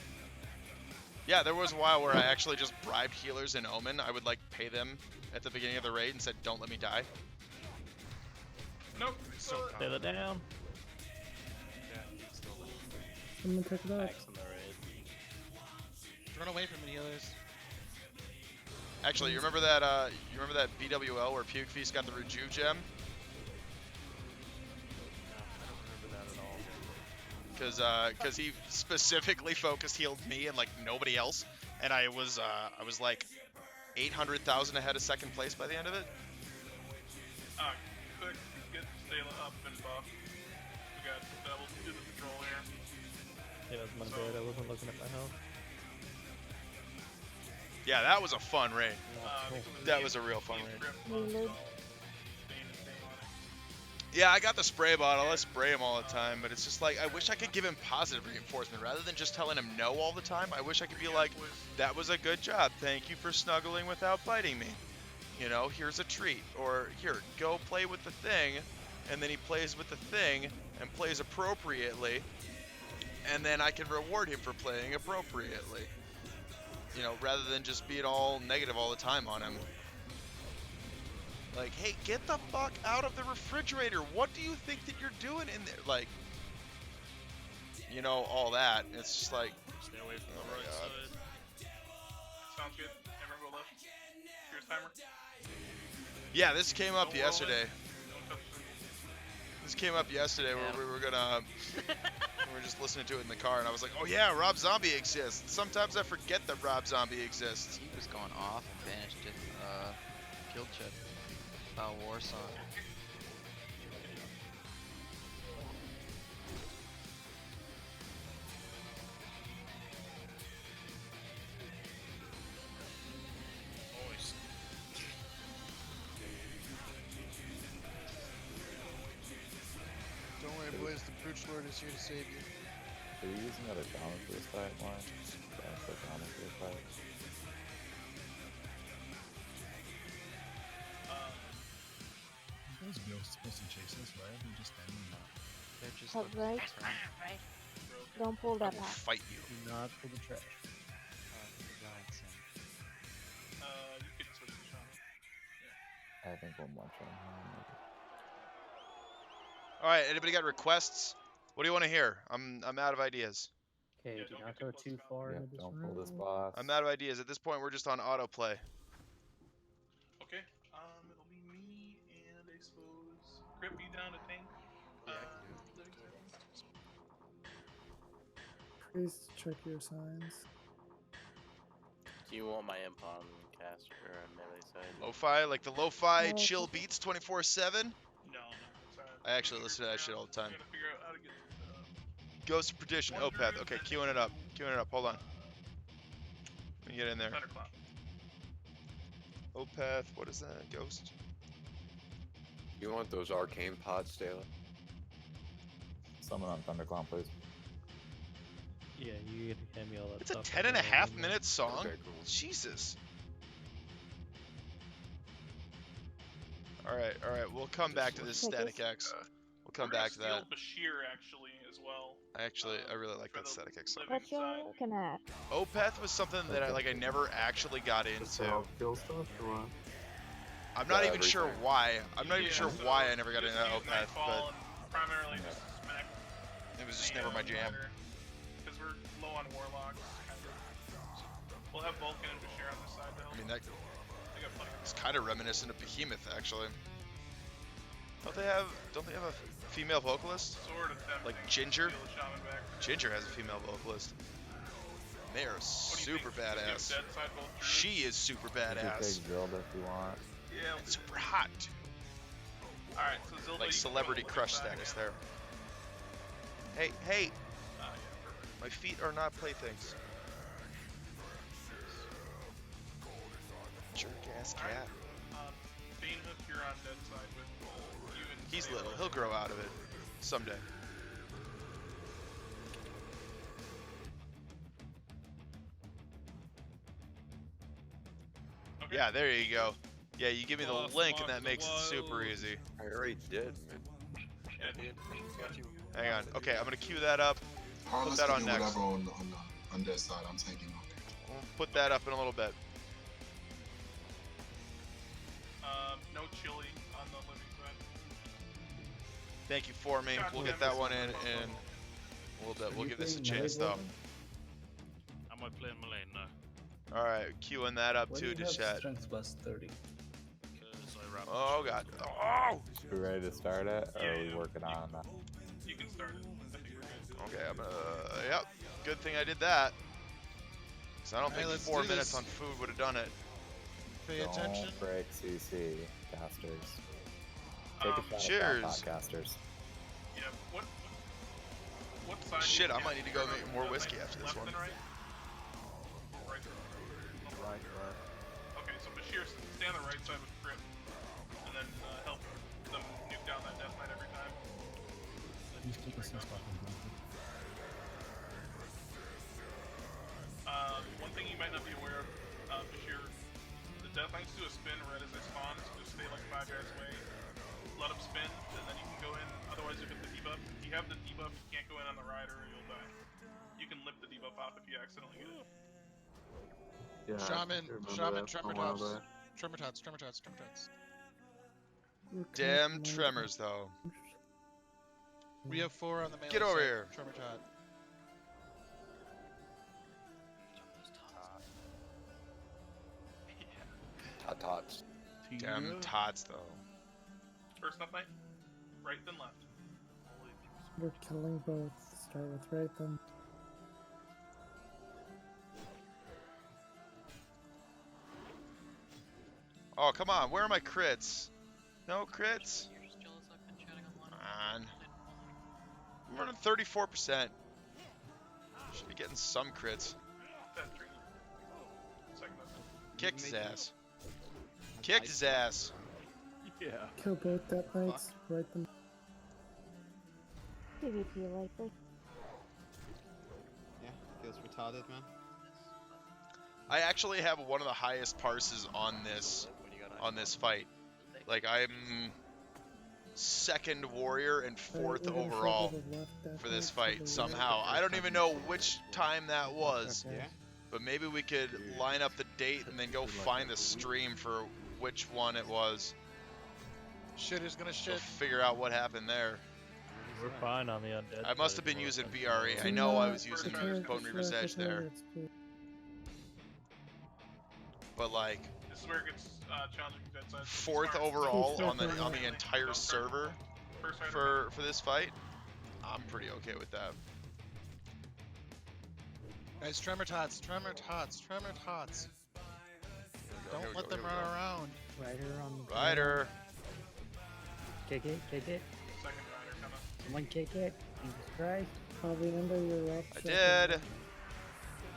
Yeah, there was a while where I actually just bribed healers in Omen. I would like pay them at the beginning of the raid and said, "Don't let me die." Nope. Stay that down. I'm gonna pick it up. Run away from the healers. Actually, you remember that BWL where Puke Feast got the Rejuve gem? Cause he specifically focused healed me and like nobody else, and I was like 800,000 ahead of second place by the end of it. Quick, get Stayla up and buff. We got double do the patrol here. Yeah, that's my bad. I wasn't looking at my health. Yeah, that was a fun raid. That was a real fun raid. Yeah, I got the spray bottle. I spray him all the time, but it's just like, I wish I could give him positive reinforcement rather than just telling him no all the time. I wish I could be like, that was a good job. Thank you for snuggling without biting me. You know, here's a treat. Or, here, go play with the thing. And then he plays with the thing and plays appropriately. And then I can reward him for playing appropriately. You know, rather than just being all negative all the time on him. Like, hey, get the fuck out of the refrigerator. What do you think that you're doing in there? Like, you know, all that. It's just like, Stay away from the right side. Sounds good. Everyone go left. Here's timer. yeah, this came up yesterday. This came up yesterday where we were gonna, we were just listening to it in the car, and I was like, oh yeah, Rob Zombie exists. Sometimes I forget that Rob Zombie exists. He was going off and banished it. Guild chat. War song. Don't worry, boys. The Brooch Lord is here to save you. Are you using other common for this fight, Warren? Yeah, for common for this fight. Those ghosts supposed to chase us, right? They're just standing up. They're just That's right. Don't pull that back. Fight you. Do not pull the trash. You can switch to Sean. I think one more time. All right, anybody got requests? What do you want to hear? I'm out of ideas. Okay, do not go too far Yeah, into this don't room. pull this boss. I'm out of ideas. At this point, we're just on autoplay. Okay. It'll be me and I suppose Grip you down to tank. Living settings. Please check your signs. Do you want my imp on caster or on melee side? Lo-fi, like the lo-fi Oh, chill okay. beats 24/7. No, sorry. I actually listen to that shit all the time. Gotta figure out how to get Ghost of Perdition, Opeth. Okay, queuing it up. Queuing it up. Hold on. Let me get in there. Thunderclap. Opeth, what is that? Ghost? You want those arcane pods, Taylor? Someone on Thunderclown, please. Yeah, you get to hand me all that It's a stuff. 10.5 minute song? Jesus. Alright, we'll come back to this Static X. We'll come back to that. Bashir actually as well. I really like that Static X song. What you looking at? Opeth was something that I never actually got into. Kill stuff or what? I'm not even sure why. I'm not even sure why I never got into Opeth, but primarily just smack. it was just never my jam. Because we're low on warlocks. We'll have Vulcan and Bashir on this side to help. I mean, it's kind of reminiscent of Behemoth, actually. Don't they have a female vocalist? Sort of like Ginger? Ginger has a female vocalist. They are super badass. She is super badass. Take Zelda if you want. Yeah, and super hot. Alright, so Zelda, like celebrity crush status there. Hey! My feet are not playthings. Jerk ass cat. Banehook, you're on dead side with you and He's little. He'll grow out of it someday. Okay. Yeah, there you go. Yeah, you give me the link and that makes it super easy. I already did, man. Hang on. Okay, I'm gonna queue that up. Put that on next. On that side, I'm taking on. We'll put that up in a little bit. No chili on the living side. Thank you for me. We'll get that one in a little bit. We'll give this a chance though. Am I playing Malane? No. All right, queuing that up Why too do to you have chat. strength plus 30? Oh god. Oh! We ready to start it, or are we working on that? You can start it. I think we're good. Okay, I'm gonna. Yep. Good thing I did that. Cause I don't think let's 4 do minutes this. on food would have done it. Pay attention. Don't break CC, casters. Take a shot cheers. at podcasters. Yeah, what side? Shit, do you I might get? need to go Turn make on more left whiskey after this left one. and right? Right. Okay, so Bashir, stay on the right side with Grip, and then help them nuke down that Death Knight every time. He's taking some stuff in here. One thing you might not be aware of, Bashir, the Death Knights do a spin right as they spawn, so just stay like 5 yards away. Let them spin, and then you can go in. Otherwise, you'll get the debuff. If you have the debuff, you can't go in on the rider or you'll die. You can lip the debuff off if you accidentally get it. Yeah, Shaman, Tremor Tots. Damn tremors though. We have 4 on the melee Get over side. here. Tremor Tot. Tots. Damn tots though. First Death Knight, right then left. We're killing both. Start with right then. Oh come on, where are my crits? No crits? Come on. I'm running 34%. Should be getting some crits. Kicked his ass. Kicked his ass. Yeah. Kill both Death Knights. Right them. PvP likely. Yeah, feels retarded, man. I actually have one of the highest parses on this fight. Like I'm second warrior and 4th overall for this fight somehow. I don't even know which time that was. Yeah. But maybe we could line up the date and then go find the stream for which one it was. Shit is gonna We'll shit. figure out what happened there. We're fine on the undead. I must have been using VRE. I know I was using Bone Reaver's Edge there. But like This is where it gets challenging for dead side. 4th overall on the entire server for this fight, I'm pretty okay with that. Guys, Tremor Tots. Don't let them run around. Rider on the Rider. Kick it. Second rider coming. Someone kick it. Jesus Christ. I'll remember your left.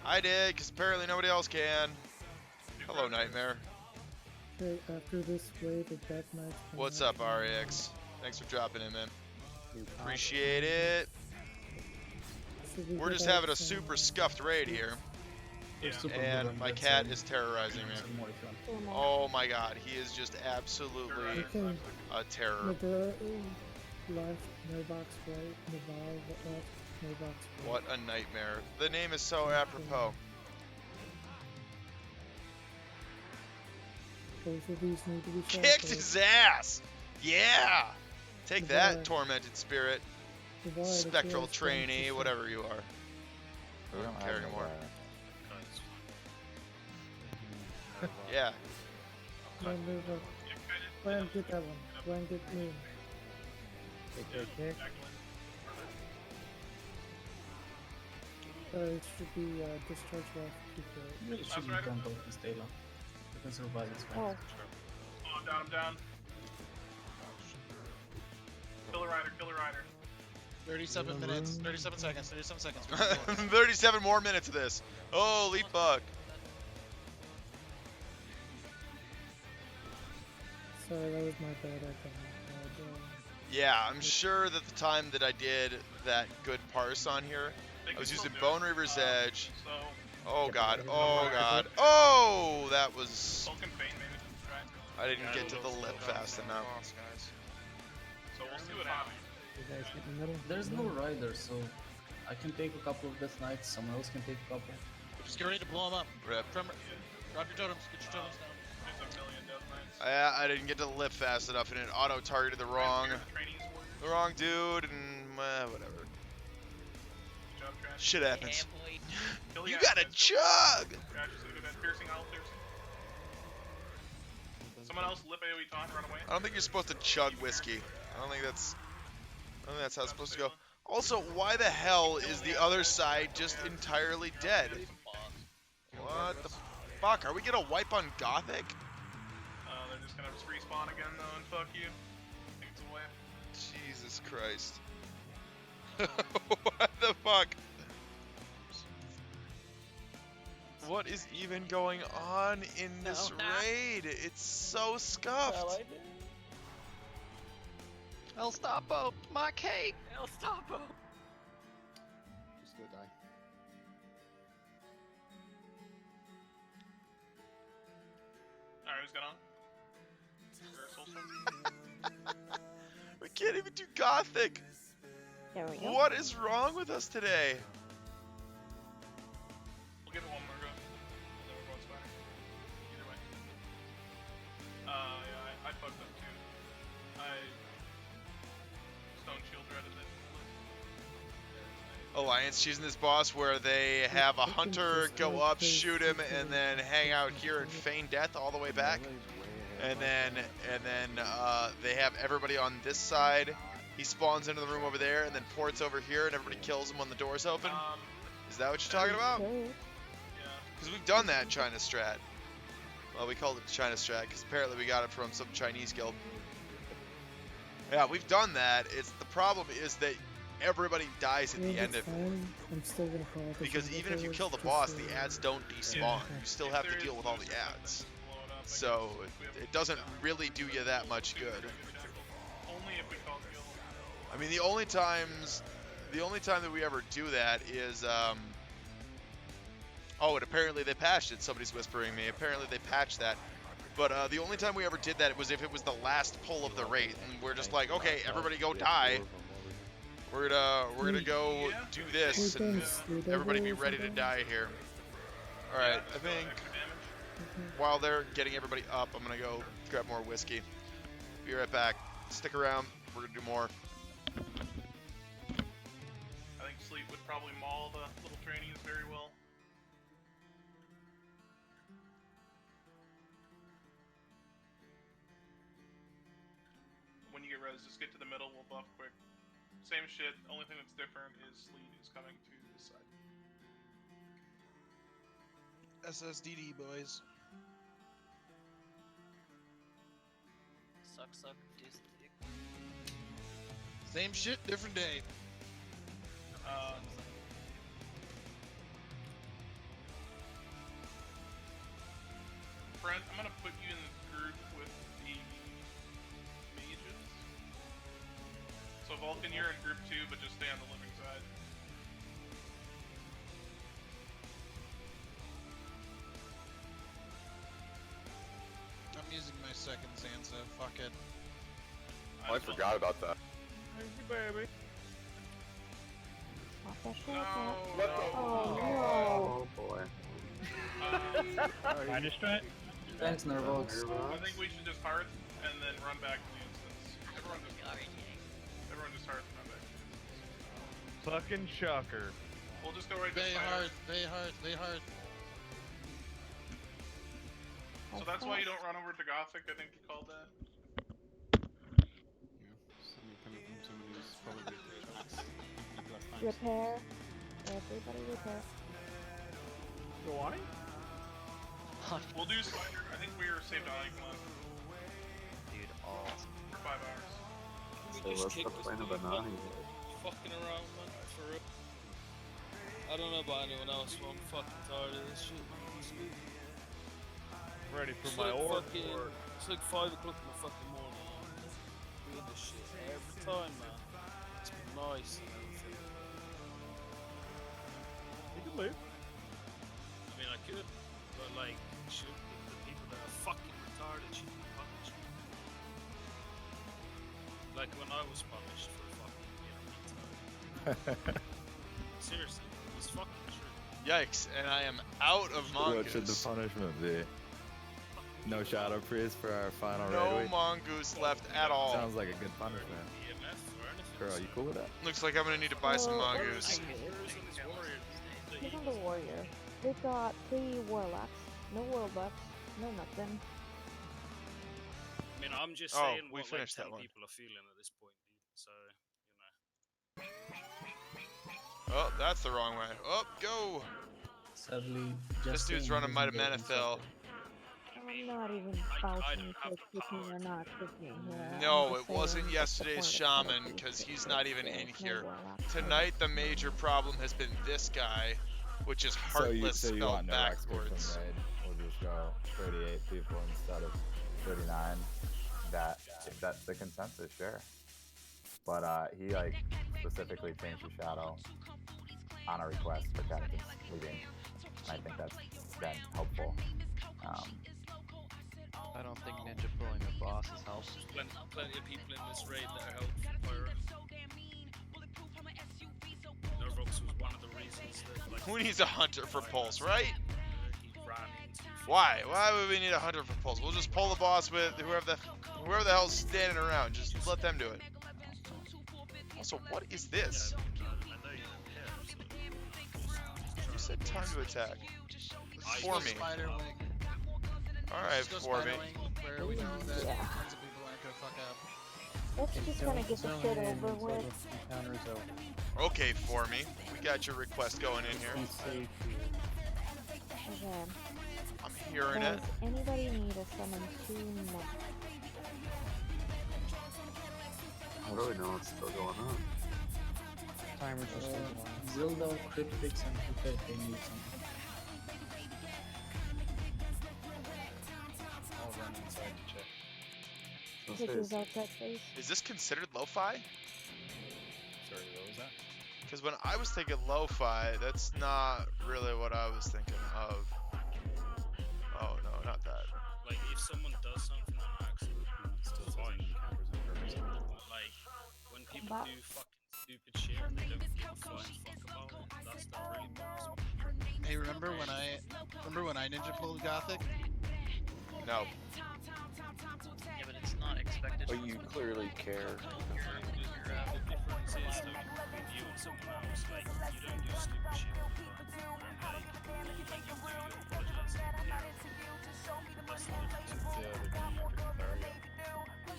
I did, because apparently nobody else can. Hello, Nightmare. Okay, after this wave of Death Knights. What's up, RX? Thanks for dropping in, man. Appreciate it. We're just having a super scuffed raid here. And my cat is terrorizing me. Oh my god, he is just absolutely a terror. Left, no box right, Naval, left, no box right. What a nightmare. The name is so apropos. Both of these need to be shot. Kicked his ass! Yeah! Take that, tormented spirit. Spectral trainee, whatever you are. I don't care anymore. Yeah. Move up. Go ahead and get that one. Go ahead and get me. Okay. It should be discharge left. Keep it. You really shouldn't dump out this data. You can survive this fight. Oh, I'm down. Killer rider. 37 minutes, 37 seconds, 37 seconds. 37 more minutes of this. Holy fuck. Sorry, that was my bad. Yeah, I'm sure that the time that I did that good parse on here, I was using Bone Reaver's Edge. Oh god, oh god. Oh, that was... I didn't get to the lip fast enough. So we'll see what happens. You guys get in the middle? There's no rider, so I can take a couple of Death Knights, someone else can take a couple. Just get ready to blow them up. Rip. Drop your totems, get your totems down. I didn't get to the lip fast enough and it auto-targeted the wrong dude and whatever. Shit happens. You gotta chug! Someone else lip AoE taunt, run away. I don't think you're supposed to chug whiskey. I don't think that's how it's supposed to go. Also, why the hell is the other side just entirely dead? What the fuck? Are we gonna wipe on Gothik? They're just gonna respawn again though and fuck you. I think it's a wipe. Jesus Christ. What the fuck? What is even going on in this raid? It's so scuffed. El Stapo, my cake! El Stapo! Just go die. Alright, who's got on? We can't even do Gothic. There we go. What is wrong with us today? We'll give it one more go. And then we're going Spider. Either way. Yeah, I fucked up too. I Stone Shield dreaded it. Alliance choosing this boss where they have a hunter go up, shoot him, and then hang out here and feign death all the way back. And then they have everybody on this side. He spawns into the room over there and then ports over here and everybody kills him when the door's open. Is that what you're talking about? Because we've done that in China Strat. Well, we called it China Strat because apparently we got it from some Chinese guild. Yeah, we've done that. The problem is that everybody dies at the end of it. I'm still gonna call it Because even if you kill the boss, the ads don't despawn. You still have to deal with all the ads. So it doesn't really do you that much good. Only if we call kill. I mean, the only time that we ever do that is oh, and apparently they patched it. Somebody's whispering me. Apparently they patched that. But the only time we ever did that was if it was the last pull of the raid, and we're just like, okay, everybody go die. We're gonna go do this, and everybody be ready to die here. All right, I think while they're getting everybody up, I'm gonna go grab more whiskey. Be right back. Stick around. We're gonna do more. I think Sleep would probably maul the little trainees very well. When you get res, just get to the middle, we'll buff quick. Same shit, only thing that's different is Sleet is coming to this side. SSDD, boys. Suck, dick. Same shit, different day. Brent, I'm gonna put you in the group Vulcan here in group 2, but just stay on the living side. I'm using my second Zanza. Fuck it. Oh, I forgot about that. Thank you, baby. Pop that shit No. up. What the? Oh, Oh boy. Minor strike? Thanks, Nervox. I think we should just hearth and then run back to the instance. Everyone just hearth and run back to the instance. Fucking shocker. We'll just go right to They spider. hearth, they hearth, they hearth. So that's why you don't run over to Gothik, I think you called that. Somebody coming from someone who's probably repair. Everybody repair. Why? We'll do spider. I think we are saved on Eagle Dude, awesome. for 5 hours. We just kicked this motherfucker fucking around, man. For real. I don't know about anyone else, but I'm fucking tired of this shit. Ready for It's my like orb. It's like 5 o'clock in the fucking morning. Doing this shit every time, man. It's been nice and everything. You can leave. I mean, I could, but like, should the people that are fucking retarded should be punished? Like when I was punished for fucking being retarded. Seriously, it's fucking true. Yikes! And I am out of What should the mongoose. punishment be? No Shadow Priest for our final raid No week? mongoose left at all. Sounds like a good punishment. Girl, you cool with that? Looks like I'm gonna need to buy some Well, mongoose. He's on the warrior. They've got 3 warlocks. No warlocks. No nothing. I mean, I'm just Oh, saying we what like finished 10 that one. people are feeling at this point, dude. So, you know. Oh, that's the wrong way. Oh, go! Sadly, This dude's running Might of Manethil. I'm not even vouching for cooking or not cooking here. No, I'm it just wasn't saying yesterday's what's the point of shaman, cooking because if he's not even there's in no here. warlocks? Tonight, the major problem has been this guy, which is heartless so you spelled want no XP backwards. from raid? We'll just go 38 people instead of 39. That's the consensus, sure. But he like specifically changed the shadow on a request for Kennedy's leading, and I think that's been helpful. I don't think ninja pulling the boss has helped. Plenty of people in this raid that are helpful Pyro. Nervox was one of the reasons that, like, Who needs a hunter for pulse, right? he ran into. Why? Why would we need a hunter for pulse? We'll just pull the boss with whoever the hell's standing around. Just let them do it. Also, what is this? You said time to attack. For me. Spider wing. Alright, Just go for me. spider wing, where we know that Yeah. tons of people aren't gonna fuck up. Let's just kind of get the shit over with. Okay, for me. We got your request going in here. Okay. I'm hearing it. Does anybody need a summon 2 next? I don't really know what's still going on. Timer's just Zelda, Cryptix, and Puppet, they need something. I'll run inside to check. This is outside space. Is this considered lo-fi? Sorry, what was that? Because when I was thinking lo-fi, that's not really what I was thinking of. Oh no, not that. Like, if someone does something on accident, it's still fine. Like, when people do fucking stupid shit and they don't give a flying fuck about it, that's not really bothers me. Hey, remember when I ninja pulled Gothic? No. Yeah, but it's not expected. But you clearly care. The difference is, though, between you and someone else, like, you don't do stupid shit. And, like, when you do, you apologize. That's the difference.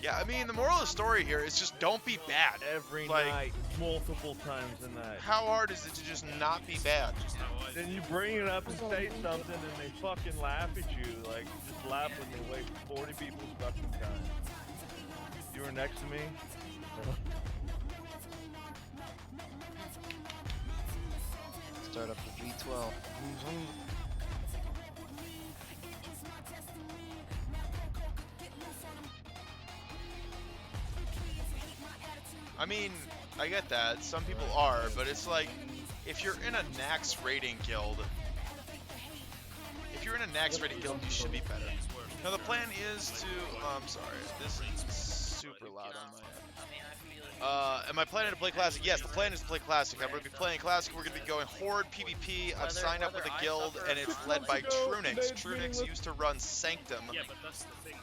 Yeah, I mean, the moral of the story here is just don't be bad. Every Like, night, multiple times a night. how hard is it to just not be bad? Then you bring it up and say something and they fucking laugh at you. Like, just laugh when they waste 40 people's fucking time. You were next to me. Start up the V12. I mean, I get that. Some people are, but it's like, if you're in a Nax raiding guild, you should be better. Now the plan is to, I'm sorry, this is super loud on my end. Am I planning to play Classic? Yes, the plan is to play Classic. I'm going to be playing Classic. We're going to be going Horde PvP. I've signed up with a guild, and it's led by Trunix. Trunix used to run Sanctum. Yeah, but that's the thing.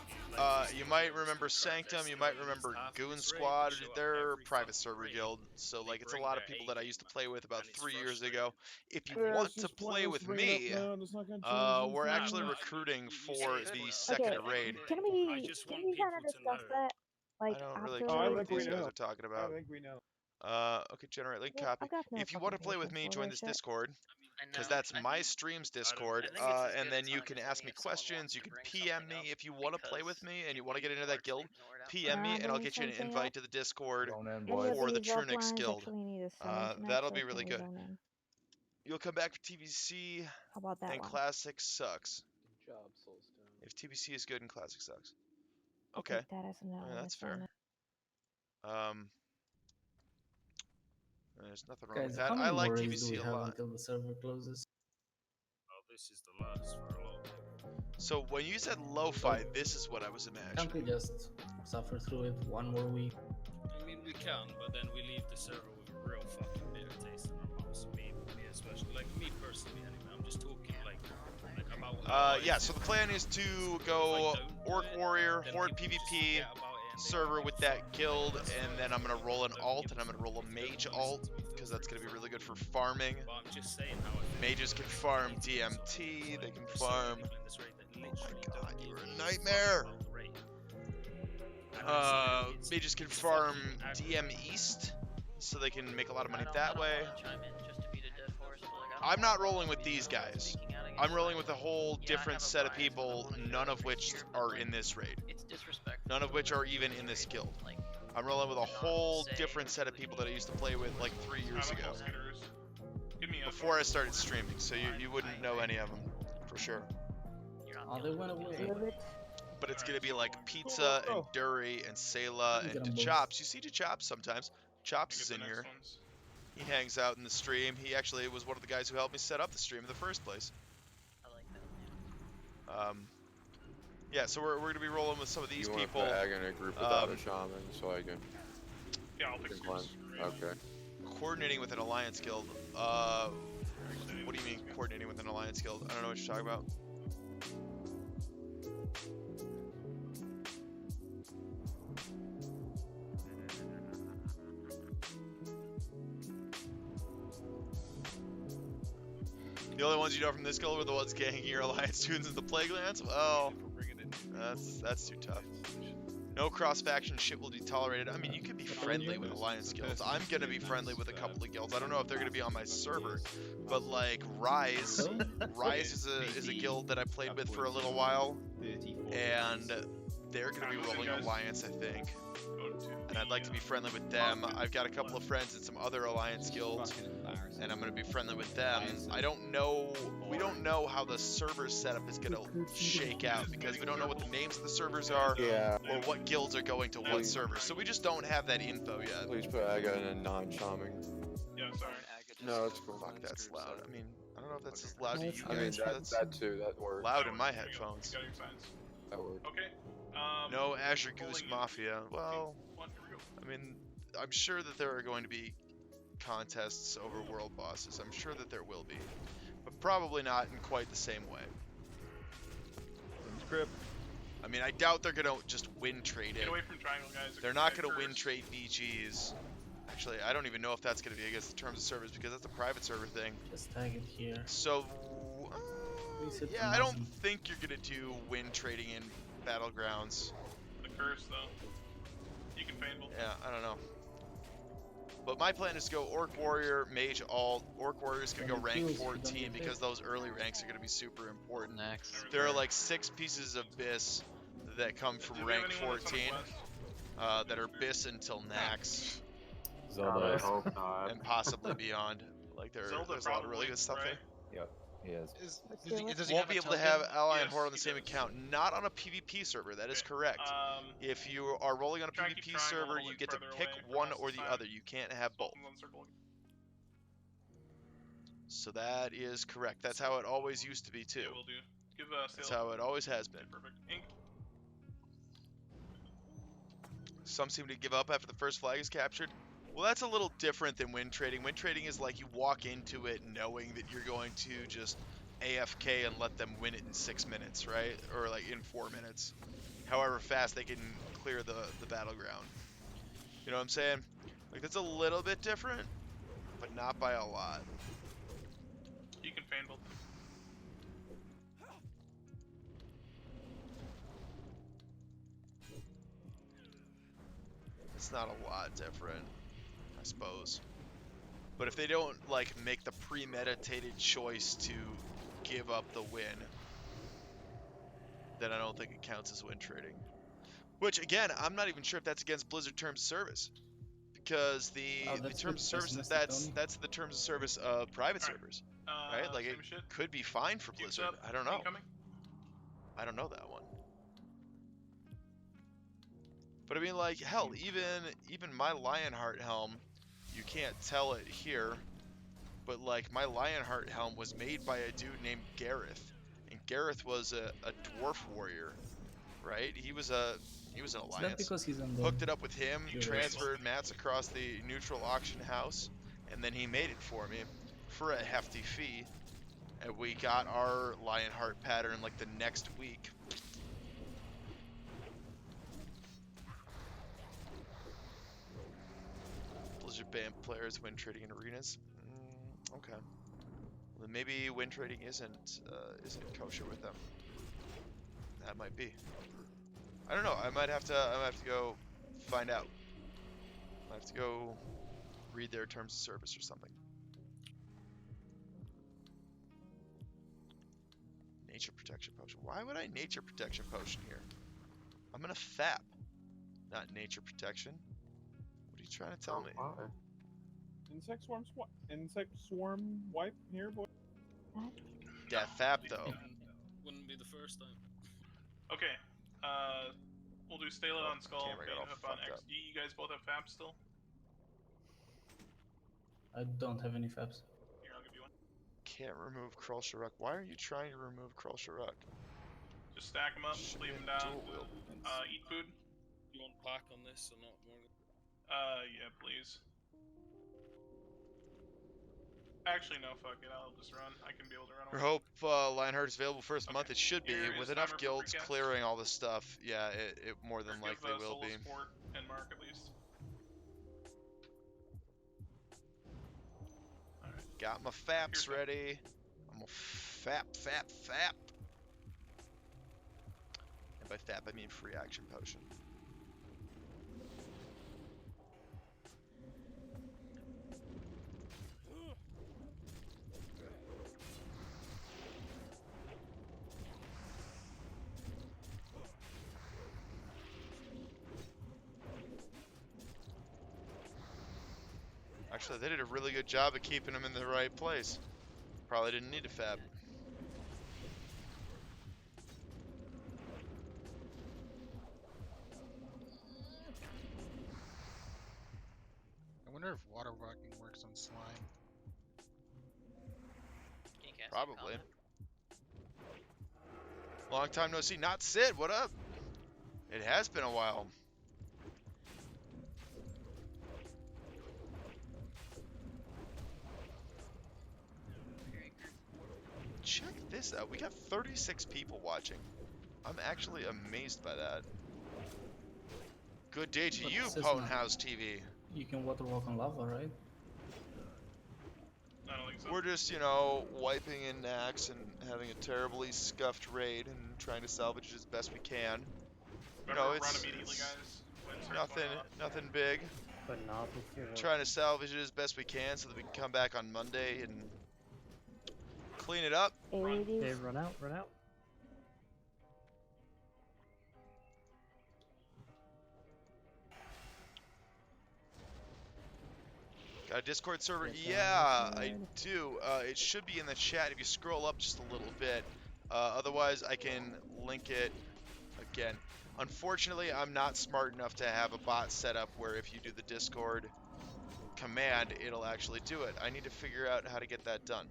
You might remember Sanctum, you might remember Goon Squad. They're a private server guild, so like it's a lot of people that I used to play with about 3 years ago. If you want to play with me, we're actually recruiting for the second raid. Can we kind of discuss that? Like, I don't really after care the what these raid? guys are talking about. I think we know. Okay, generate link Well, copy. I've got no If you want to fucking play with patience me, for join this this shit. Discord. Because that's my stream's Discord, and then you can ask me questions, you can PM me if you want to play with me and you want to get into that guild, PM me and I'll get you an invite to the Discord for the Trunix guild. That'll be really good. You'll come back for TBC, How about that and one? Classic sucks. Good job, Soulstone. If TBC is good and Classic sucks. I'll Okay, take that as a no, that's yes, fair. There's nothing wrong Guys, with that. how I many like more raids do we TBC a have lot. until the server closes? Oh, this is the last for a lot. So when you said lo-fi, this is what I was imagining. Can't we just suffer through it one more week? I mean, we can, but then we leave the server with a real fucking bitter taste in our mouths. Me especially. Like, me personally, anyway. I'm just talking, like about... yeah, so the plan is to go Orc Warrior, Horde PvP, server with that guild, and then I'm going to roll an alt, and I'm going to roll a mage alt, because that's going to be really good for farming. Mages can farm DMT, they can farm... Oh my god, you're a nightmare! Mages can farm DM East, so they can make a lot of money that way. I'm not rolling with these guys. I'm rolling with a whole different set of people, none of which are in this raid. None of which are even in this guild. I'm rolling with a whole different set of people that I used to play with like 3 years ago. Before I started streaming, so you wouldn't know any of them, for sure. Oh, they went away. But it's gonna be like Pizza and Dury and Sayla and DeChops. You see DeChops sometimes. Chops is in here. He hangs out in the stream. He actually was one of the guys who helped me set up the stream in the first place. Yeah, so we're gonna be rolling with some of these people. You want to put Ag in a group without a shaman, so I can. Yeah, I'll fix yours. Okay. Coordinating with an alliance guild. What do you mean coordinating with an alliance guild? I don't know what you're talking about. The only ones you know from this guild were the ones ganging your alliance students in the Plaguelands? Well, that's too tough. No cross-faction shit will be tolerated. I mean, you could be friendly with alliance guilds. I'm gonna be friendly with a couple of guilds. I don't know if they're gonna be on my server, but like Rise is a guild that I played with for a little while, and they're gonna be rolling alliance, I think. And I'd like to be friendly with them. I've got a couple of friends in some other alliance guilds, and I'm gonna be friendly with them. I don't know. We don't know how the server setup is gonna shake out because we don't know what the names of the servers are, or what guilds are going to what servers. So we just don't have that info yet. Please put Aga in a non-shaman. Yeah, sorry. No, it's cool. Fuck, that's loud. I mean, I don't know if that's as loud to you I mean, guys, but that's that too. That works. loud in my headphones. Got your signs. That works. Okay. No Azure Goose Mafia. Well, I mean, I'm sure that there are going to be contests over world bosses. I'm sure that there will be, but probably not in quite the same way. Script. I mean, I doubt they're gonna just win trade it. Get away from triangle, guys. They're not gonna win trade BGs. Actually, I don't even know if that's gonna be against the terms of service because that's a private server thing. Just tag it here. So, yeah, I don't think you're gonna do win trading in Battlegrounds. The curse, though. You can paintball. Yeah, I don't know. But my plan is to go Orc Warrior, Mage Alt. Orc Warrior is going to go rank 14 because those early ranks are going to be super important. There are like 6 pieces of BIS that come from rank 14 that are BIS until Nax. Zelda. I hope not. And possibly beyond. Like there's a lot of really good stuff there. Yep. He is. Does he Won't have be a able to token? have ally and Yes, horde on the he same does. account. Not on a PvP server. That is correct. If you are rolling on a Try and keep PvP trying a server, little you bit get to further pick away from one us or this the time. other. You can't have both. Swap on circle again. So that is correct. That's how it always used to be too. Yeah, we'll do. Give That's Sail. how it always has been. Okay, perfect. Ink. Some seem to give up after the first flag is captured. Well, that's a little different than win trading. Win trading is like you walk into it knowing that you're going to just AFK and let them win it in 6 minutes, right? Or like in 4 minutes. However fast they can clear the battleground. You know what I'm saying? Like that's a little bit different, but not by a lot. You can feign both. It's not a lot different, I suppose. But if they don't like make the premeditated choice to give up the win, then I don't think it counts as win trading. Which again, I'm not even sure if that's against Blizzard terms of service, because the terms of service that's the terms of service of private servers, right? Like it could be fine for Blizzard. I don't know. I don't know that one. But I mean, like hell, even my Lionheart helm, you can't tell it here, but like my Lionheart helm was made by a dude named Gareth, and Gareth was a dwarf warrior, right? He was an alliance. because he's in the Hooked it up with him, Curious. transferred mats across the neutral auction house, and then he made it for me for a hefty fee. And we got our Lionheart pattern like the next week. Blizzard ban players when trading in arenas. Okay. Well, then maybe win trading isn't kosher with them. That might be. I don't know. I might have to go find out. I have to go read their terms of service or something. Nature protection potion. Why would I nature protection potion here? I'm gonna FAP, not nature protection. What are you trying to tell me? Insect swarm wipe here, boy. Yeah, FAP though. Wouldn't be the first time. Okay. We'll do Staylet on Skull, camera got all Hoof on fucked X. up. You guys both have Fab still? I don't have any fabs. Here, I'll give you one. Can't remove Krull Sharuk. Why are you trying to remove Krull Sharuk? Just stack them up, leave them down. Eat food. You want pack on this or not, Morgan? Yeah, please. Actually, no, fuck it. I'll just run. I can be able to run I away. hope Lionheart is available first month. It should be. Here With is enough timer for guilds precast. clearing all this stuff, yeah, it more than Give, likely will Solo be. Sport and Mark at least. Got my FAPs ready. I'm gonna FAP. And by FAP, I mean free action potion. Actually, they did a really good job of keeping him in the right place. Probably didn't need a FAB. I wonder if water walking works on slime. Can you cast Probably. comment? Long time no see. Not Sid, what up? It has been a while. Check this out. We got 36 people watching. I'm actually amazed by that. Good day to But you, this is Potent not- House TV. You can water walk on lava, right? I don't think so. We're just, you know, wiping in Nax and having a terribly scuffed raid and trying to salvage it as best we can. You know, Remember, it's, run immediately, it's guys. When it starts going off. nothing big. But not before. Trying to salvage it as best we can so that we can come back on Monday and clean it up. Okay, run out. Got a Discord server? Yes, Yeah, I Discord. do. It should be in the chat if you scroll up just a little bit. Otherwise, I can link it again. Unfortunately, I'm not smart enough to have a bot set up where if you do the Discord command, it'll actually do it. I need to figure out how to get that done.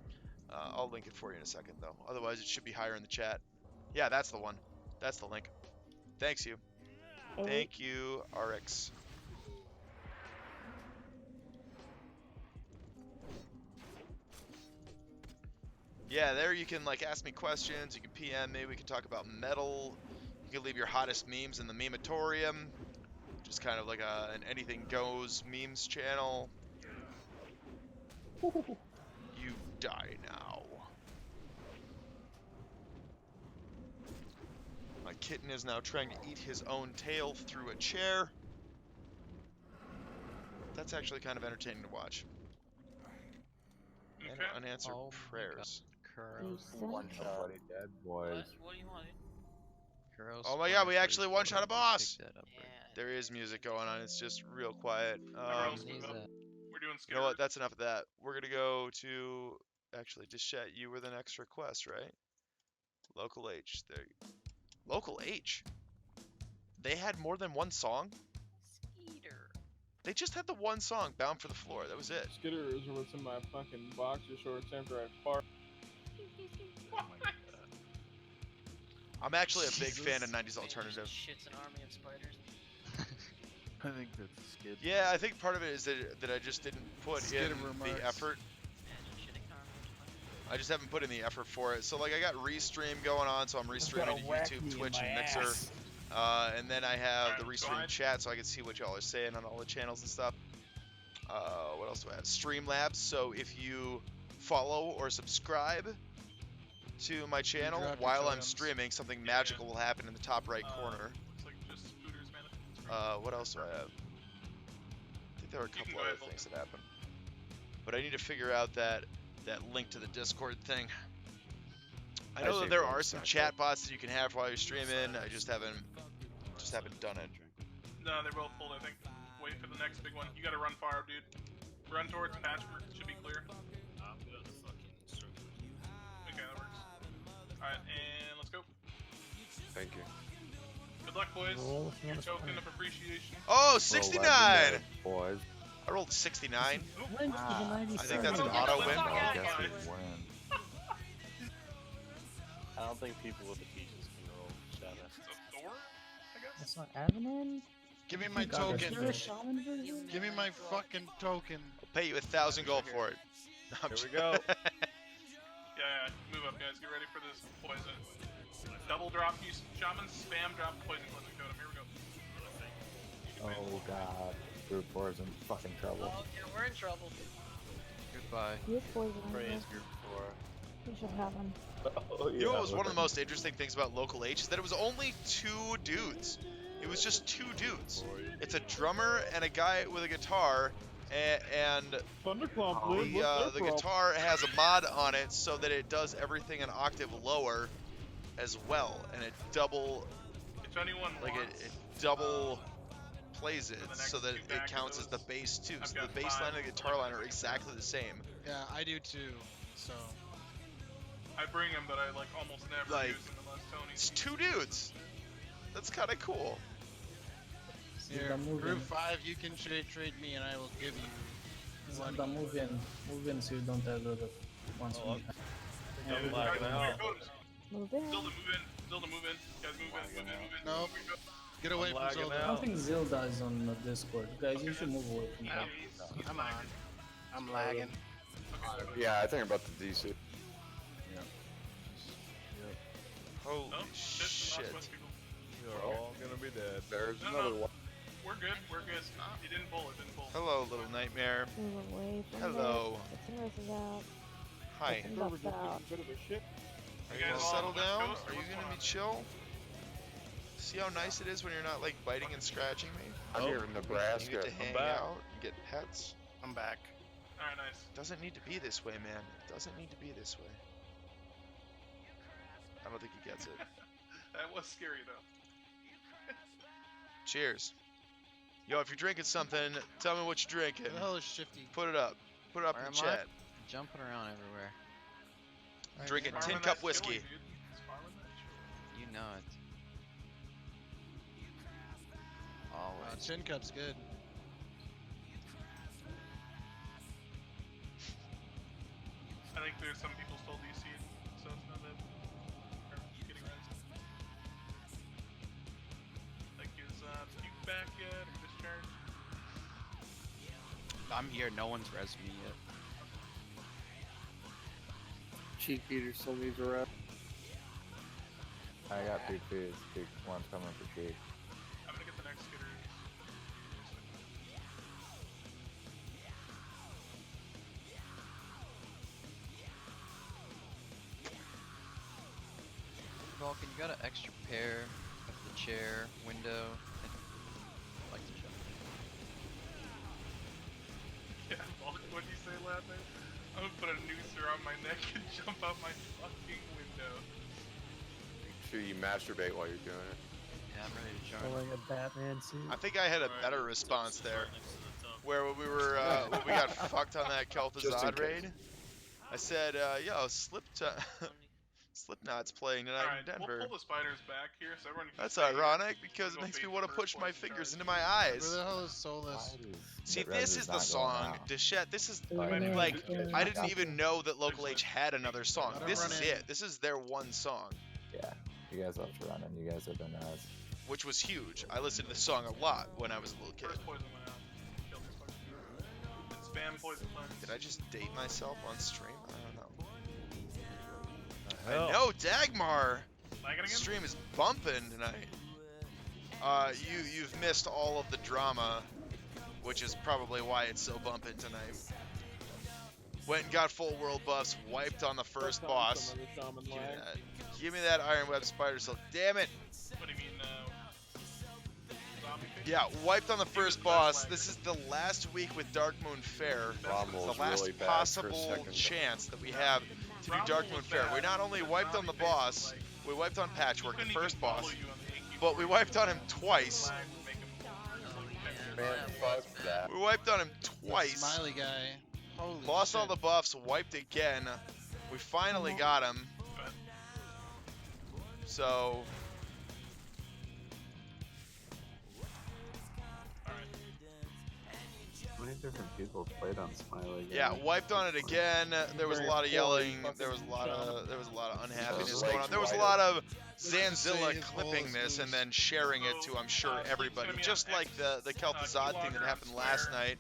I'll link it for you in a second, though. Otherwise, it should be higher in the chat. Yeah, that's the one. That's the link. Thanks, you. Thank you, RX. Yeah, there you can like ask me questions. You can PM me. We can talk about metal. You can leave your hottest memes in the mematorium, which is kind of like an anything goes memes channel. You die now. My kitten is now trying to eat his own tail through a chair. That's actually kind of entertaining to watch. And unanswered prayers. One shot. Nobody dead, boys. What do you want? Oh my god, we actually one-shot a boss! There is music going on, it's just real quiet. Everyone else move up. We're doing You know what, that's enough of that. We're gonna go to... Actually, just chat, you were the next request, right? Local H. There. Local H? They had more than one song? They just had the one song, Bound for the Floor. That was it. Skitter is what's in my fucking boxer shorts after I fart. I'm actually a big fan of 90s alternative. Shit's an army of spiders. I think that's skid. Yeah, I think part of it is that I just didn't put in the effort. I just haven't put in the effort for it. So like I got Restream going on, so I'm restreaming to YouTube, Twitch, and Mixer. And then I have the Restream chat, so I can see what y'all are saying on all the channels and stuff. What else do I have? Streamlabs. So if you follow or subscribe to my channel while I'm streaming, something magical will happen in the top right corner. Looks like just Scooters, man. What else do I have? I think there are a couple other things that happen. But I need to figure out that link to the Discord thing. I know that there are some chat bots that you can have while you're streaming. I just haven't done it. No, they're both full, I think. Wait for the next big one. You gotta run far, dude. Run towards Patchwork. Should be clear. I'm gonna fucking circle. Okay, that works. Alright, and let's go. Thank you. Good luck, boys. Your token of appreciation. Oh, 69! Boys. I rolled 69. I think that's an auto win. I guess we win. I don't think people with the pieces can roll shadow. Thor, I guess? That's not Avanan? Give me my token. Give me my fucking token. I'll pay you 1,000 gold for it. Here we go. Yeah, move up, guys. Get ready for this poison. Double drop. Use shaman spam drop poison cleansing totem. Here we go. Oh god. Group 4 is in fucking trouble. Oh, yeah, we're in trouble. Goodbye. Use poison. Praise group 4. You should have him. Oh, yeah, You know what was one of the most interesting things about Local H is that it was only 2 dudes. It was just 2 dudes. It's a drummer and a guy with a guitar, and the guitar has a mod on it so that it does everything an octave lower as well, and it double, If anyone like wants, it double plays it so that it counts as the bass too. So the bass line and the guitar line are exactly the same. Yeah, I do too. So. I bring him, but I like almost never Like, use him unless Tony. it's 2 dudes. That's kind of cool. Here, group 5, you can trade me, and I will give you money. Zelda, move in so you don't have a lot of ones from behind. Yeah, lagging out. Move in. Zelda, move in. Zelda, move in. Guys, move in. Nope. Get away from lagging Zelda. I don't think Zelda is on the Discord. Guys, you should move away from that. I'm on. I'm lagging. Yeah, I think I'm about to DC. Yeah. Holy No, shit. You're all gonna be dead. There's No, another no. one. We're good. We're good. He didn't pull. It didn't pull. Hello, little nightmare. Move away from Hello. it. Get some nurses out. Hi. Get some buffs out. Are you gonna settle down? Are you gonna be chill? See how nice it is when you're not like biting and scratching me? I'm here in Nebraska. You get to hang out and get pets. I'm back. Alright, nice. Doesn't need to be this way, man. Doesn't need to be this way. I don't think he gets it. That was scary though. Cheers. Yo, if you're drinking something, tell me what you're drinking. Who the hell is Shifty? Put it up. Put it up Where in the am I? chat. Jumping around everywhere. I'm drinking Farming tin that cup chili, whiskey. dude. It's farming that chili. You know it. Always. Tin Cup's good. I think there's some people still DC, so it's not that they're getting rezzed. Like, is Puke back yet, or discharged? I'm here. No one's res me yet. Cheek Eater still needs a rep. I got Peak Fees. Peak one's coming for Cheek. I'm gonna get the next skitter. Vulcan, you got an extra pair of the chair, window, and like to jump. Yeah, Vulcan, what'd you say, Ladman? I'm gonna put a noose around my neck and jump out my fucking window. Make sure you masturbate while you're doing it. Yeah, I'm ready to jump. Wearing a Batman suit. I think I had a better response there. Where when we were when we got fucked on that Kel'Thuzad raid, I said, "Yo, Slipknot's playing tonight Alright, in Denver." we'll pull the spiders back here, so everyone can That's stay here. ironic because it We'll makes go me face want to the push first my poison fingers charge. into my eyes. Where the hell is Solus? See, The this res is is the not going song, out. Deshette. This is Yeah. like Yeah. I didn't even know that Local H had another song. Let 'em This run is in. it. This is their one song, Yeah, you guys left to run and you guys have been res. which was huge. I listened to the song a lot when I was a little kid. First poison went out. Killed this fucking It's spam poison cleanse. Did I just date myself on stream? I don't know. Hell. I know, Dagmar. Lagging again? Stream is bumping tonight. You've missed all of the drama, which is probably why it's so bumping tonight. Went and got full world buffs, wiped on the first boss. Give me that Iron Web Spider Silk. Damn it! What do you mean, zombie face? Yeah, wiped on the first boss. This is the last week with Dark Moon Fair. Romble's The last really bad for a possible second. chance that we have to do Dark Moon Fair. We not only wiped on the boss, we wiped on Patchwork, the first boss, but we wiped on him twice. Man, fuck that. We wiped on him twice. Smiley guy. Holy Lost all shit. the buffs, wiped again. We finally got him. So, How many different people played on Smiley? yeah, wiped on it again. There was a lot of yelling. There was a lot of unhappiness going on. There was a lot of Zanzilla clipping this and then sharing it to, I'm sure, everybody. Just like the Kel'Thuzad thing that happened last night,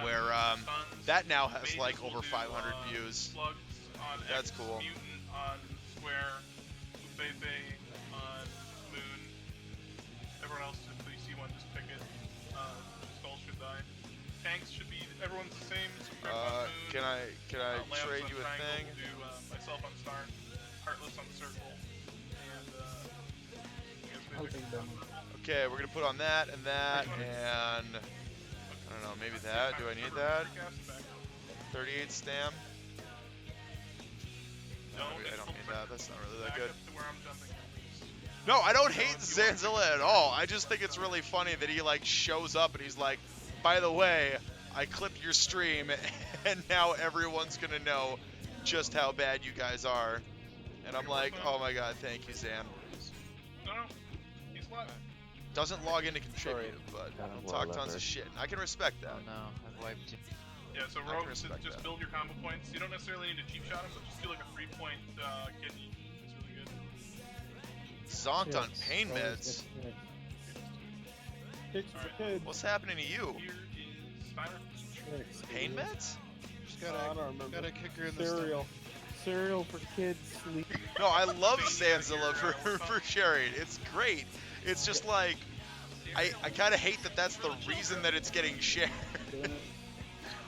where that now has like over 500 views. That's cool. Mutant on Square, Feifei on Moon. Everyone else, if you see one, just pick it. Skull should die. Tanks should be everyone's the same. Supreme on Moon. Can I Lamps trade on you a Triangle, thing? Do myself on Star, Heartless on Circle, and I guess I'll maybe take them. Okay, we're gonna put on that and that and I don't know, maybe that. Do I need that? 38 stam. No, maybe I don't need that. That's not really that good. No, I don't hate Zanzilla at all. I just think it's really funny that he like shows up and he's like, by the way, I clipped your stream and now everyone's gonna know just how bad you guys are. And I'm like, oh my god, thank you, Zan. No, he's live. Doesn't log in to contribute, but he'll talk tons of shit. And I can respect that. Oh no, I've wiped it. Yeah, so I can Rogue, respect just that. build your combo points. You don't necessarily need to cheap shot him, but just do like a 3-point kidney. It's really good. Zonked on pain meds. What's happening to you? Here is Steiner. Pain meds? Just I don't remember. gotta kick her in the Cereal. Cereal for kids sleep. No, I love Zanzilla for sharing. It's great. It's just like, I kind of hate that that's the reason that it's getting shared.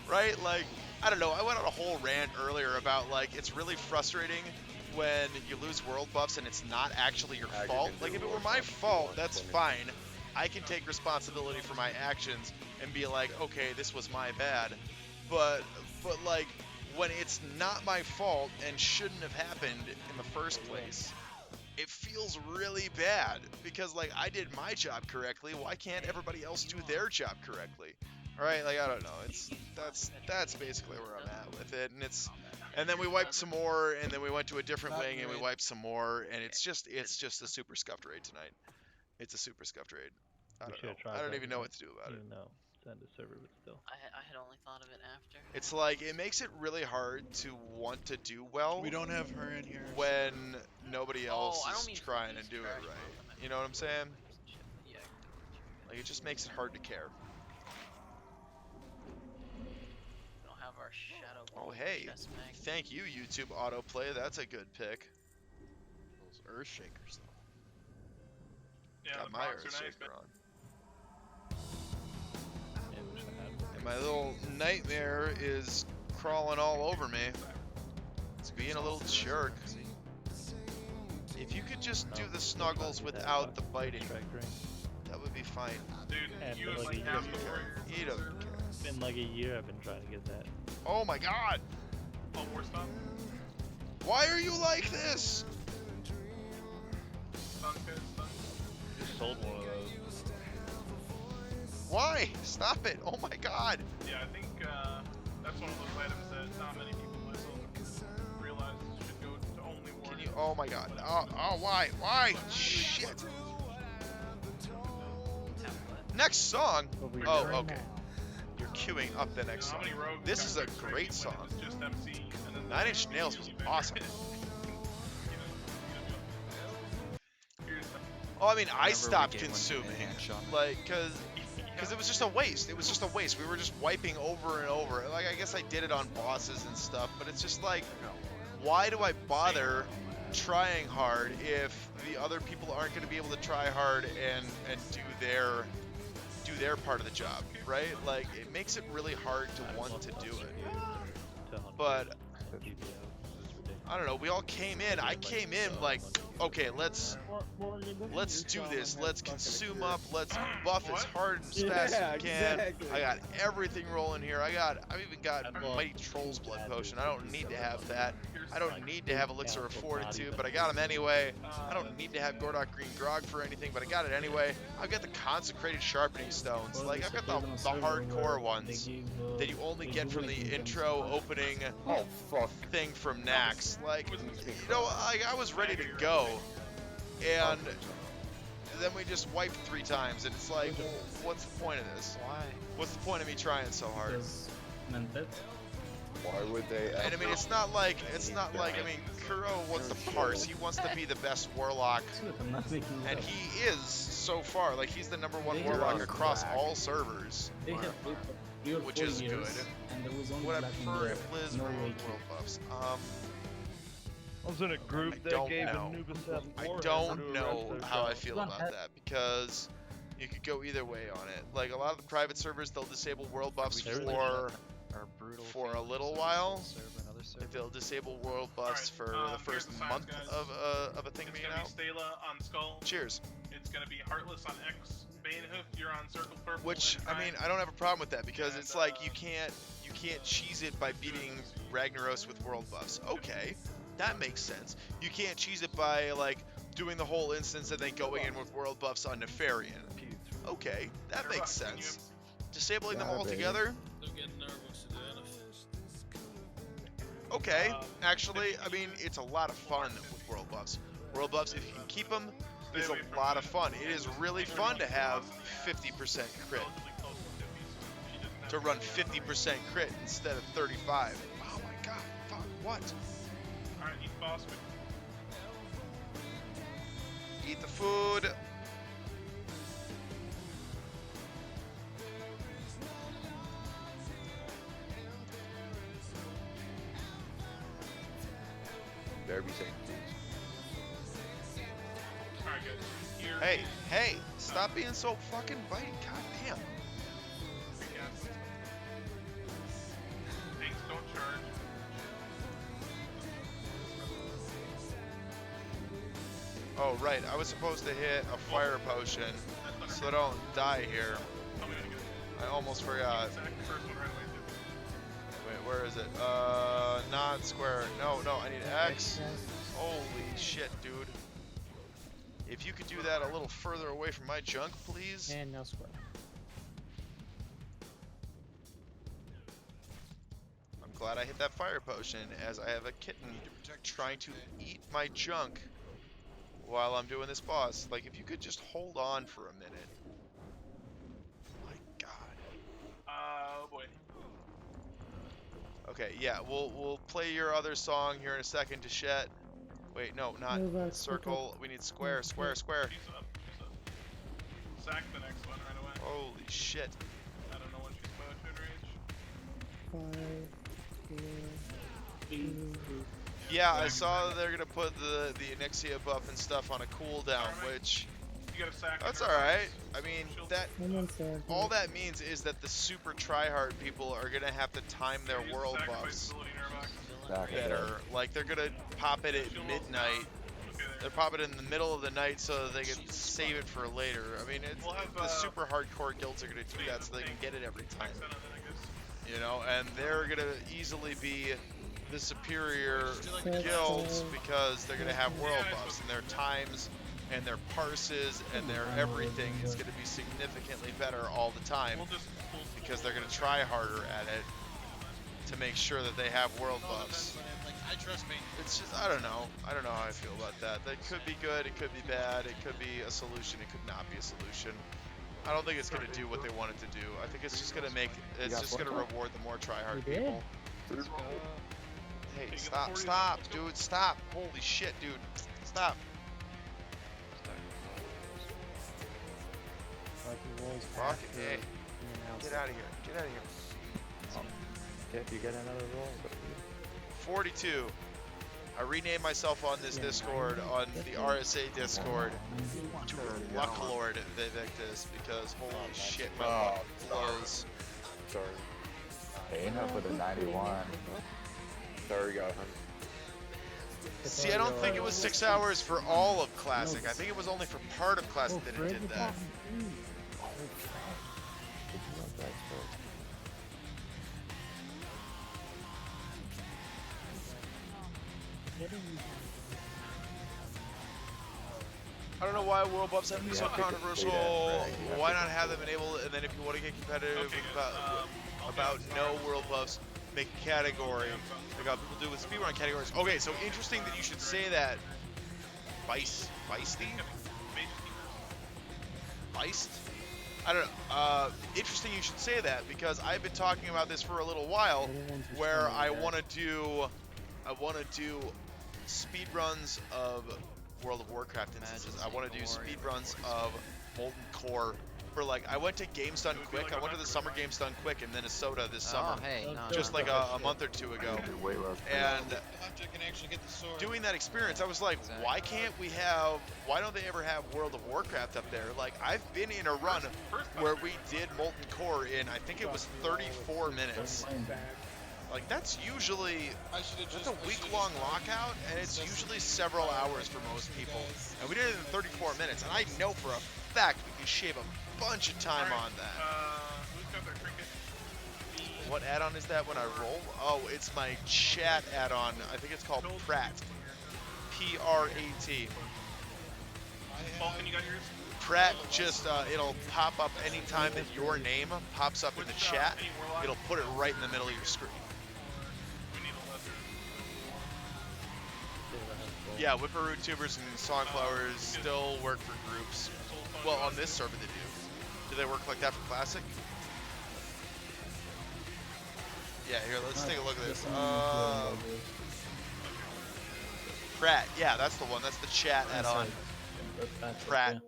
Right? Like, I don't know. I went on a whole rant earlier about, like, it's really frustrating when you lose world buffs and it's not actually your fault. Like, if it were my fault, that's fine. I can take responsibility for my actions and be like, okay, this was my bad. But like, when it's not my fault and shouldn't have happened in the first place, it feels really bad because like I did my job correctly. Why can't everybody else do their job correctly? All right, like I don't know. That's basically where I'm at with it, and then we wiped some more, and then we went to a different wing, and we wiped some more, and it's just a super scuffed raid tonight. It's a super scuffed raid. I don't know. I don't even know what to do about it. No, send a server, but still. I had only thought of it after. It's like it makes it really hard to want to do well. We don't have her in here. When nobody else I don't is mean trying to do it right. You know what I'm saying? Yeah. Like it just makes it hard to care. We don't have our shadow. Oh hey, thank you YouTube autoplay. That's a good pick. Those earth shakers though. Yeah, got the my procs earth are nice, shaker man. on. And my little nightmare is crawling all over me. It's being a little jerk. If you could just do the snuggles without the biting, that would be fine. Dude, And you for was like a like year, half the warrior. He doesn't care. It's been like a year I've been trying to get that. Oh my god! Oh, war stop. Why are you like this? Stun pit, stun. Just sold one of those. Why? Stop it! Oh my god! Yeah, I think that's one of those items that not many people myself realize should go to only war. Can you? Oh my god! Oh, why? Why? Shit! Next song. Oh, okay. You're queuing up the next song. This is a great song. Just MC, and then 9 Inch Nails was awesome. Oh, I mean, I stopped consuming, like, cause it was just a waste. It was just a waste. We were just wiping over and over. Like, I guess I did it on bosses and stuff, but it's just like, why do I bother trying hard if the other people aren't going to be able to try hard and do their part of the job, right? Like, it makes it really hard to want to do it. But I don't know. We all came in. I came in like, okay, let's do this. Let's consume up. Let's buff as hard and as fast as we can. Exactly. I got everything rolling here. I've even got Mighty Troll's Blood Potion. I don't need to have that. I don't need to have Elixir of Fortitude, but I got them anyway. I don't need to have Gordok Green Grog for anything, but I got it anyway. I've got the Consecrated Sharpening Stones. Like, I've got the hardcore ones that you only get from the intro opening thing from Nax. Like, you know, I was ready to go, and then we just wiped 3 times, and it's like, well, what's the point of this? Why? What's the point of me trying so hard? Why would they? And I mean, it's not like, I mean, Kuro wants to parse. He wants to be the best warlock, and he is so far. Like, he's the #1 warlock across all servers, which is good. What I prefer if Liz were world buffs. I was in a group that gave Anubis that I war don't hammer to know arrest how I themselves. feel about that, because you could go either way on it. Like, a lot of the private servers, they'll disable world buffs for a little while. If they'll disable world buffs for the first month of a thing being out. It's gonna be Stela on Skull. Cheers. It's gonna be Heartless on X. Banehoof, you're on Circle Purple. Which, I mean, I don't have a problem with that, because it's like you can't cheese it by beating Ragnaros with world buffs. Okay, that makes sense. You can't cheese it by like doing the whole instance and then going in with world buffs on Nefarian. Okay, that makes sense. Disabling them all together. Don't get nervous to do anything. Okay, actually, I mean, it's a lot of fun with world buffs. World buffs, if you can keep them, is a lot of fun. It is really fun to have 50% crit. To run 50% crit instead of 35. Oh my god, fuck, what? Alright, eat boss. Eat the food. Better be safe. Alright, guys. Here. Hey, stop being so fucking bitey. God damn. Things don't charge. Oh, right. I was supposed to hit a fire potion so I don't die here. I almost forgot. Wait, where is it? Not square. No, I need X. Holy shit, dude. If you could do that a little further away from my junk, please. And now square. I'm glad I hit that fire potion, as I have a kitten trying to eat my junk while I'm doing this boss. Like, if you could just hold on for a minute. My God. Oh boy. Okay, yeah, we'll play your other song here in a second, Deshette. Wait, no, not Move back, circle. We need square, square, square. She's up. She's up. Sack the next one right away. Holy shit. I don't know when she's about to range. 5, 4, 3. Yeah, I saw that they're gonna put the Anexia buff and stuff on a cooldown, which You got a sack. that's all right. I mean, that Someone said all that means is that the super tryhard people are gonna have to time their world buffs better. Like, they're gonna pop it at midnight. They're popping it in the middle of the night so that they can save it for later. I mean, it's the super hardcore guilds are gonna do that so they can get it every time. You know, and they're gonna easily be the superior guilds because they're gonna have world buffs, and their times and their parses and their everything is gonna be significantly better all the time because they're gonna try harder at it to make sure that they have world buffs. Like, I trust me. It's just, I don't know how I feel about that. That could be good, it could be bad, it could be a solution, it could not be a solution. I don't think it's gonna do what they want it to do. I think it's just gonna make, it's just gonna reward the more tryhard people. Hey, stop, dude, stop. Holy shit, dude, stop. Fuck it, hey. Get out of here, get out of here. If you get another roll, 42. I renamed myself on this Discord, on the RSA Discord, to Lucklord Vivictus, because holy shit, my luck blows. Sorry. They end up with a 91. Sorry, guy. See, I don't think it was 6 hours for all of Classic. I think it was only for part of Classic that it did that. I don't know why world buffs have to be so controversial. Why not have them enabled, and then if you want to get competitive about no world buffs, make a category like how people do with speedrun categories. Okay, so interesting that you should say that. Feisty? Feist? I don't know. Interesting you should say that, because I've been talking about this for a little while, where I want to do speedruns of World of Warcraft instances. I want to do speedruns of Molten Core. For like, I went to Games Done Quick. I went to the Summer Games Done Quick in Minnesota this summer, just like a month or two ago. And doing that experience, I was like, why don't they ever have World of Warcraft up there? Like, I've been in a run where we did Molten Core in, I think it was 34 minutes. Like, that's usually, that's a week-long lockout, and it's usually several hours for most people. And we did it in 34 minutes, and I know for a fact we can shave a bunch of time on that. Who's got their trinket? What add-on is that when I roll? Oh, it's my chat add-on. I think it's called Prat. P-R-A-T. Falcon, you got yours? Prat just, it'll pop up anytime that your name pops up in the chat. It'll put it right in the middle of your screen. Yeah, Whipperoo tubers and songflowers still work for groups. Well, on this server they do. Do they work like that for Classic? Yeah, here, let's take a look at this. Prat, yeah, that's the one. That's the chat add-on. Prat.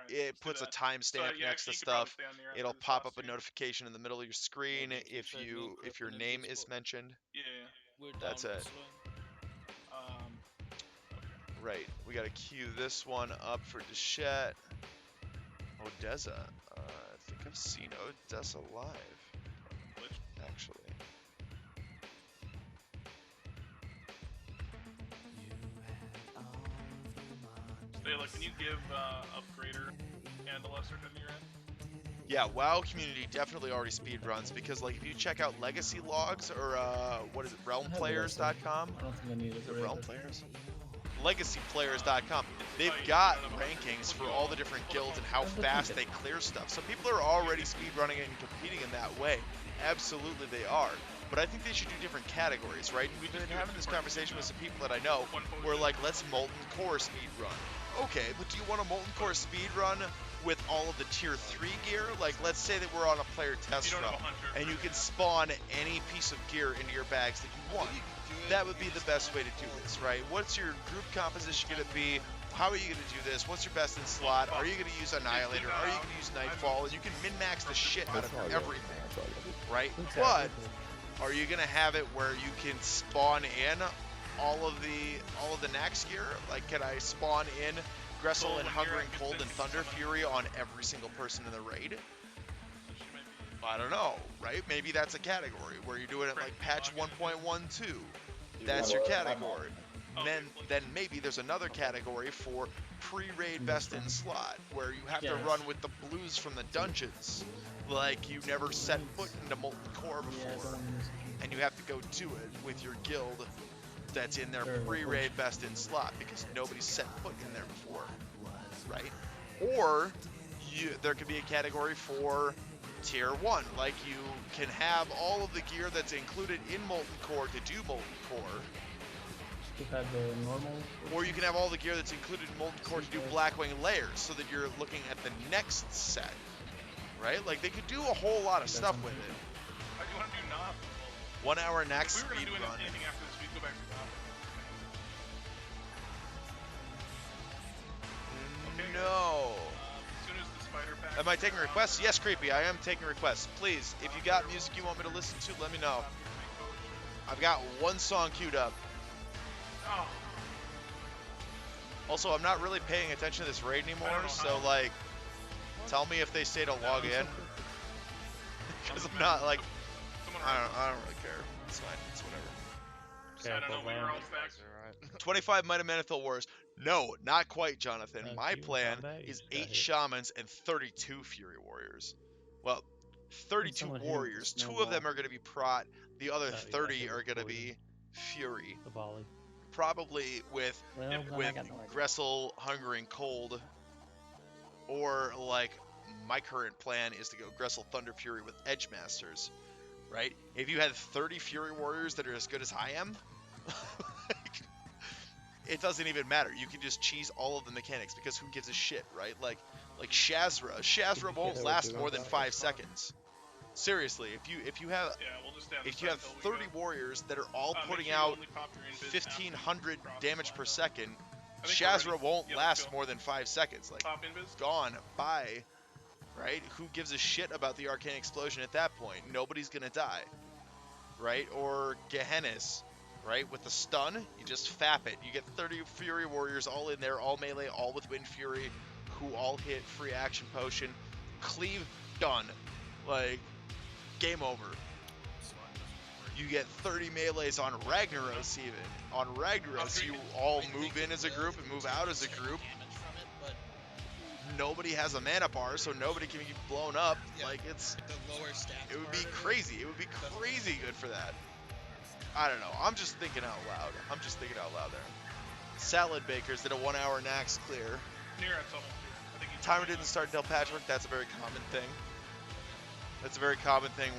It puts a timestamp next to stuff. It'll pop up a notification in the middle of your screen if your name is mentioned. Yeah. That's it. Right, we gotta queue this one up for Deshette. Odessa. I think I've seen Odessa live. Actually. Stayla, can you give Upgrader and a lesser to your end? Yeah, WoW community definitely already speedruns, because like if you check out legacy logs or what is it, realmplayers.com? I don't think I need Is it Realm Players? legacyplayers.com. They've got rankings for all the different guilds and how fast they clear stuff. So people are already speedrunning and competing in that way. Absolutely they are. But I think they should do different categories, right? And we've been having this conversation with some people that I know where like, let's molten core speedrun. Okay, but do you want a molten core speedrun with all of the tier 3 gear? Like, let's say that we're on a player test run and you can spawn any piece of gear into your bags that you want. That would be the best way to do this, right? What's your group composition going to be? How are you going to do this? What's your best in slot? Are you going to use Annihilator? Are you going to use Nightfall? And you can min-max the shit out of everything, right? But are you going to have it where you can spawn in all of the Nax gear? Like, can I spawn in Gressel and Hungering Cold and Thunder Fury on every single person in the raid? I don't know, right? Maybe that's a category where you're doing it like patch 1.12. That's your category. Then maybe there's another category for pre-raid best in slot where you have to run with the blues from the dungeons, like you never set foot into molten core before, and you have to go do it with your guild that's in their pre-raid best in slot because nobody's set foot in there before, right? Or there could be a category for tier 1, like you can have all of the gear that's included in molten core to do molten core, You've had the normal. or you can have all the gear that's included in molten core to do Blackwing layers, so that you're looking at the next set, right? Like they could do a whole lot of stuff with it. How do you want to do Knob? 1 hour Nax If we were speed going to do run. anything after this, we'd go back to Knob. No. As soon as the spider pack. Am I taking requests? Yes, Creepy, I am taking requests. Please, if you got music you want me to listen to, let me know. I've got one song queued up. Oh. Also, I'm not really paying attention to this raid anymore, so like, tell me if they say to log in. Because I'm not like, I don't really care. It's fine. It's whatever. I don't know when you're all back. 25 Might of Manithil Warriors. No, not quite, Jonathan. My plan is 8 Shamans and 32 Fury Warriors. Well, 32 someone hit Warriors. the 2 of them are going to be Prot. The other 30 are going to be Fury. The volley. Probably with Well, then I got no idea. Gressel, Hungering Cold. Or, like, my current plan is to go Gressel, Thunder Fury with Edge Masters. Right? If you had 30 Fury Warriors that are as good as I am, it doesn't even matter. You can just cheese all of the mechanics because who gives a shit, right? Like Shazra. Shazra won't last more than 5 seconds. Seriously, if you have 30 warriors that are all putting out 1,500 damage per second, Shazra won't last more than 5 seconds. Like, gone, bye. Right? Who gives a shit about the Arcane Explosion at that point? Nobody's gonna die. Right? Or Gehennis. Right? With the stun, you just fap it. You get 30 Fury Warriors all in there, all melee, all with Wind Fury, who all hit free action potion. Cleave, done. Like, game over. You get 30 melees on Ragnaros even. On Ragnaros, you all move in as a group and move out as a group. Nobody has a mana bar, so nobody can be blown up. Like, it's... It would be crazy. It would be crazy good for that. I don't know. I'm just thinking out loud. There. Salad Bakers did a 1 hour Nax clear. Timer didn't start until patchwork. That's a very common thing.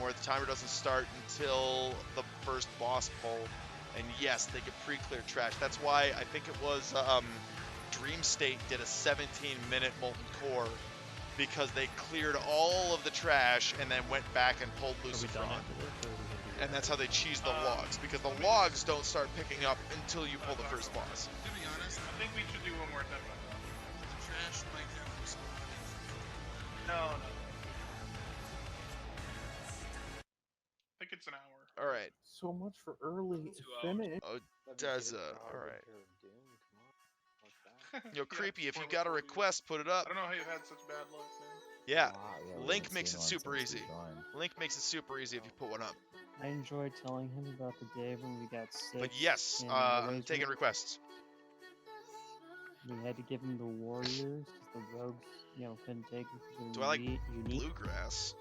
Where the timer doesn't start until the first boss pull. And yes, they can pre-clear trash. That's why I think it was Dream State did a 17-minute molten core because they cleared all of the trash and then went back and pulled Lucifron. And that's how they cheese the logs, because the logs don't start picking up until you pull the first boss. To be honest, I think we should do one more time. The trash might have No. I think it's an hour. All right. So much for early finish. Oh, Deza. All right. Yo, Creepy, if you got a request, put it up. I don't know how you've had such bad luck, man. Yeah. we Link haven't makes seen it one super since easy. we joined. Link makes it super easy if you put one up. I enjoyed telling him about the day when we got sick. But yes, and I'm Razor. taking requests. We had to give him the warriors because the rogues, couldn't take them. Do I like unique. bluegrass?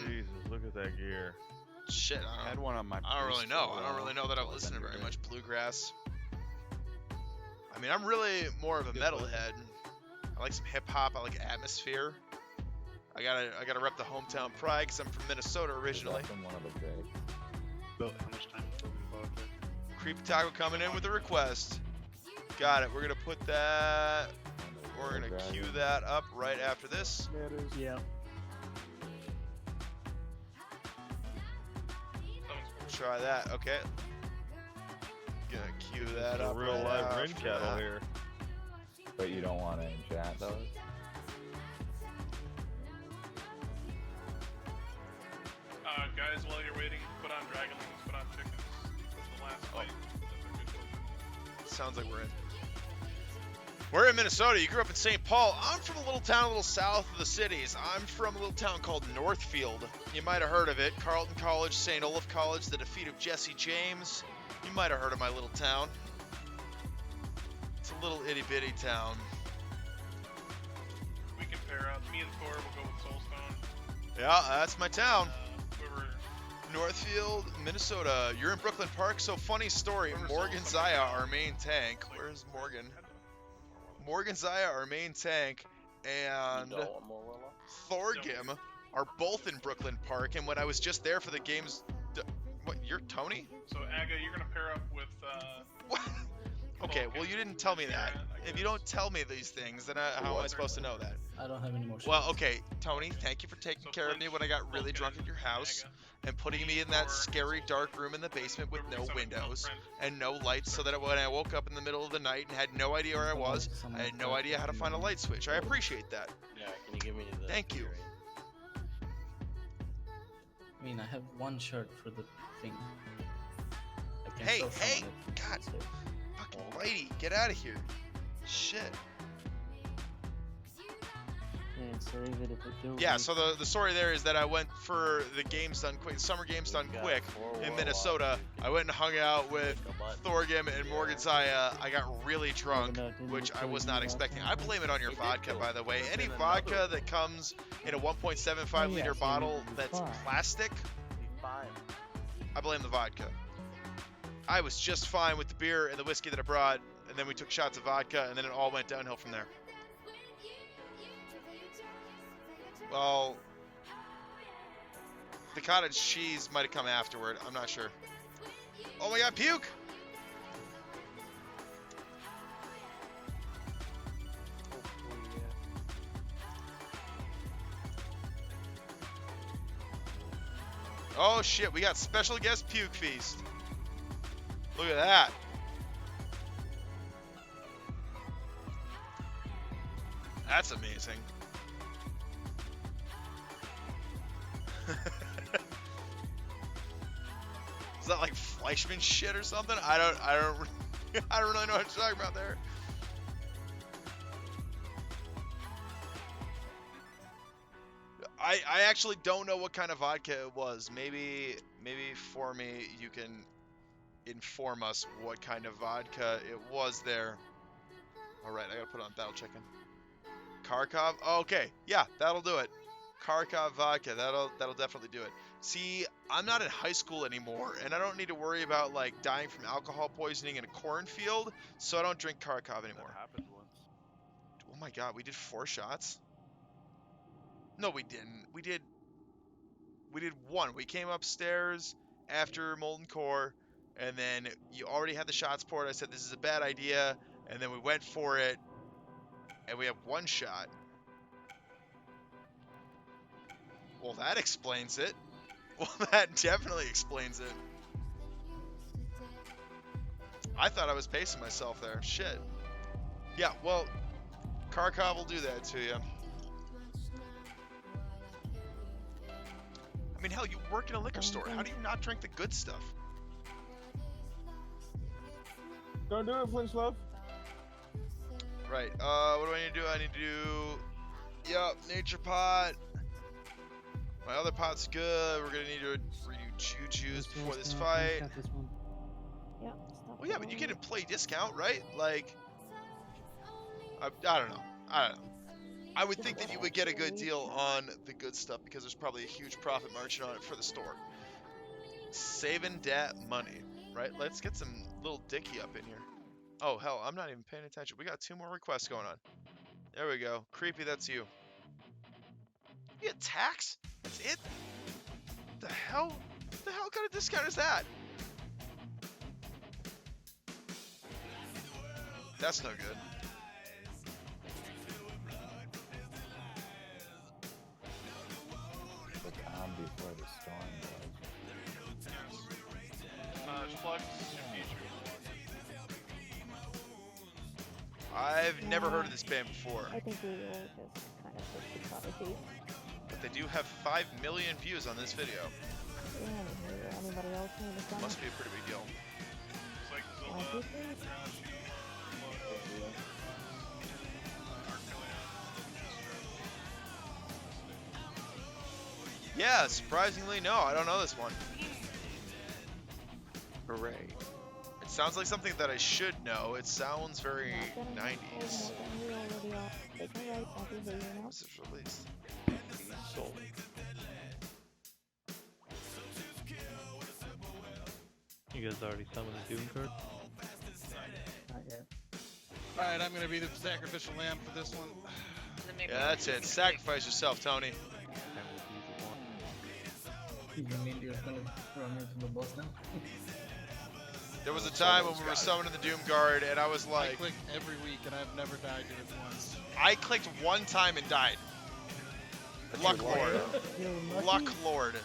Jesus, look at that gear. Shit, I had one on my. I don't really know. pistol, I don't really know that I've listened to very Defender. much bluegrass. I I mean, I'm really more of a metalhead. I like some hip hop. I like atmosphere. I gotta rep the hometown pride because I'm from Minnesota originally. From one of the Drake. About how much time before we bought it? Creepy Taco coming in with a request. Got it. We're gonna put that. We're gonna queue that up right after this. Yeah. Try that. Okay. Gonna queue that up. A real right live ring after cattle that. here. But you don't want to enchant those? Guys, while you're waiting, put on dragonlings, put on chickens. That's the last fight. That's a good one. Sounds like we're in Minnesota. You grew up in St. Paul. I'm from a little town a little south of the cities. I'm from a little town called Northfield. You might have heard of it. Carleton College, St. Olaf College, the defeat of Jesse James. You might have heard of my little town. It's a little itty bitty town. We can pair up. Me and Thor will go with Soulstone. Yeah, that's my town. Whoever. Northfield, Minnesota. You're in Brooklyn Park. So funny story. Morgan Zaya, our main tank. Where's Morgan? Morgan Zaya, our main tank, and Thorgim are both in Brooklyn Park. And when I was just there for the games, what? You're Tony? So Aga, you're gonna pair up with. What? Okay, well you didn't tell me that. If you don't tell me these things, then how am I supposed to know that? I don't have any more. Well, okay, Tony, thank you for taking care of me when I got really drunk at your house and putting me in that scary dark room in the basement with no windows and no lights, so that when I woke up in the middle of the night and had no idea where I was, I had no idea how to find a light switch. I appreciate that. Yeah, can you give me the... Thank you. I mean, I have one shirt for the thing. I can Hey, throw some hey, on it. God, fucking lady, get out of here. Shit. And save it if it do. Yeah, so the story there is that I went for the games done quick, summer games done quick in Minnesota. I went and hung out with Thorgim and Morgan Zaya. I got really drunk, which I was not expecting. I blame it on your vodka, by the way. Any vodka that comes in a 1.75 liter bottle that's plastic, I blame the vodka. I was just fine with the beer and the whiskey that I brought, and then we took shots of vodka, and then it all went downhill from there. Well, the cottage cheese might have come afterward. I'm not sure. Oh my god, puke! Oh shit, we got special guest puke feast. Look at that. That's amazing. Is that like Fleischmann shit or something? I don't really know what you're talking about there. I actually don't know what kind of vodka it was. Maybe for me you can inform us what kind of vodka it was there. All right, I gotta put on Battle Chicken. Kharkov. Oh, okay, yeah, that'll do it. Kharkov vodka. That'll definitely do it. See, I'm not in high school anymore, and I don't need to worry about like dying from alcohol poisoning in a cornfield, so I don't drink Kharkov anymore. That happened once. Oh my god, we did 4 shots? No, we didn't. We did 1. We came upstairs after Molten Core, and then you already had the shots poured. I said this is a bad idea, and then we went for it, and we have 1 shot. Well, that explains it. Well, that definitely explains it. I thought I was pacing myself there. Shit. Yeah, well, Kharkov will do that to you. I mean, hell, you work in a liquor store. How do you not drink the good stuff? Don't do it, Flinch Love. Right. What do I need to do? I need to do... Yup, Nature Pot. My other pot's good. We're gonna need to redo Juju's before this fight. Yeah. Well, yeah, but you get a play discount, right? Like, I don't know. I would think that you would get a good deal on the good stuff because there's probably a huge profit margin on it for the store. Saving that money, right? Let's get some little Dicky up in here. Oh, hell, I'm not even paying attention. We got 2 more requests going on. There we go. Creepy, that's you. You get tax? That's it? The hell? What the hell kind of discount is that? That's no good. The calm before the storm, guys. Flux, your future. I've never heard of this band before, I think we will just kind of push the coffee. but they do have 5 million views on this video. Yeah, anybody else need a song? Must be a pretty big deal. It's like One, two, three. Yeah, surprisingly, no, I don't know this one. Hooray. It sounds like something that I should know. It sounds very 90s. Was this released? Soul. You guys already summoned the Doom card? Not yet. Alright, I'm gonna be the sacrificial lamb for this one. Yeah, that's it. Sacrifice yourself, Tony. You mean you're gonna run into the boss now? There was a time when we were summoning the Doom Guard, and I was I like, click every week and I've never died to it once. I clicked one time and died. Luck Lord. Luck Lord.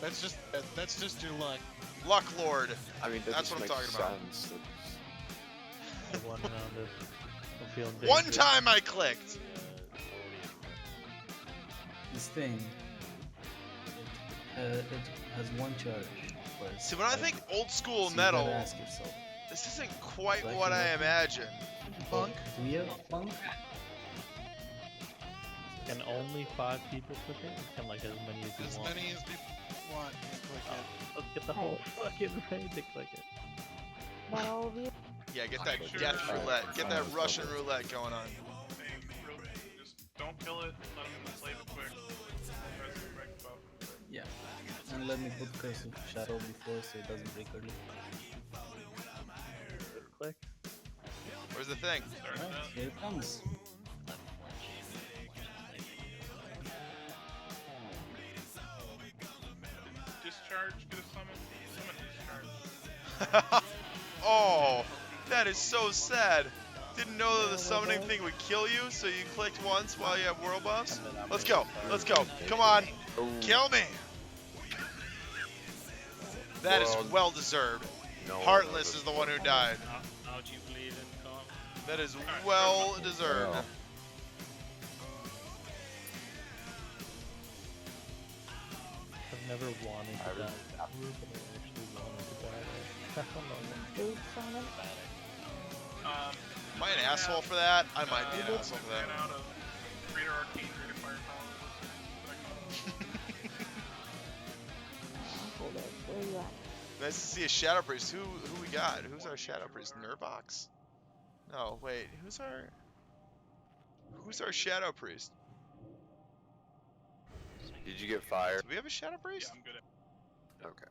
That's just your luck. Luck Lord. I mean, that's what I'm talking about. sense. I won around this. I'm feeling One dangerous. time I clicked. This thing, it has one charge. But See, when I think old school so you metal, gotta ask yourself, this isn't quite Like what I what? imagined. do we have punk? Can only 5 people click it? Or can like as many as you As want? many as people want can click it. Let's get the whole fucking raid to click it. Not all of you? Yeah, get that Make sure death there's- roulette. Get that Russian roulette going on. Just don't kill it. Let them enslave it quick. Resurrect buff. Yeah. And let me put Curse of Shadow before so it doesn't break early. Click. Where's the thing? Alright, here it comes. Discharge, get a summon. Summon discharge. Oh, that is so sad. Didn't know that the summoning thing would kill you, so you clicked once while you have world buffs. Let's go. Let's go. Come on. Kill me. That is well deserved. Heartless is the one who died. How'd you bleed in, Carl? That is well deserved. Wow. I've never wanted to die, but I actually wanted to die. I don't know. Food summon? Am I an asshole for that? I might be an asshole for that. Ran out of Greater Arcane, Greater Firepower. Hold up, where you at? Nice to see a Shadow Priest. Who we got? Who's our Shadow Priest? Nervox? No, wait. Who's our Shadow Priest? Did you get fired? Do we have a Shadow Priest? Yeah, I'm good at Okay.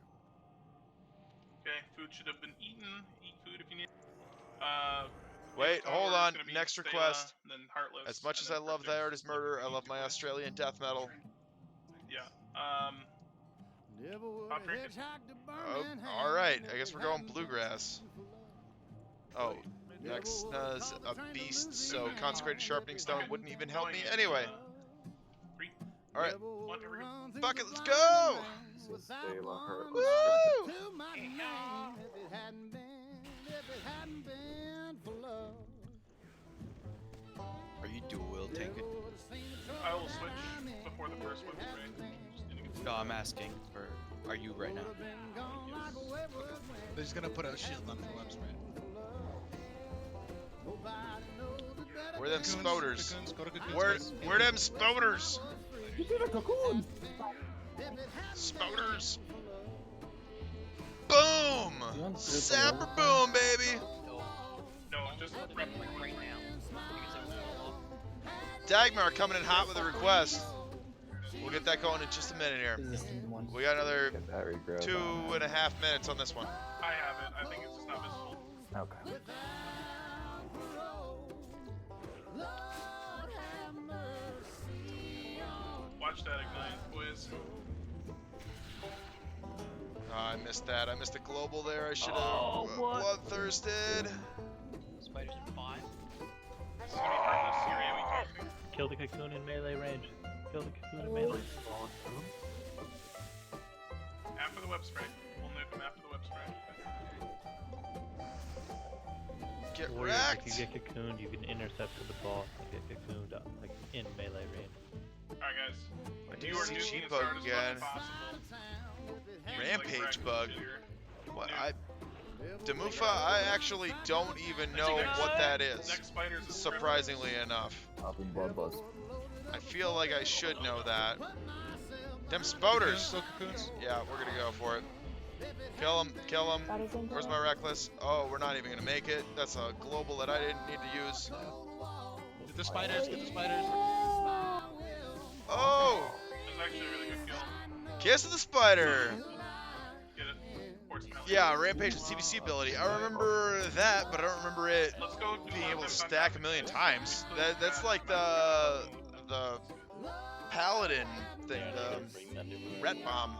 Okay, food should have been eaten. Eat food if you need. Wait, hold Power is on. gonna be Next Stela, request. Then Heartless. As much as and I then love Cryptic. Thy Art is Murder, I love my Australian death metal. Yeah. Operator, Oh, alright, I guess we're going bluegrass. Oh, Naxxramas a beast, so consecrated sharpening stone wouldn't even help me anyway. Alright, fuck it, let's go! So Stela hurt. Woo! Are you dual will taken? I will switch before the first one's ready. Just need to get No, I'm asking for. Are you right now? They're just gonna put a shield on the webs, right? Where them Cocoons, spoders? cocoons, go to cocoons, Where guys. them spoders? You did a cocoon! Spoders! Boom! Sapper boom, baby! No, just right now. Dagmar coming in hot with a request. We'll get that going in just a minute here. We got another Get that regrowth 2.5 minutes on this one. I have it. I think it's just not visible. Okay. Watch that ignite, boys. Oh, I missed that. I missed the global there. I should have bloodthirsted. Spiders in 5. This is gonna be part of the Syria we talked to. Kill the cocoon in melee range. Kill the cocoon in melee. After the web spray. We'll nuke him after the web spray. Get Warriors, wrecked. if you get cocooned, you can intercept to the boss and get cocooned up, like in melee range. Alright, guys. I do You are see nuking cheat as bug hard as again. fucking possible. Rampage bug. What? Demufa, I actually don't even know what that is. Next spiders is Surprisingly enough. Popping bloodlust. I feel like I should know that. Them spouters. Yeah, we're gonna go for it. Kill him, kill him. Where's my reckless? Oh, we're not even gonna make it. That's a global that I didn't need to use. Get the spiders, get the spiders. Oh! This is actually a really good kill. Kiss of the spider! Get it? Portsmouth. Yeah, Rampage with CBC ability. I remember that, but I don't remember it being able to stack a million times. That's like the Paladin thing, the Ret Bomb.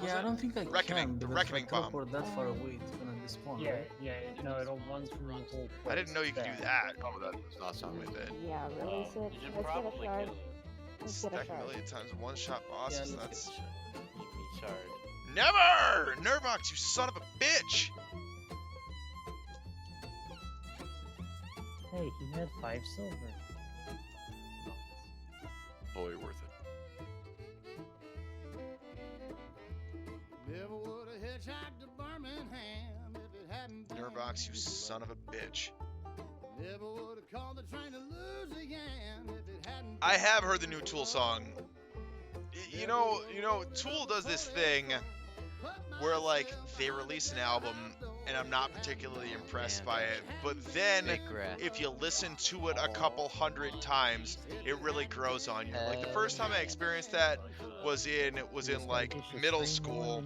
Yeah, I don't think I Reckoning, can. the because Reckoning if I bomb. teleport that far away, it's gonna despawn, Yeah, right? yeah, no, it'll run through the whole place. I didn't know you could do that. Oh, that does not sound With it. Yeah, release it. You Let's should get a probably shard. kill Let's get a Stack a shard. million times one-shot bosses. Yeah, That's me shard. never. Nervox, you son of a bitch. Hey, he had 5 silver. totally worth it. Nervox, you son of a bitch. I have heard the new Tool song. You know, Tool does this thing where like they release an album and I'm not particularly impressed by it, but then if you listen to it a couple hundred times, it really grows on you. Like the first time I experienced that was in like middle school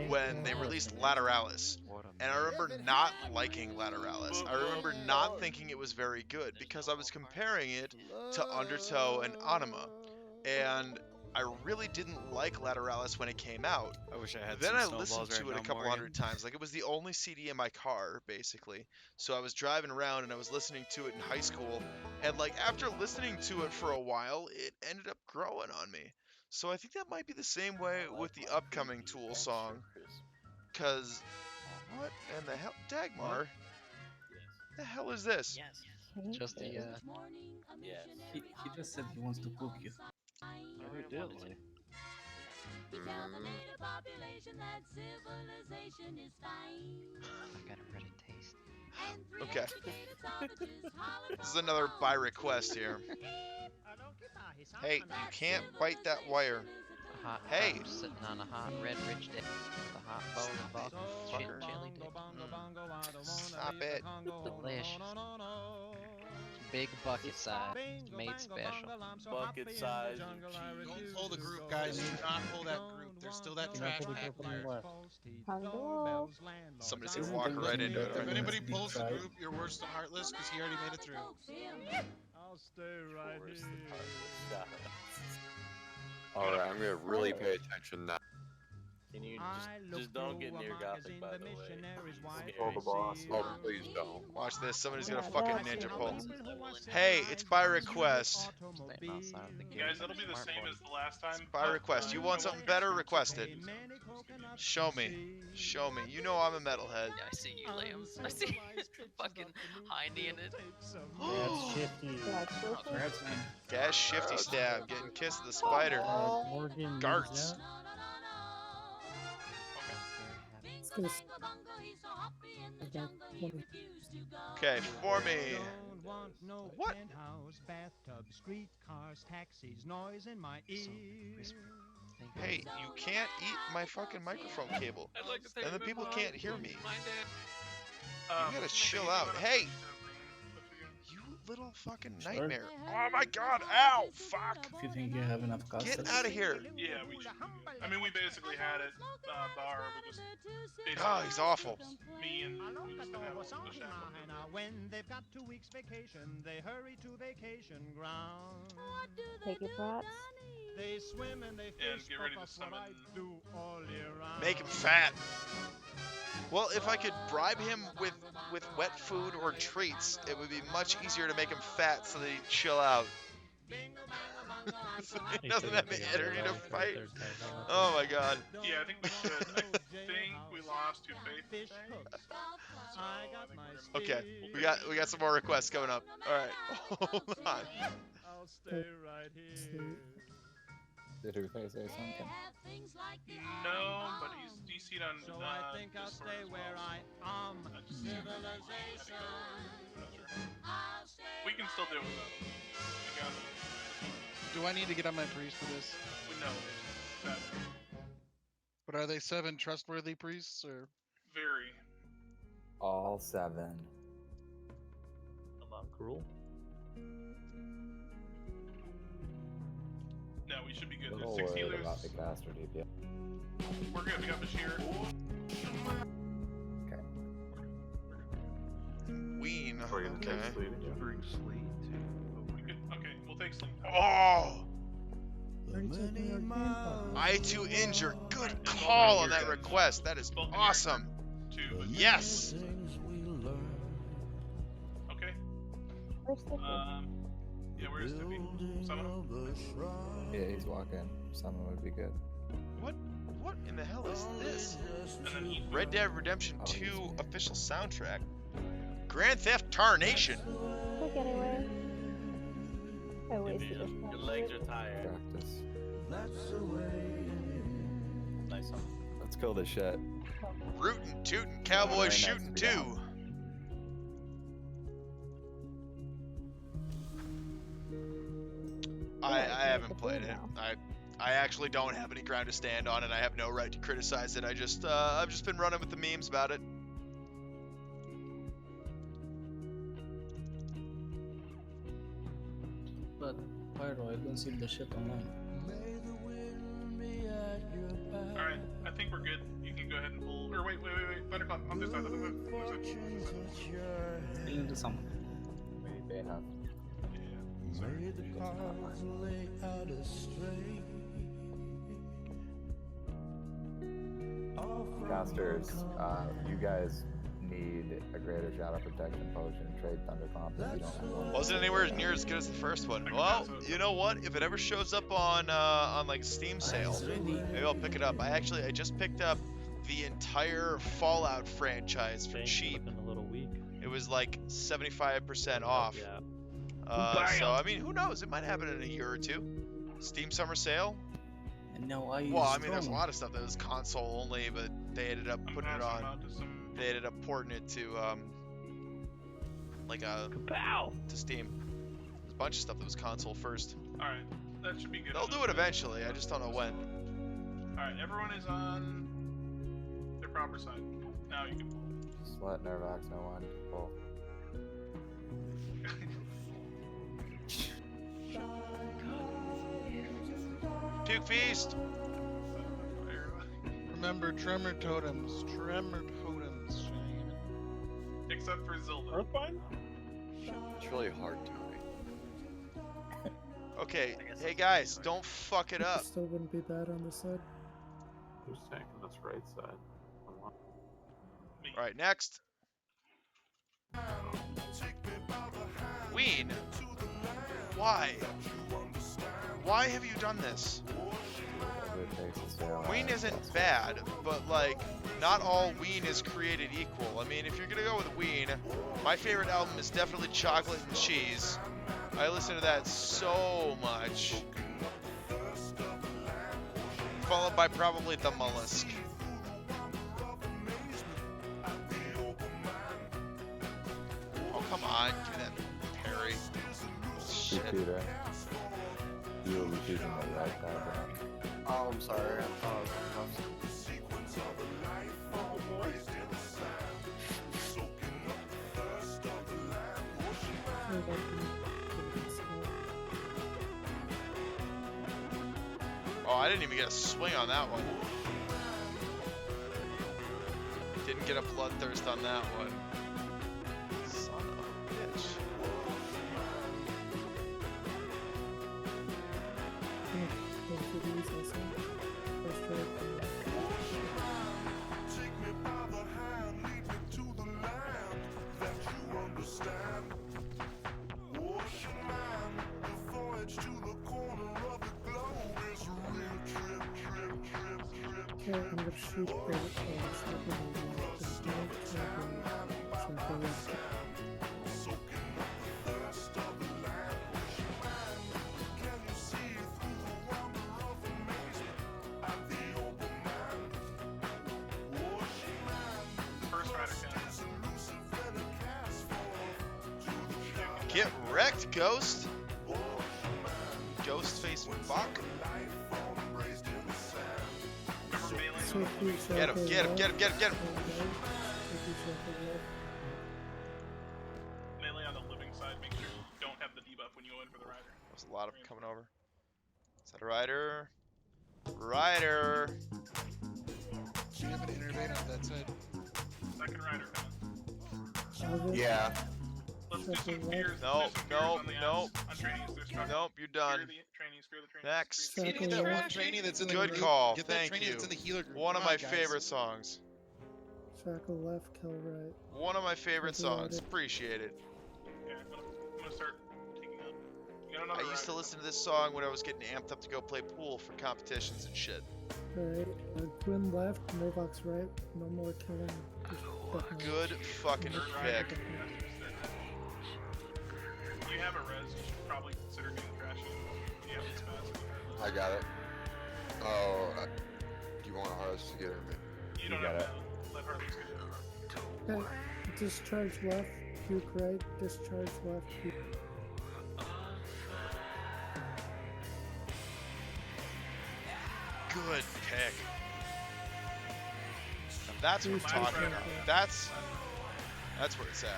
when they released Lateralis. And I remember not liking Lateralis. I remember not thinking it was very good because I was comparing it to Undertow and Anima. And I really didn't like Lateralis when it came out. I wish I had Then some I snowballs listened to right it now, a couple Morgan. hundred times. Like it was the only CD in my car, basically. So I was driving around and I was listening to it in high school. And like after listening to it for a while, it ended up growing on me. So I think that might be the same way with the upcoming Tool song. Cause what in the hell, Dagmar? The hell is this? Yes. Just the Yes. He just said he wants to cook you. Evidently. I got a ready taste. Okay. This is another by request here. Hey, you can't bite that wire. Hot Hey. I'm sitting on a hot red rich day with a hot bowl of vodka, chin chili dip. Stop it. Delicious. Big bucket size, made special. Bucket size. Don't pull the group, guys. Do not pull that group. There's still that Do not trash pull the pack group on the there. left. Hello. Somebody's gonna walk right into it. If Right anybody now. pulls the group, you're worse than Heartless because he already made it through. I'll stay right here. Alright, I'm gonna really pay attention now. Can you just don't get near Gothik, by the way. Oh, the boss. Oh, please don't. Watch this. Somebody's gonna fucking ninja pull. Hey, it's by request. Guys, that'll be the same as the last time. By request. You want something better? Request it. Show me. Show me. You know I'm a metalhead. Yeah, I see you, Liam. I see you fucking hindy in it. That's shifty. Congrats, man. Dash shifty stab. Getting kissed of the spider. Morgan. Garts. Okay, for me. What? Bathtub, streetcars, taxis, noise in my ears. Hey, you can't eat my fucking microphone cable. And the people can't hear me. You gotta chill out. Hey! You little fucking Sure. nightmare. Oh my god, ow, fuck. If you think you have enough custards. Get out of here. Yeah, we should be good. I mean, we basically had it, bar, we just... Oh, he's awful. Me and we just didn't have the chef. When they've got 2 weeks vacation, they hurry to vacation ground. Take your props. They swim and they And fish. get ready to That's what I summon... do all year round. Make him fat. Well, if I could bribe him with wet food or treats, it would be much easier to make him fat so that he'd chill out. So he doesn't have the energy to fight. Oh my god. Yeah, I think we should. I think we lost to Faith. Okay, we got some more requests coming up. All right, hold on. I'll stay right here. Did Uwe say something? No, but he's DC'd on. So I think I'll stay where I am. Civilization. We can still do it without him. We got it. Do I need to get on my priest for this? We know it's 7. But are they 7 trustworthy priests or? Very. All 7. I'm not cruel. No, we should be good. A There's little 6 worried healers. about the caster DPS. We're good. We got Bashir. Okay. Ween. Are you gonna Okay. take sleep? Did you bring sleep too? We could, okay, we'll take sleep. Oh! Already taking your grandpa. I2 injure. Good call on that request. That is awesome. Yes. Okay. Where's Sticky? Yeah, where's Sticky? Summon him? Yeah, he's walking. Someone would be good. What in the hell is this? And then he... Red Dead Redemption 2 official soundtrack. Grand Theft Tarnation. Quick anyway. I wasted this Your time. legs are tired. Practice. Nice one. Let's kill this shit. Rootin', tootin', cowboy Right shooting next to too. me. I haven't played it. I actually don't have any ground to stand on, and I have no right to criticize it. I've just been running with the memes about it. But Pyro, I don't see the shit online. Alright, I think we're good. You can go ahead and pull. Or wait. Thunderclap, on this side. Bring into someone. Maybe they have. Casters, you guys need a greater shadow protection potion. Trade Thunderclap if you don't have one. Wasn't anywhere near as good as the first one. Well, you know what? If it ever shows up on like Steam sale, maybe I'll pick it up. I just picked up the entire Fallout franchise for cheap. In a little week. It was like 75% off. Yeah. So I mean, who knows? It might happen in a year or two. Steam summer sale. And now I use Well, I mean, there's a Storm. lot of stuff that was console only, but they ended up putting it on. They ended up porting it to to Steam. There's a bunch of stuff that was console first. Alright, that should be good. They'll do it eventually. I just don't know when. Alright, everyone is on their proper side. Now you can pull. Just let Nervax know when to pull. Puke Feast! Remember tremor totems. Except for Zelda. Earthbind? It's really hard to read. Okay, hey guys, don't fuck it up. Still wouldn't be bad on this side. Who's tanking this right side? Alright, next. Ween. Why? Why have you done this? Ween isn't bad, but like, not all Ween is created equal. I mean, if you're gonna go with Ween, my favorite album is definitely Chocolate and Cheese. I listen to that so much. Followed by probably The Mollusk. Oh, come on, give me that Perry. Shit. Peter, you will be choosing the right side. Oh, I'm sorry. I thought it was I didn't even get a swing on that one. Didn't get a bloodthirst on that one. Son of a bitch. Okay, I'm gonna shoot the Get wrecked, Ghost! Ghost face fuck. Get him, get him, get him, get him, get him! Melee on the living side, make sure you don't have the debuff when you go in for the rider. There's a lot of them coming over. Is that a rider? Rider! Do you have an innervate on that side? Second rider coming. Yeah. Let's do some fears. Nope, nope, nope. On trainees, there's structure. Nope, you're done. Fear the trainees, fear the trainees. Next. You need that one trainee that's in the Good group. call, Get that thank trainee you. that's in the healer group. One of Come my on, guys. favorite songs. Shackle left, kill right. One of my favorite Shackle songs. right. Appreciate it. Yeah, I'm gonna start taking up. You got another I used to rider. listen to this song when I was getting amped up to go play pool for competitions and shit. Alright, Twin left, Novox right. No more killing. Just deathmatch. Good fucking pick. You have a res, you should probably consider getting crashed. You have this pass. I got it. Oh, do you want us to get him? You don't got have it. to let Harley's get it. Okay, discharge left, puke right, discharge left, puke. Good pick. Now that's what I'm talking about. That's where it's at.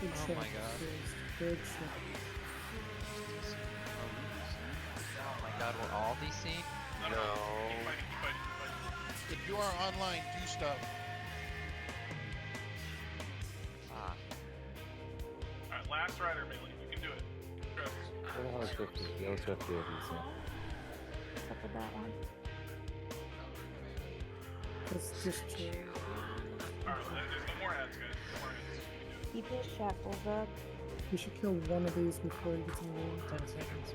Good Oh shot, my god. Good shot. Oh my god, we're all DC? No. Keep fighting, keep fighting, keep fighting. If you are online, do stuff. Ah. Alright, last rider, Melee. You can do it. Trust. Where the hell is 50? Yo, 50 if you see. Except for that one. Let's discharge. Alright, there's no more ads, guys. No more ads. Keep his shackles up. We should kill one of these before he gets in the room. 10 seconds.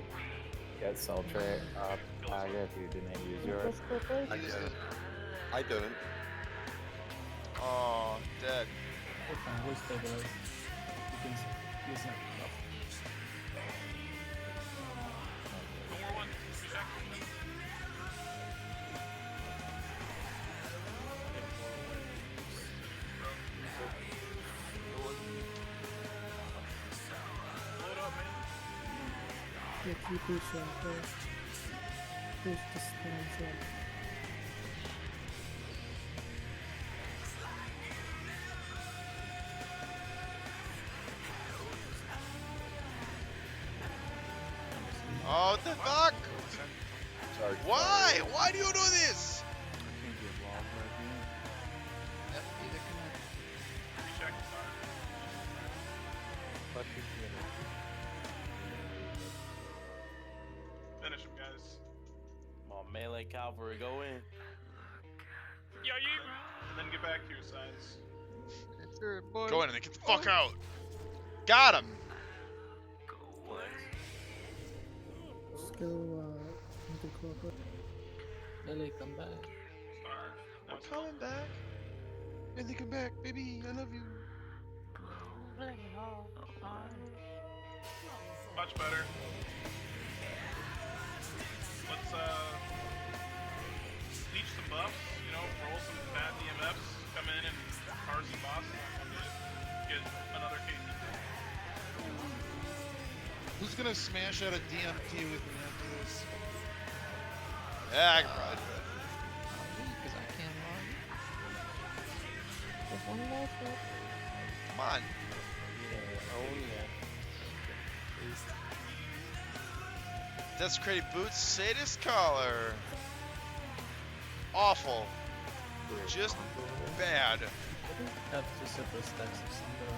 Get cell tray up. If you didn't use Keep yours. this quickly. I didn't. I didn't. Oh, dead. We're fine, we're stabilized. You can use it. No more one. Be back. Blow it up, man. Yeah, keep his shackles. Push the spawns up. Oh, what the fuck? Sorry. Why? Why do you do this? Yep, either connect. Be checked, sorry. Finish him, guys. Come on, melee cavalry, go in. Yeah, and then get back to your sides. Go in and get the fuck out. Got him. Let's go, into corporate. Melee, come back. I'm coming back. Billy, come back, baby. I love you. Much better. Let's leech some buffs, you know, roll some fat DMFs, come in and car some bosses, get another KP. Who's gonna smash out a DMT with me after this? Yeah, I can probably do it. Because I can't run. Just one more step. Come on. Oh yeah. Desecrated Boots, Sadist Collar. Awful. Just bad. Have two separate stacks of Sunder.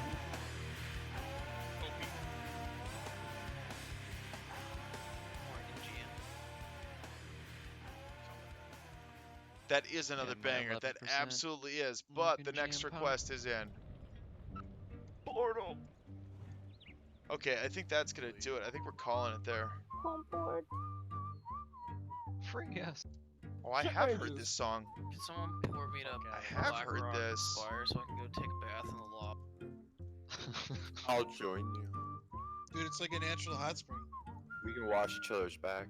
That is another Yeah, my banger. That 11%. absolutely is. But the Fucking next GM request is in. Portal. Okay, I think that's gonna do it. I think we're calling it there. Home board. Free yes. Oh, I have heard this song. Can someone pour me to I have Black heard Rock this. Spire so I can go take a bath in the lobby? I'll join you. Dude, it's like a natural hot spring. We can wash each other's back.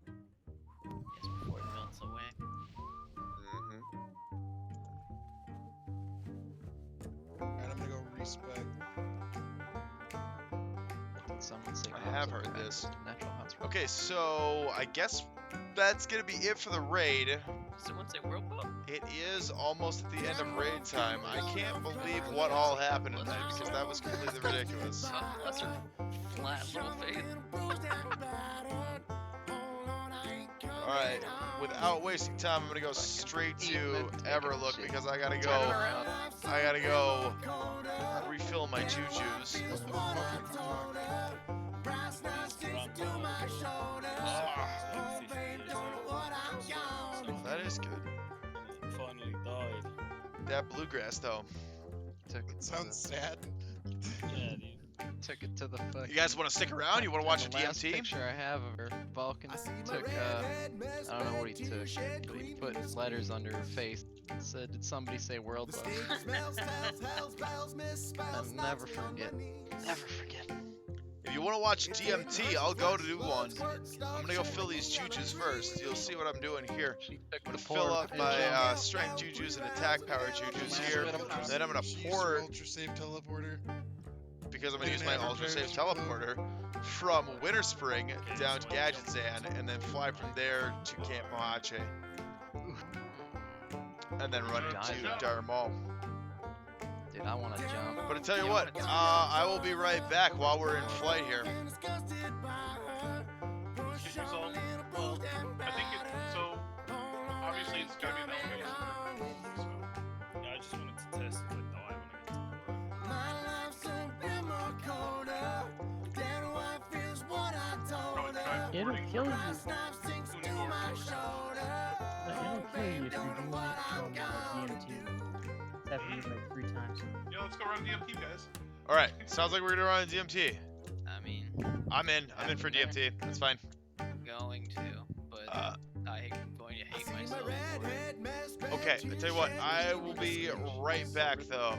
Yes, before it melts away. Alright, I'm gonna go respec. Someone say I have heard this. Natural hot spring. Okay, so I guess that's gonna be it for the raid. Someone say World Cup. It is almost at the end of raid time. I can't believe what all happened tonight because that was completely ridiculous. Lesser flat little fade. Alright, without wasting time, I'm gonna go straight to Everlook because I gotta go refill my jujus. That is good. Finally died. That bluegrass though. Took it Sounds sad. Yeah, dude. Took it to the fucking. You guys want to stick around? You want to watch the a last DMT? picture I have of her, Vulcan took, I don't know what he took, but he put letters under her face. It said, did somebody say world love? I'll never forget. Never forget. If you want to watch DMT, I'll go to do one. I'm gonna go fill these jujus first. You'll see what I'm doing here. I'm gonna fill up my strength jujus and attack power jujus here. Then I'm gonna pour, Ultra safe teleporter. because I'm gonna use my ultra safe teleporter from Winter Spring down to Gadgetzan, and then fly from there to Camp Mohache, and then run into Dire Mall. Dude, I want to jump. But I tell you what, I will be right back while we're in flight here. Well, I think it. So obviously it's gotta be an elevation. So Yeah, I just wanted to test if I die when I get to the It'll kill you. It'll kill you if you're doing it from DMT. It's happened like 3 times. Yeah, let's go run DMT, guys. All right, sounds like we're gonna run DMT. I mean, I'm in for DMT. That's fine. going to, but I'm going to hate myself for it. Okay, I tell you what, I will be right back though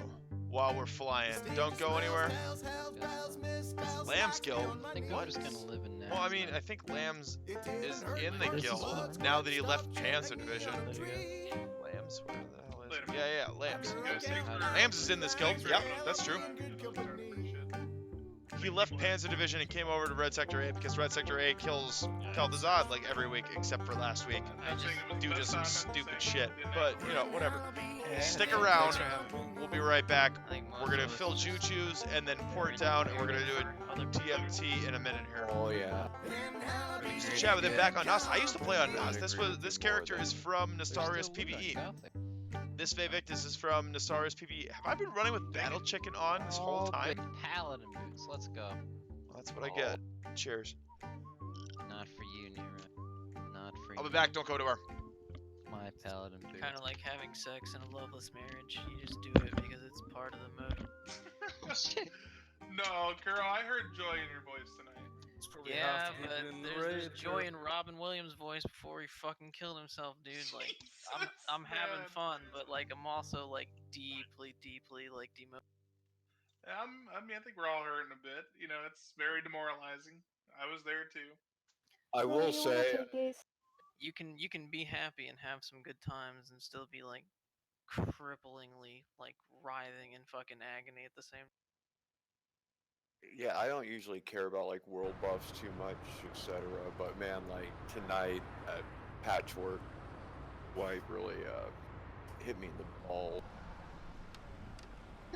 while we're flying. Don't go anywhere. Lamb's Guild. I think I'm just gonna live in that. Well, I mean, I think Lambs is in the guild now that he left Panzer Division. Lambs, where the hell is he? Yeah, Lambs. Lambs is in this guild. Yep, that's true. He left Panzer Division and came over to Red Sector 8 because Red Sector 8 kills Kel'Thuzad like every week except for last week. Due to some stupid shit. But, you know, whatever. Stick around. We'll be right back. We're going to fill Choo-Choos and then port down, and we're going to do a TMT in a minute here. Oh, yeah. We used to chat with him back on NOS. I used to play on NOS. This character is from Nastarius PvE. This Vevictus is from Nastarius PvE. Have I been running with Battle Chicken on this whole time? Paladin boots, let's go. Well, that's what I get. Cheers. Not for you, Nero. Not for you. I'll be back. Don't go to her. My paladin boots. Kind of like having sex in a loveless marriage. You just do it because it's part of the mode. No, girl, I heard joy in your voice tonight. Yeah, but there's joy in Robin Williams' voice before he fucking killed himself, dude. Like, I'm having fun, but like I'm also like deeply like demotivated. I mean, I think we're all hurting a bit. You know, it's very demoralizing. I was there too. I will say, You can be happy and have some good times and still be like cripplingly like writhing in fucking agony at the same time. yeah, I don't usually care about like world buffs too much, etc. But man, like tonight at Patchwork, wife really hit me in the ball.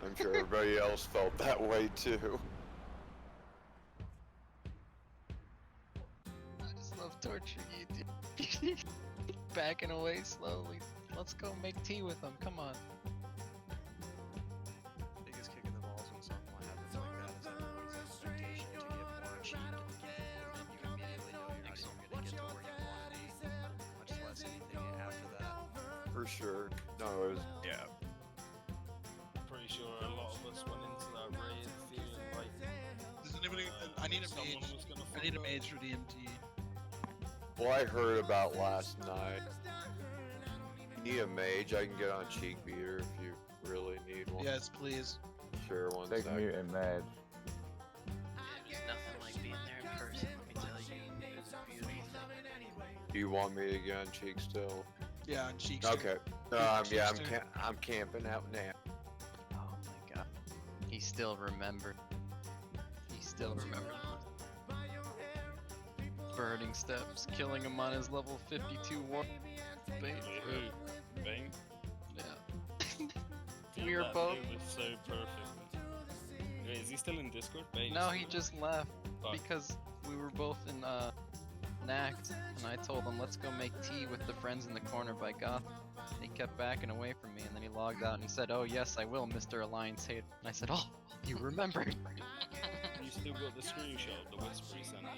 I'm sure everybody else felt that way too. I just torture you, dude. Backing away slowly. Let's go make tea with them. Come on. Biggest kick in the balls when something happens like that is everybody's expectation to get more achieved, and then you immediately know you're not even going to get to where you want to be, much less anything after that. For sure. No, it was yeah. Pretty sure a lot of us went into that raid feeling like. Does anybody? I need a someone mage. was gonna I need a fuck up. mage for DMT. Well, I heard about last night. You need a mage? I can get on Cheek Beater if you really need one. Yes, please. Sure, one Big sec. mutant mage. There's nothing like being there in person, let me tell you. It's a beautiful thing. Do you want me to get on Cheek still? Yeah, on Cheeks. Okay. Yeah, I'm camping out now. Oh my god. He still remembered. He still remembered. Burning steps, killing him on his level 52 war. Bane. Bane? Yeah. We were both. It was so perfect. Wait, is he still in Discord? Bane No, is he still just left Fuck. because we were both in Naxx, and I told him let's go make tea with the friends in the corner by Gothik. He kept backing away from me, and then he logged out and he said, "Oh yes, I will, Mr. Alliance Hater." And I said, "Oh, you remembered." You still got the screenshot of the whisper he sent you?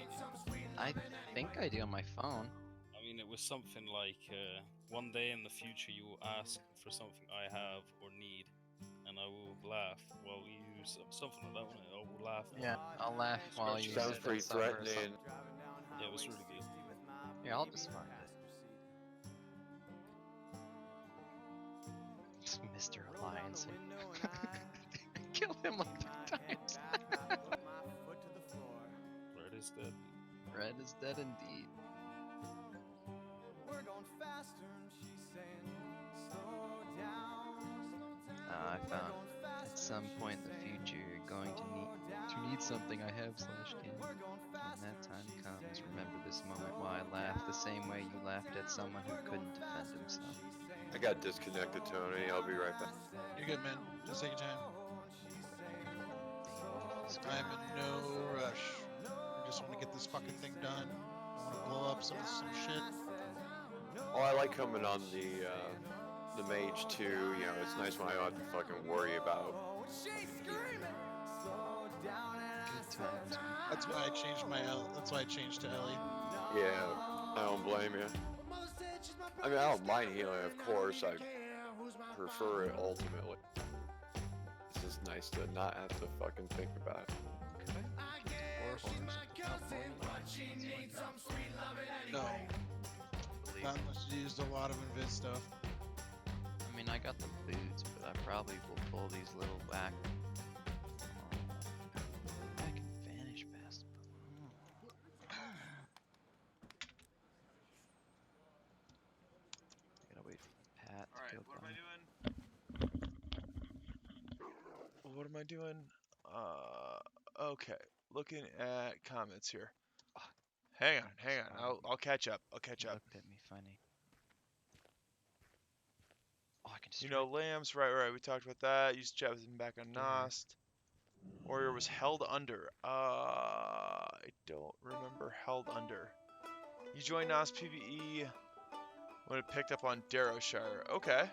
I think I do on my phone. I mean, it was something like, one day in the future you will ask for something I have or need, and I will laugh while you use something like that, wasn't it? I will laugh. Yeah, I'll laugh while you Sounds use pretty it, suffer or threatening. something. Yeah, it was really good. Yeah, I'll just find it. Just Mr. Alliance. Kill him like 3 times. Red is dead. Red is dead indeed. I found at some point in the future you're going to need something I have / can. When that time comes, remember this moment while I laughed the same way you laughed at someone who couldn't defend himself. I got disconnected, Tony. I'll be right back. You're good, man. Just take your time. I'm in no rush. I just want to get this fucking thing done. I want to blow up some shit. Oh, I like coming on the mage too. You know, it's nice when I don't have to fucking worry about. Good times. That's why I changed my That's why I changed to Ellie. Yeah, I don't blame you. I mean, I don't mind healing, of course. I prefer it ultimately. It's just nice to not have to fucking think about it. No. Not unless you used a lot of invis stuff. I mean, I got the boots, but I probably will pull these little back. I can vanish past them. I gotta wait for Pat to kill What am I doing? What am I doing? Okay. Looking at comments here. Hang on. I'll catch up. I'll catch up. Looked at me funny. Oh, I can You know, Lambs, right. We talked about that. Used to chat with him back on Nost. Warrior was held under. I don't remember held under. You joined Nost PvE when it picked up on Darrowshire. Okay.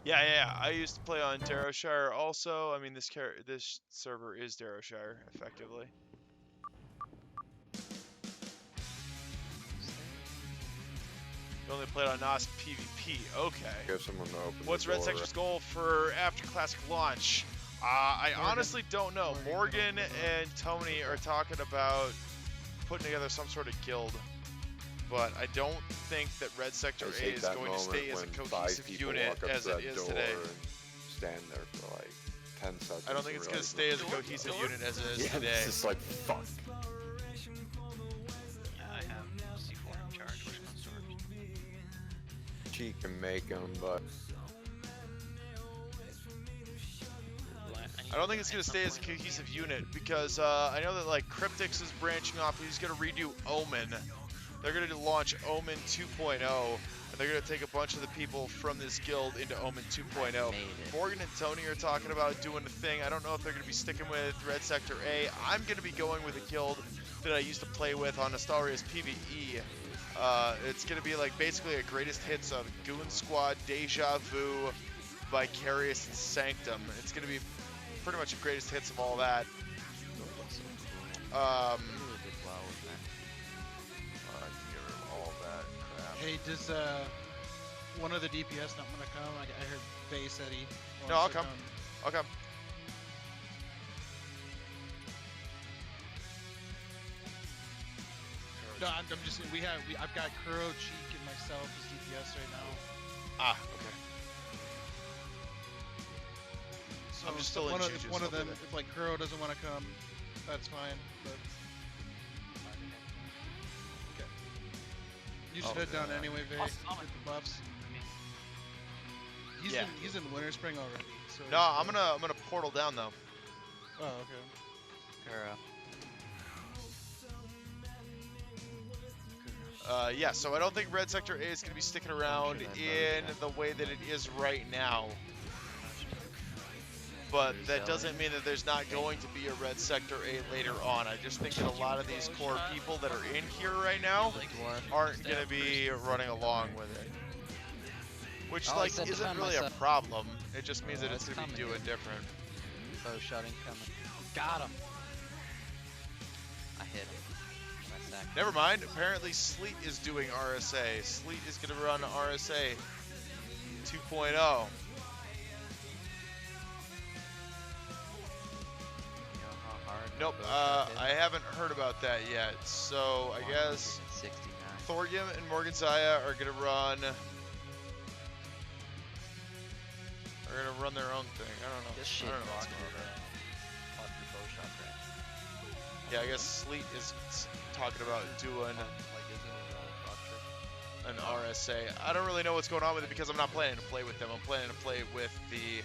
Yeah. I used to play on Darrowshire also. I mean, this server is Darrowshire, effectively. You only played on Nost PvP. Okay. Give someone to open What's the Red door. Sector's goal for after Classic launch? I honestly don't know. Morgan and Tony are talking about putting together some sort of guild, but I don't think that Red Sector I A hate is that going to stay as a moment when cohesive 5 people unit walk up as to it that is door today. and stand there for like 10 seconds. I don't think it's going to stay as a cohesive unit as it is yeah, today. It's just like, fuck. Yeah, I have C4 in charge, which is absorbed. She can make them, but I don't think it's going to stay as a cohesive unit because I know that like Cryptix is branching off. He's going to redo Omen. They're going to launch Omen 2.0, and and they're going to take a bunch of the people from this guild into Omen 2.0. Morgan and Tony are talking about doing a thing. I don't know if they're going to be sticking with Red Sector A. I'm going to be going with a guild that I used to play with on Astaria's PvE. It's going to be like basically a greatest hits of Goon Squad, Deja Vu, Vicarious, and Sanctum. It's going to be pretty much the greatest hits of all that. Hey, does one of the DPS not want to come? I heard Faye said he wants No, I'll to come. I'll come. No, I'm just I've got Kuro, Cheek, and myself as DPS right now. Ah, okay. So I'm just still in if one of them, if like Kuro doesn't want to come, that's fine. But okay. You should head down anyway, Vay. Get the buffs. He's in Winter Spring already. So no, I'm gonna portal down though. Oh, okay. Yeah, so I don't think Red Sector A is going to be sticking around in the way that it is right now. But that doesn't mean that there's not going to be a Red Sector A later on. I just think that a lot of these core people that are in here right now aren't going to be running along with it. Which, like, isn't really a problem. It just means that it's going to be doing different. Bow shotting coming. Got him. I hit him. Never mind. Apparently, Sleet is doing RSA. Sleet is going to run RSA 2.0. Nope, I haven't heard about that yet. So I guess Thorgrim and Morgan Zaya are gonna run their own thing. I don't know. I don't know what's going on. Yeah, I guess Sleet is talking about doing an RSA. I don't really know what's going on with it because I'm not planning to play with them. I'm planning to play with the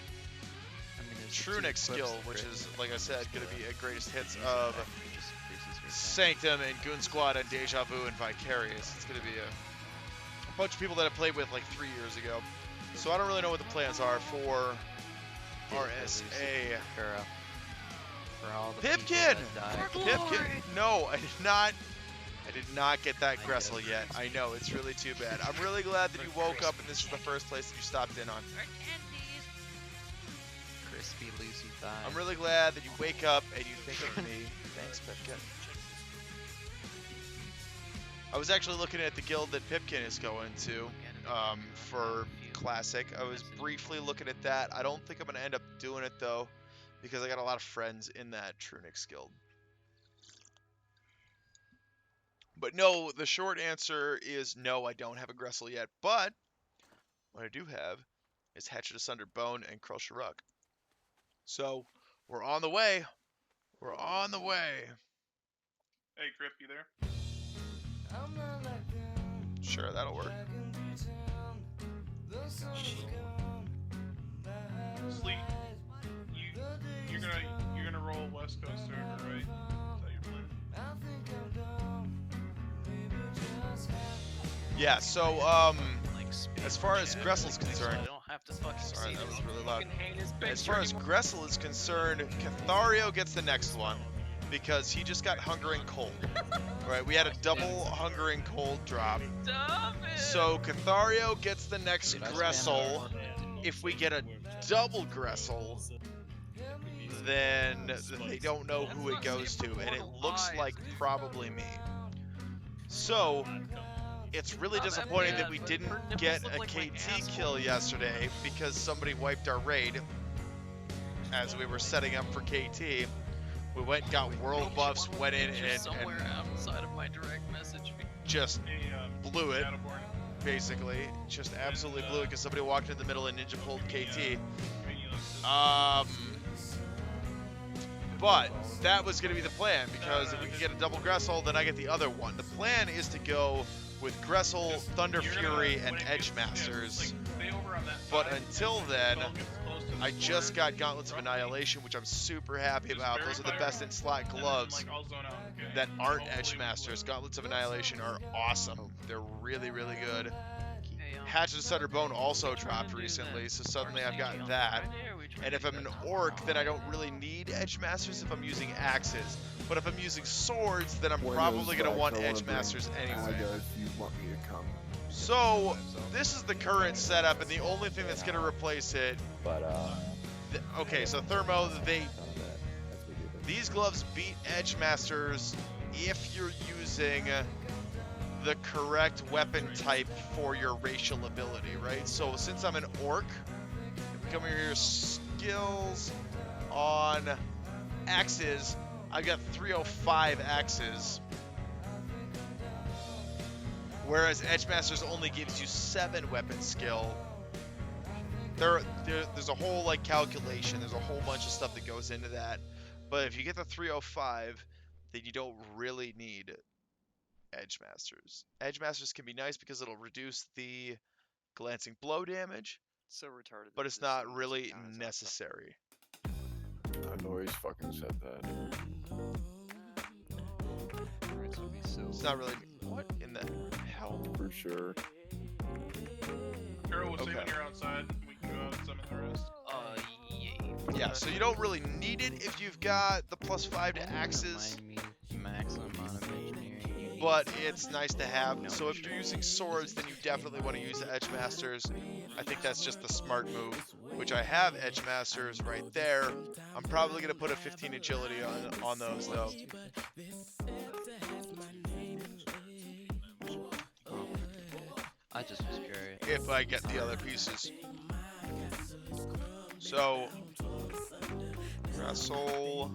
Trunic skill, which is, like I said, going to be a greatest hits of Sanctum and Goon Squad and Deja Vu and Vicarious. It's going to be a bunch of people that I played with like 3 years ago. So I don't really know what the plans are for RSA. Pipkin! Pipkin! No, I did not get that Gressel yet. I know, it's really too bad. I'm really glad that you woke up and this is the first place that you stopped in on. Crispy Lucy thigh. I'm really glad that you wake up and you think of me. Thanks, Pipkin. I was actually looking at the guild that Pipkin is going to for Classic. I was briefly looking at that. I don't think I'm going to end up doing it, though, because I got a lot of friends in that Trunix guild. But no, the short answer is no, I don't have a Gressel yet. But what I do have is Hatchet Asunder Bone and Krosharuk. So, we're on the way. We're on the way. Hey, Grip, you there? Sure, that'll work. Sleep. You're gonna roll West Coast server, right? Is that your plan? Yeah. So, as far as Gressel's concerned, sorry, that was really loud. As far as Gressel is concerned, Cathario gets the next one because he just got Hunger and Cold. Right, we had a double Hunger and Cold drop. So Cathario gets the next Gressel. If we get a double Gressel, then they don't know who it goes to, and it looks like probably me. So it's really disappointing that we didn't get a KT kill yesterday because somebody wiped our raid as we were setting up for KT. We went, got world buffs, went in and outside of my direct message. Just blew it. Basically, just absolutely blew it because somebody walked in the middle and ninja pulled KT. But that was going to be the plan because if we can get a double Gressel, then I get the other one. The plan is to go with Gressel, Thunder Fury, and Edge Masters. But until then, I just got Gauntlets of Annihilation, which I'm super happy about. Those are the best in slot gloves that aren't Edge Masters. Gauntlets of Annihilation are awesome. They're really, really good. Hatchet and Sutter Bone also dropped recently, so suddenly I've got that. And if I'm an orc, then I don't really need Edge Masters if I'm using axes. But if I'm using swords, then I'm probably going to want Edge Masters anyway. If you want me to come. So, this is the current setup, and the only thing that's going to replace it... But, okay, so Thermo, these gloves beat Edge Masters if you're using the correct weapon type for your racial ability, right? So since I'm an orc, come here, skills on axes, I've got 305 axes. Whereas Edge Masters only gives you 7 weapon skill. There's a whole like calculation, there's a whole bunch of stuff that goes into that. But if you get the 305, then you don't really need Edge Masters. Edge Masters can be nice because it'll reduce the glancing blow damage, So retarded. but it's not really necessary. I've always fucking said that. It's not really. What in the hell? For sure. Carol will say when you're outside, we can go out and summon the rest. Yeah, so you don't really need it if you've got the +5 to axes. Maximum amount of engineering. But it's nice to have. So if you're using swords, then you definitely want to use the Edge Masters. I think that's just the smart move, which I have Edge Masters right there. I'm probably going to put a 15 agility on those, though. I just was curious. If I get the other pieces. So, Gressel,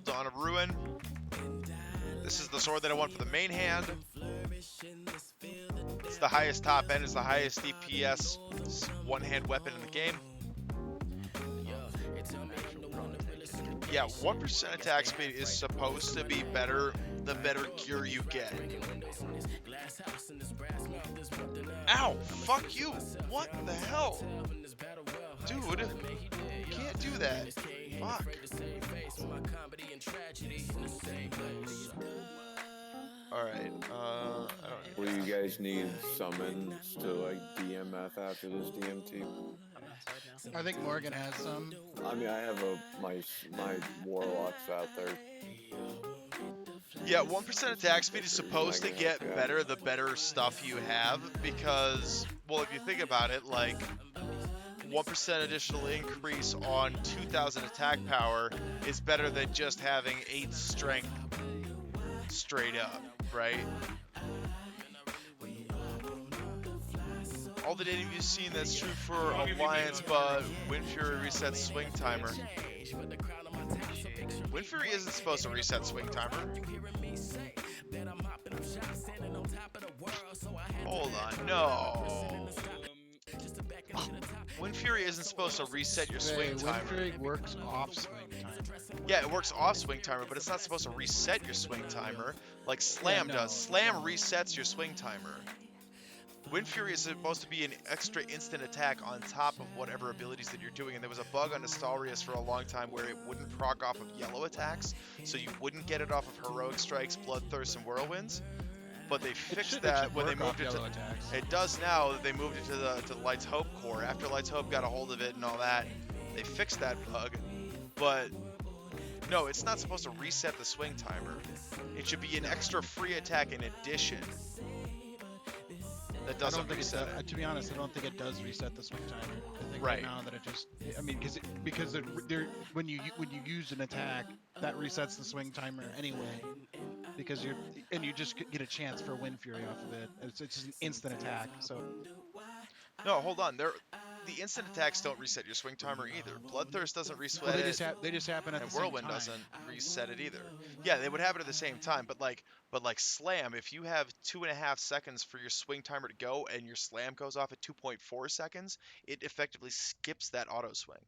Dawn of Ruin. This is the sword that I want for the main hand. It's the highest top end, it's the highest DPS one-hand weapon in the game. Yeah, 1% attack speed is supposed to be better the better gear you get. Ow! Fuck you! What the hell? Dude, you can't do that. Fuck. Alright, I don't Will you guys need summons to like DMF after this DMT? I think Morgan has some. I mean, I have my warlocks out there. Yeah, 1% attack speed is supposed to get better the better stuff you have, because, well, if you think about it, like, 1% additional increase on 2,000 attack power is better than just having 8 strength straight up, right? All the data you've seen, that's true for Alliance, but Wind Fury resets swing timer. Wind Fury isn't supposed to reset swing timer. Hold on, no. Wind Fury isn't supposed to reset your swing timer. Wind Fury works off swing timer. Yeah, it works off swing timer, but it's not supposed to reset your swing timer like Slam does. Slam resets your swing timer. Wind Fury is supposed to be an extra instant attack on top of whatever abilities that you're doing, and there was a bug on Astarius for a long time where it wouldn't proc off of yellow attacks, so you wouldn't get it off of Heroic Strikes, Bloodthirst, and Whirlwinds. But they fixed that when they moved it to... It does now. They moved it to the Light's Hope core. After Light's Hope got a hold of it and all that, they fixed that bug. But no, it's not supposed to reset the swing timer. It should be an extra free attack in addition. That doesn't reset it. To be honest, I don't think it does reset the swing timer. I think right now that it just, I mean, because when you use an attack, that resets the swing timer anyway. Because you just get a chance for Wind Fury off of it. It's just an instant attack. So. No, hold on. The instant attacks don't reset your swing timer either. Bloodthirst doesn't reset well, it. They just happen at the same time. And Whirlwind doesn't reset it either. Yeah, they would happen at the same time. But like Slam, if you have 2.5 seconds for your swing timer to go and your Slam goes off at 2.4 seconds, it effectively skips that auto swing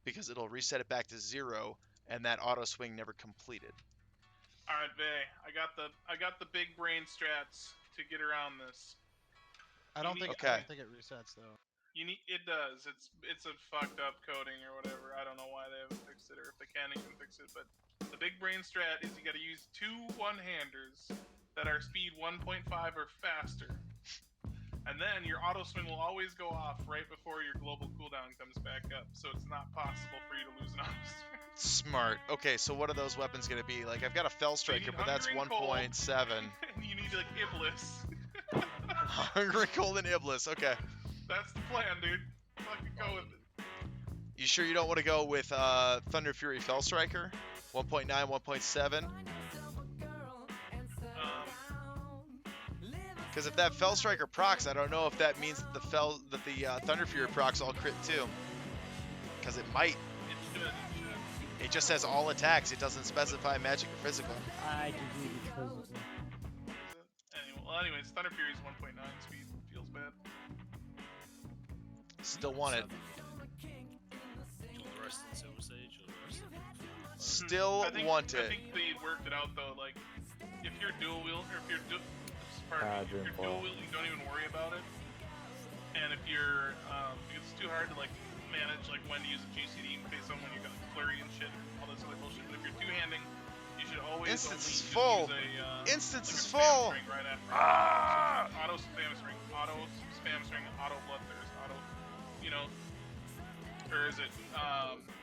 because it'll reset it back to 0, and that auto swing never completed. All right, Vay, I got the big brain strats to get around this. I don't think it resets though. It does. It's a fucked up coding or whatever. I don't know why they haven't fixed it or if they can even fix it. But the big brain strat is you got to use 2 one-handers that are speed 1.5 or faster And then your auto swing will always go off right before your global cooldown comes back up, so it's not possible for you to lose an auto swing. Smart. Okay, so what are those weapons gonna be? Like, I've got a Fell Striker, but that's Hungering Cold, 1.7. And you need like Iblis. Hungry Cold and Iblis. Okay. That's the plan, dude. Fucking go with it. You sure you don't want to go with Thunder Fury Fell Striker? 1.9, 1.7? Because if that Fell Striker procs, I don't know if that means that the Thunder Fury procs all crit too. Because it might. It should. It just says all attacks. It doesn't specify magic or physical. I can do it physical. Anyways, Thunder Fury's 1.9 speed. Feels bad. Still want it. Still want it. I think they worked it out though. Like, if you're dual wheel, or if you're dual wheel, you don't even worry about it. And if you're, because it's too hard to like manage like when to use a GCD based on when you got flurry and shit, all this other bullshit. But if you're two-handing, you should always Instance is use full. Instance is full. Right after. Ah! So auto spam string, auto bloodthirst, auto, you know, or is it?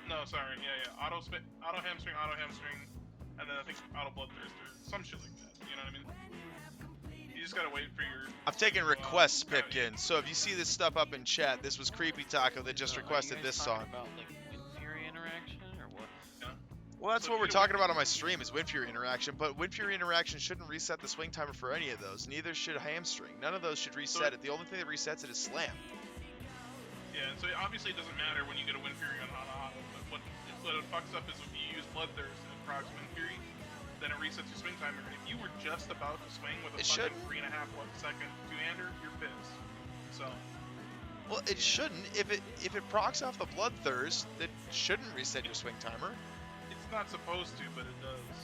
No, sorry, yeah. Auto hamstring, and then I think auto bloodthirst or some shit like that. You know what I mean? You just gotta wait for your. I've taken requests, Pipkin. So if you see this stuff up in chat, this was Creepy Taco that just requested this song. About like Wind Fury interaction or what? Yeah. Well, that's what we're talking about on my stream is Wind Fury interaction, but Wind Fury interaction shouldn't reset the swing timer for any of those. Neither should Hamstring. None of those should reset it. The only thing that resets it is Slam. Yeah, so obviously it doesn't matter when you get a Wind Fury on auto, but what it fucks up is if you use Bloodthirst and it procs Wind Fury, then it resets your swing timer. And if you were just about to swing with a fucking 3.5 second two-hander, you're pissed. So. Well, it shouldn't. If it procs off the Bloodthirst, it shouldn't reset your swing timer. It's not supposed to, but it does.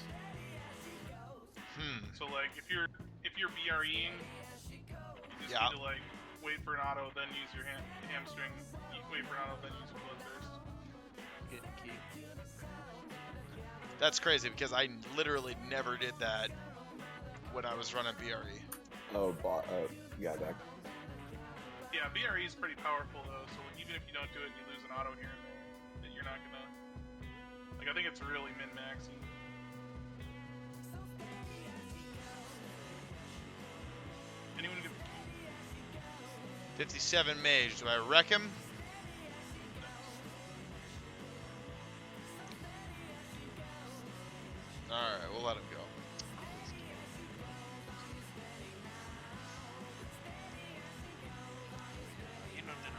So like, if you're BREing, you just need to like wait for an auto, then use your hamstring. Wait for an auto, then use your Bloodthirst. Good key. That's crazy because I literally never did that when I was running BRE. Yeah, that. Yeah, BRE is pretty powerful though, so even if you don't do it and you lose an auto here, then you're not gonna. Like, I think it's really min-maxing. Anyone get 57 mage. Do I wreck him? Alright, we'll let him go. You know that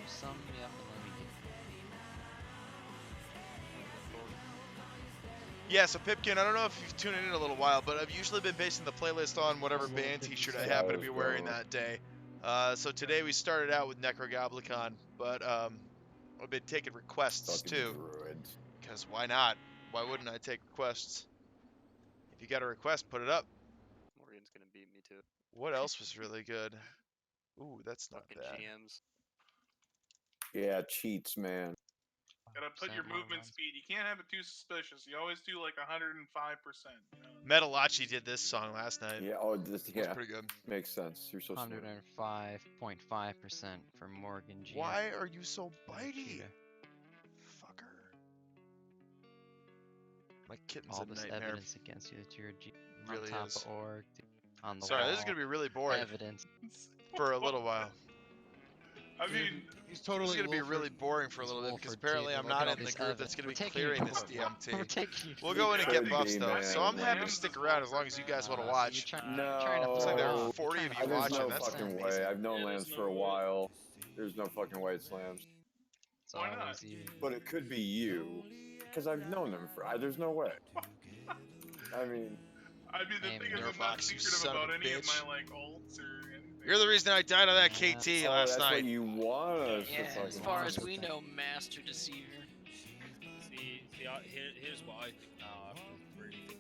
Sum me up and let me get. Yeah, so Pipkin, I don't know if you've tuned in a little while, but I've usually been basing the playlist on whatever band t-shirt I happen to be wearing that day. So today we started out with Necrogoblicon, but I've been taking requests too. Because why not? Why wouldn't I take requests? If you got a request, put it up. Morgan's gonna beat me too. What else was really good? Ooh, that's not Fucking bad. GMs. Yeah, cheats, man. Gotta put your movement speed. You can't have it too suspicious. You always do like 105%. You know? Metalachi did this song last night. Yeah, That's pretty good. Makes sense. You're so smart. 105.5% for Morgan G. Why are you so bitey? Fucker. My kitten's All a this nightmare. evidence against you that you're a G Really on top is. of org, on the Sorry, wall. this is gonna be really boring. Evidence. For a little while. I mean, he's totally. This is gonna be Wolford. really boring for a little bit because apparently I'm not in the group that's gonna be clearing this DMT. We'll go in and get buffs though, so I'm happy to stick around as long as you guys want to watch. No. Looks like there are 40 of you There's watching. no That's fucking way. I've known Lambs for a while. There's no fucking way it's Lambs. Why not? But it could be you, because I've known them for. There's no way. I mean. The thing is, I'm not secretive about any of my like ults or anything. You're the reason I died on that KT last that's night. What you want us Yeah, to as far as we know, Master Deceiver. Here's what I think now.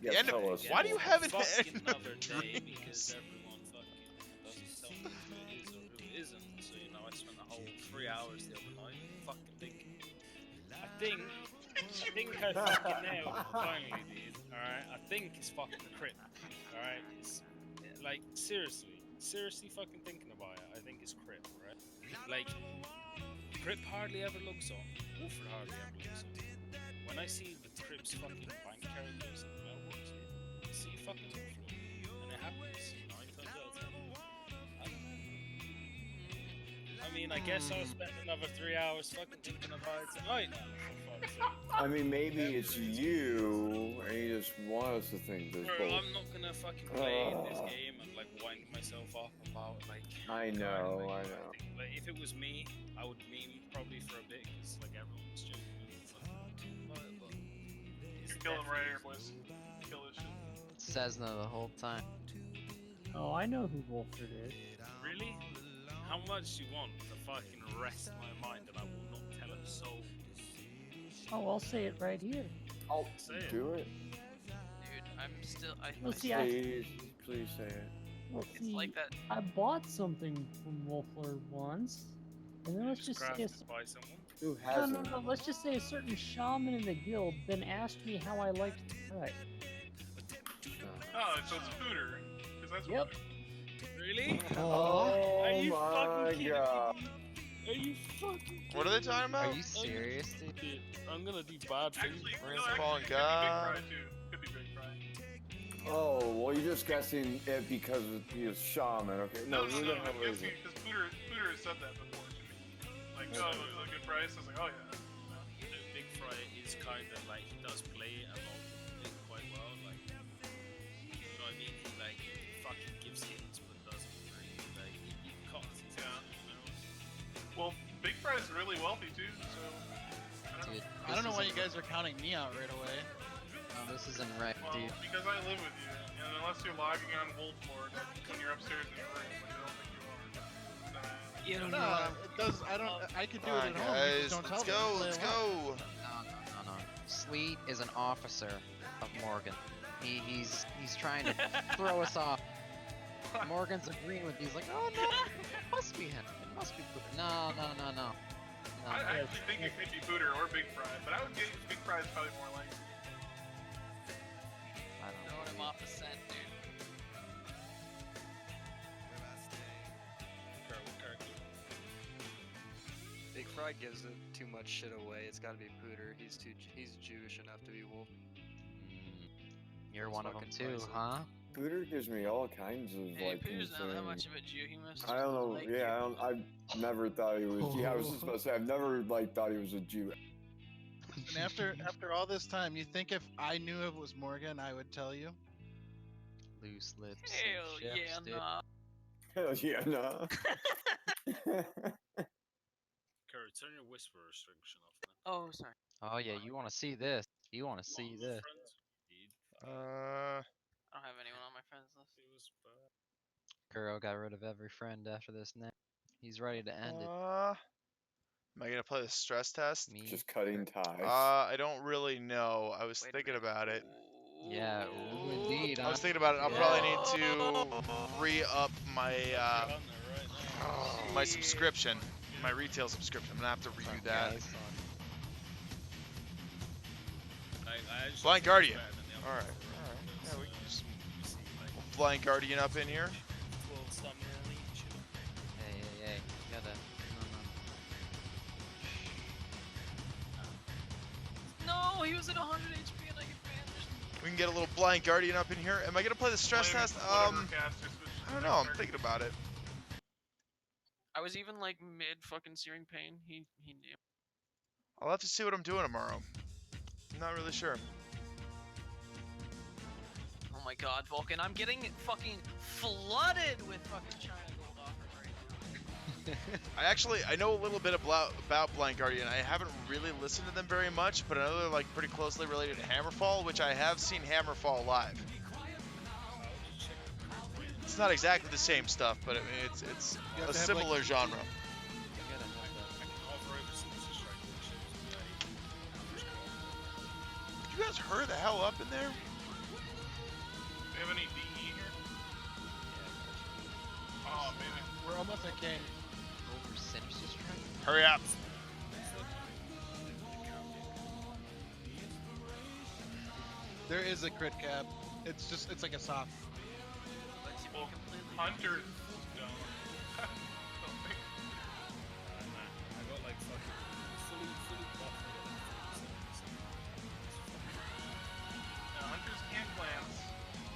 Yeah, tell us. Why do you have it fucking in another dreams? day because everyone fucking doesn't tell me who it is or who it isn't. So I spent the whole 3 hours the other night fucking thinking. I think I fucking nailed it finally, dude. Alright, I think it's fucking crit. Alright, it's like seriously. seriously fucking thinking about it, I think it's Crip, right? Like, Crip hardly ever looks on. Wolford hardly ever looks on. When I see the Crip's fucking bank characters in the mailbox, I see fucking Wolford. And it happens 9 times out of 10. I don't know. I mean, I guess I'll spend another 3 hours fucking thinking about it tonight now, for fuck's sake. I mean, maybe it's you, and you just want us to think there's Bro, both. I'm not gonna fucking play this game and like wind myself up about like. I know, I know. Like, if it was me, I would meme probably for a bit because like everyone's joking and fucking about it, but it's Kill him right here, boys. Kill this shit. Cessna the whole time. Oh, I know who Wolford is. Really? How much do you want to fucking rest my mind and I will not tell a soul? Oh, I'll say it right here. I'll Say it. do it. Dude, I'm still. Well, see, Please say it. Well, It's see, like that. I bought something from Wolfler once, and then let's just say Crafted by someone. Who no, hasn't? no, let's just say a certain shaman in the guild then asked me how I liked to play. Oh, so it's Pooter. Because that's Yep. Really? Oh Are you my fucking kidding god. me? Are you fucking kidding What are they talking about? Are you serious, dude? Dude, I'm gonna do bad things. Actually, We're no, gonna actually, fall on it God. could be Big Fry, too. Could be Big Fry. Oh, well, you're just guessing it because he is shaman. Okay, No, who the hell is it? because Pooter has said that before to me. Like, oh, it was a good price. I was like, oh yeah. Big Fry is kind of like he does play along it quite well. Like, you know what I mean? He like fucking gives hints but doesn't really like he cuts his hand, you know? Well, Big Fry's really wealthy too, so. Dude, I don't know why you guys are counting me out right away. Oh, this isn't right, Well, dude. because I live with you, and unless you're logging on Wolflord when you're upstairs in your room, which I don't think you are. No, it does. I could do it at home. You just Guys, don't tell let's me. go, Play let's along. go. No. Sleet is an officer of Morgan. He's trying to throw us off. Morgan's agreeing with me. He's like, oh no, it must be him. It must be Pooter. No. I actually think it could be Pooter or Big Fry, but I would get Big Fry's probably more likely. I don't know. Throwing him off the scent, dude. Big Fry gives it too much shit away. It's gotta be Pooter. He's Jewish enough to be Wolf. You're one of them fucking too, pricey. huh? Pooter gives me all kinds of Hey, like Pooter's not that insane- much of a Jew. He must. I don't know. Like Yeah, I've never thought he was. Yeah, I was just about to say I've never like thought he was a Jew. And after all this time, you think if I knew it was Morgan, I would tell you? Loose lips. and Hell ships, yeah, dude. nah. Hell yeah, nah. Curry, turn your whisper restriction off, man. Oh, sorry. Oh yeah, you want to see this? You want to see this? I don't have anyone on my friends list. It was bad. Kuro got rid of every friend after this net. He's ready to end it. Am I gonna play the stress test? Me? Just cutting ties. I don't really know. I was thinking about it. Yeah, ooh, indeed. I was thinking about it. I'll probably need to re-up my my subscription, my retail subscription. I'm gonna have to redo that. Blind Guardian. All right. Yeah, we can just Blind Guardian up in here. Hey, you gotta. No, he was at 100 HP and I get banished. We can get a little Blind Guardian up in here. Am I gonna play the stress test? I don't know. I'm thinking about it. I was even like mid fucking searing pain. He knew. I'll have to see what I'm doing tomorrow. I'm not really sure. Oh my god, Vulcan, I'm getting fucking flooded with fucking China gold offers right now. I know a little bit about Blind Guardian. I haven't really listened to them very much, but I know they're like pretty closely related to Hammerfall, which I have seen Hammerfall live. It's not exactly the same stuff, but I mean, it's a similar genre. You guys hurry the hell up in there? Do you have any DE here? Oh, baby. We're almost at King. Over Sinister Strike? Hurry up. There is a crit cap. It's like a soft. Well, Hunter I got like fucking fully buffed. Hunters can't glance.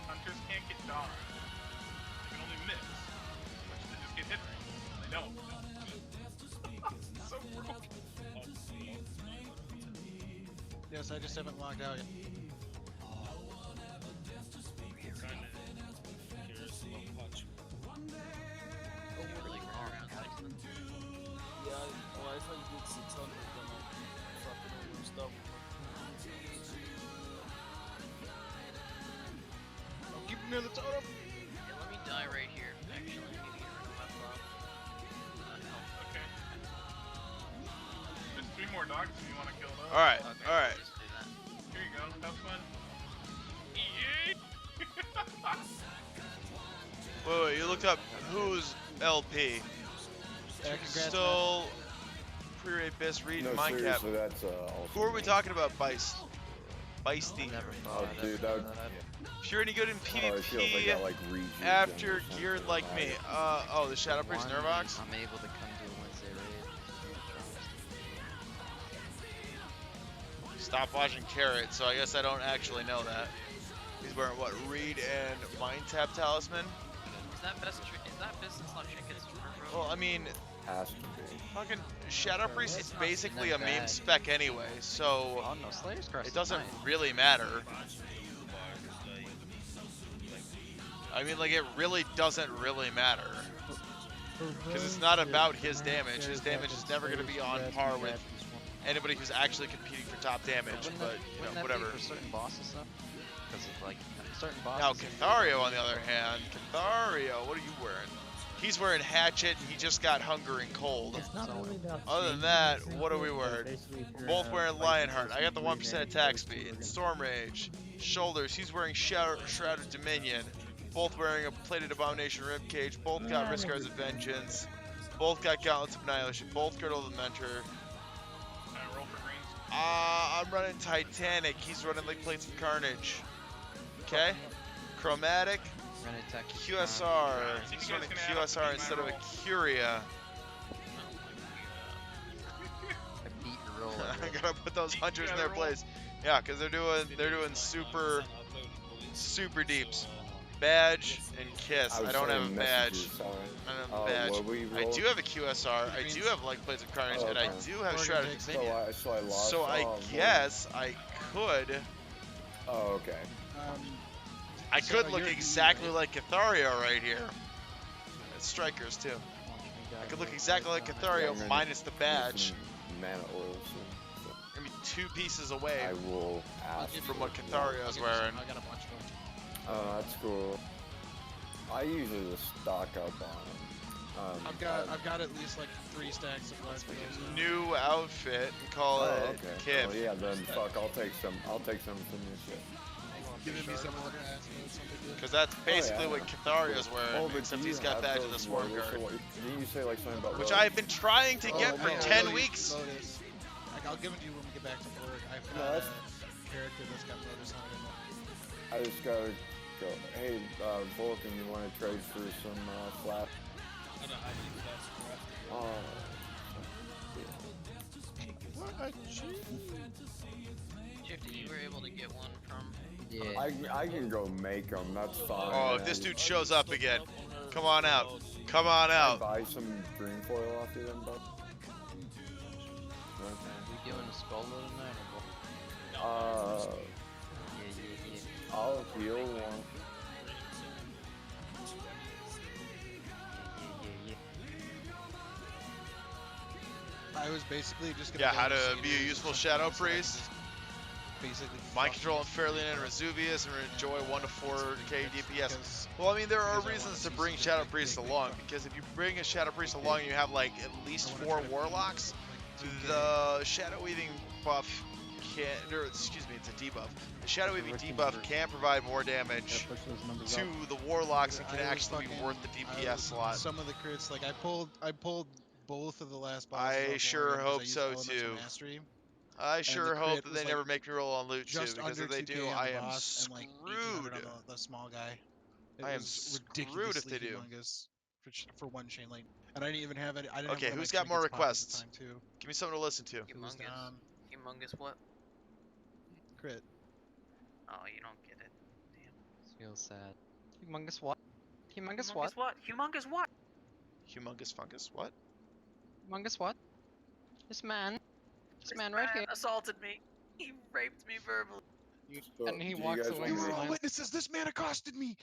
Hunters can't get dodge. They can only miss. Which they just get hit right. They don't. So broken. Yes, I just haven't logged out yet. Kinda curious about patch. Really wrong around 600. Yeah, well, if I did 600, then I fucking almost double. Don't keep me near the totem. Yeah, let me die right here. Actually, I need to get rid of my buff. Okay. There's 3 more dogs if you want to kill those. All right, Okay, all right. just do that. Here you go. Have fun. Wait, you looked up who's LP? Yeah, congrats, Still pre-rate best read No, mind cap. seriously, that's also. Who are we talking about, Beist? Beisty. Never Oh, thought I'd dude, ever that. done that. If you're any good in Oh, it feels like PvP that, like, region after or geared something, like me. right? Oh, the Shadow Priest One, Nervox? I'm able to come to a Wednesday raid. Stop watching Carrot, so I guess I don't actually know that. He's wearing what? Reed and Mind Tap Talisman? Is that business not trinkets? Well, I mean, Has to be. fucking Shadow Priest is basically a Not meme bad. spec anyway, so Oh no, Slayer's Cross it doesn't is nice. really matter. I mean, like, it really doesn't really matter. Because it's not about his damage. His damage is never going to be on par with anybody who's actually competing for top damage, Wouldn't but, you know, whatever. For certain bosses though? Because of like certain bosses. Now, Cathario, on the other hand, Cathario, what are you wearing? He's wearing Hatchet, and he just got Hunger and Cold. It's not really about Other than that, what are we wearing? Both wearing Lionheart. I got the 1% attack speed. Storm Rage. Shoulders, he's wearing Shrouded Dominion. Both wearing a Plated Abomination Ribcage. Both got Risk Guards of Vengeance. Both got Gauntlets of Annihilation. Both Girdle of the Mentor. Roll for greens. I'm running Titanic. He's running like Plates of Carnage. Okay? Chromatic. Run attack. QSR. See if He's you guys running can add up to QSR beat instead my of a roll. Curia. I beat your roll. I gotta put those hunters in their place. Yeah, because they're doing super deeps. Badge and Kiss. I don't have a badge. I don't have a badge. I do have a QSR. I do have like Plates of Carnage, and I do have Shrouded Dominion. So I lost. So I guess I could. Oh, okay. I So could look you're- exactly like Cathario right here. It's Strikers too. I could look exactly like Cathario minus the badge. Mana oil. So I mean, 2 pieces away I will ask from what for it. Cathario's wearing. I got a bunch of them. Oh, that's cool. I usually just stock up on them. I've got at least like 3 stacks of Lightbringers. New outfit and call Oh, it okay. Kib. Oh, yeah, then fuck, I'll take some from your shit. Giving me some other ass something good. Because that's basically yeah. what Cathario's wearing, But except do he's you got have badge of those the Swarm warriors? Guard. So, like, didn't you say like something about Which rogues? I've been trying to get for 10 Lotus. weeks. Lotus. I'll give it to you when we get back to work. I've No, got that's- a character that's got Lotus on it. I just gotta go. Hey, Vulcan, you want to trade for some flat? I don't have any fast crafting. Shifty, you were able to get one from. Yeah. I can go make them. That's fine. Oh, if this dude shows up again, come on out. Come on out. Buy some green foil off you then, bud. We doing a skull load tonight or Uh, what? Yeah. I'll heal one. I was basically just gonna. Yeah, go how to see be a if useful there's Shadow something else Priest. that Basically. Mind control and Fairly and Resuvius and enjoy 1 to 4k DPS. Well, I mean, there are reasons to bring Shadow Priest along, because if you bring a Shadow Priest along and you have like at least 4 Warlocks, the Shadow Weaving buff can, or excuse me, it's a debuff. The Shadow Weaving debuff can provide more damage to the Warlocks and can actually be worth the DPS slot. Some of the crits, like I pulled both of the last bosses. I off sure Warrior 'cause hope I used so elements of too. Mastery, I and sure the hope crit that was, they like, never make me roll on loot too, just because under if they 2K do, on I the am boss and like 1800 screwed. on the small guy. It I am was screwed if ridiculously they do. humongous. for one chain link, and I didn't even have it. I didn't Okay, have who's got more requests? At the time too. Give me something to listen to. It was down. Humongous what? Crit. Oh, you don't get it. Damn. Feels sad. Humongous what? Humongous Humongous what? what? Humongous what? Humongous fungus. What? Humongous what? This man This right here. assaulted me. He raped me verbally. And he walks away We were all smiling. witnesses. This man accosted me.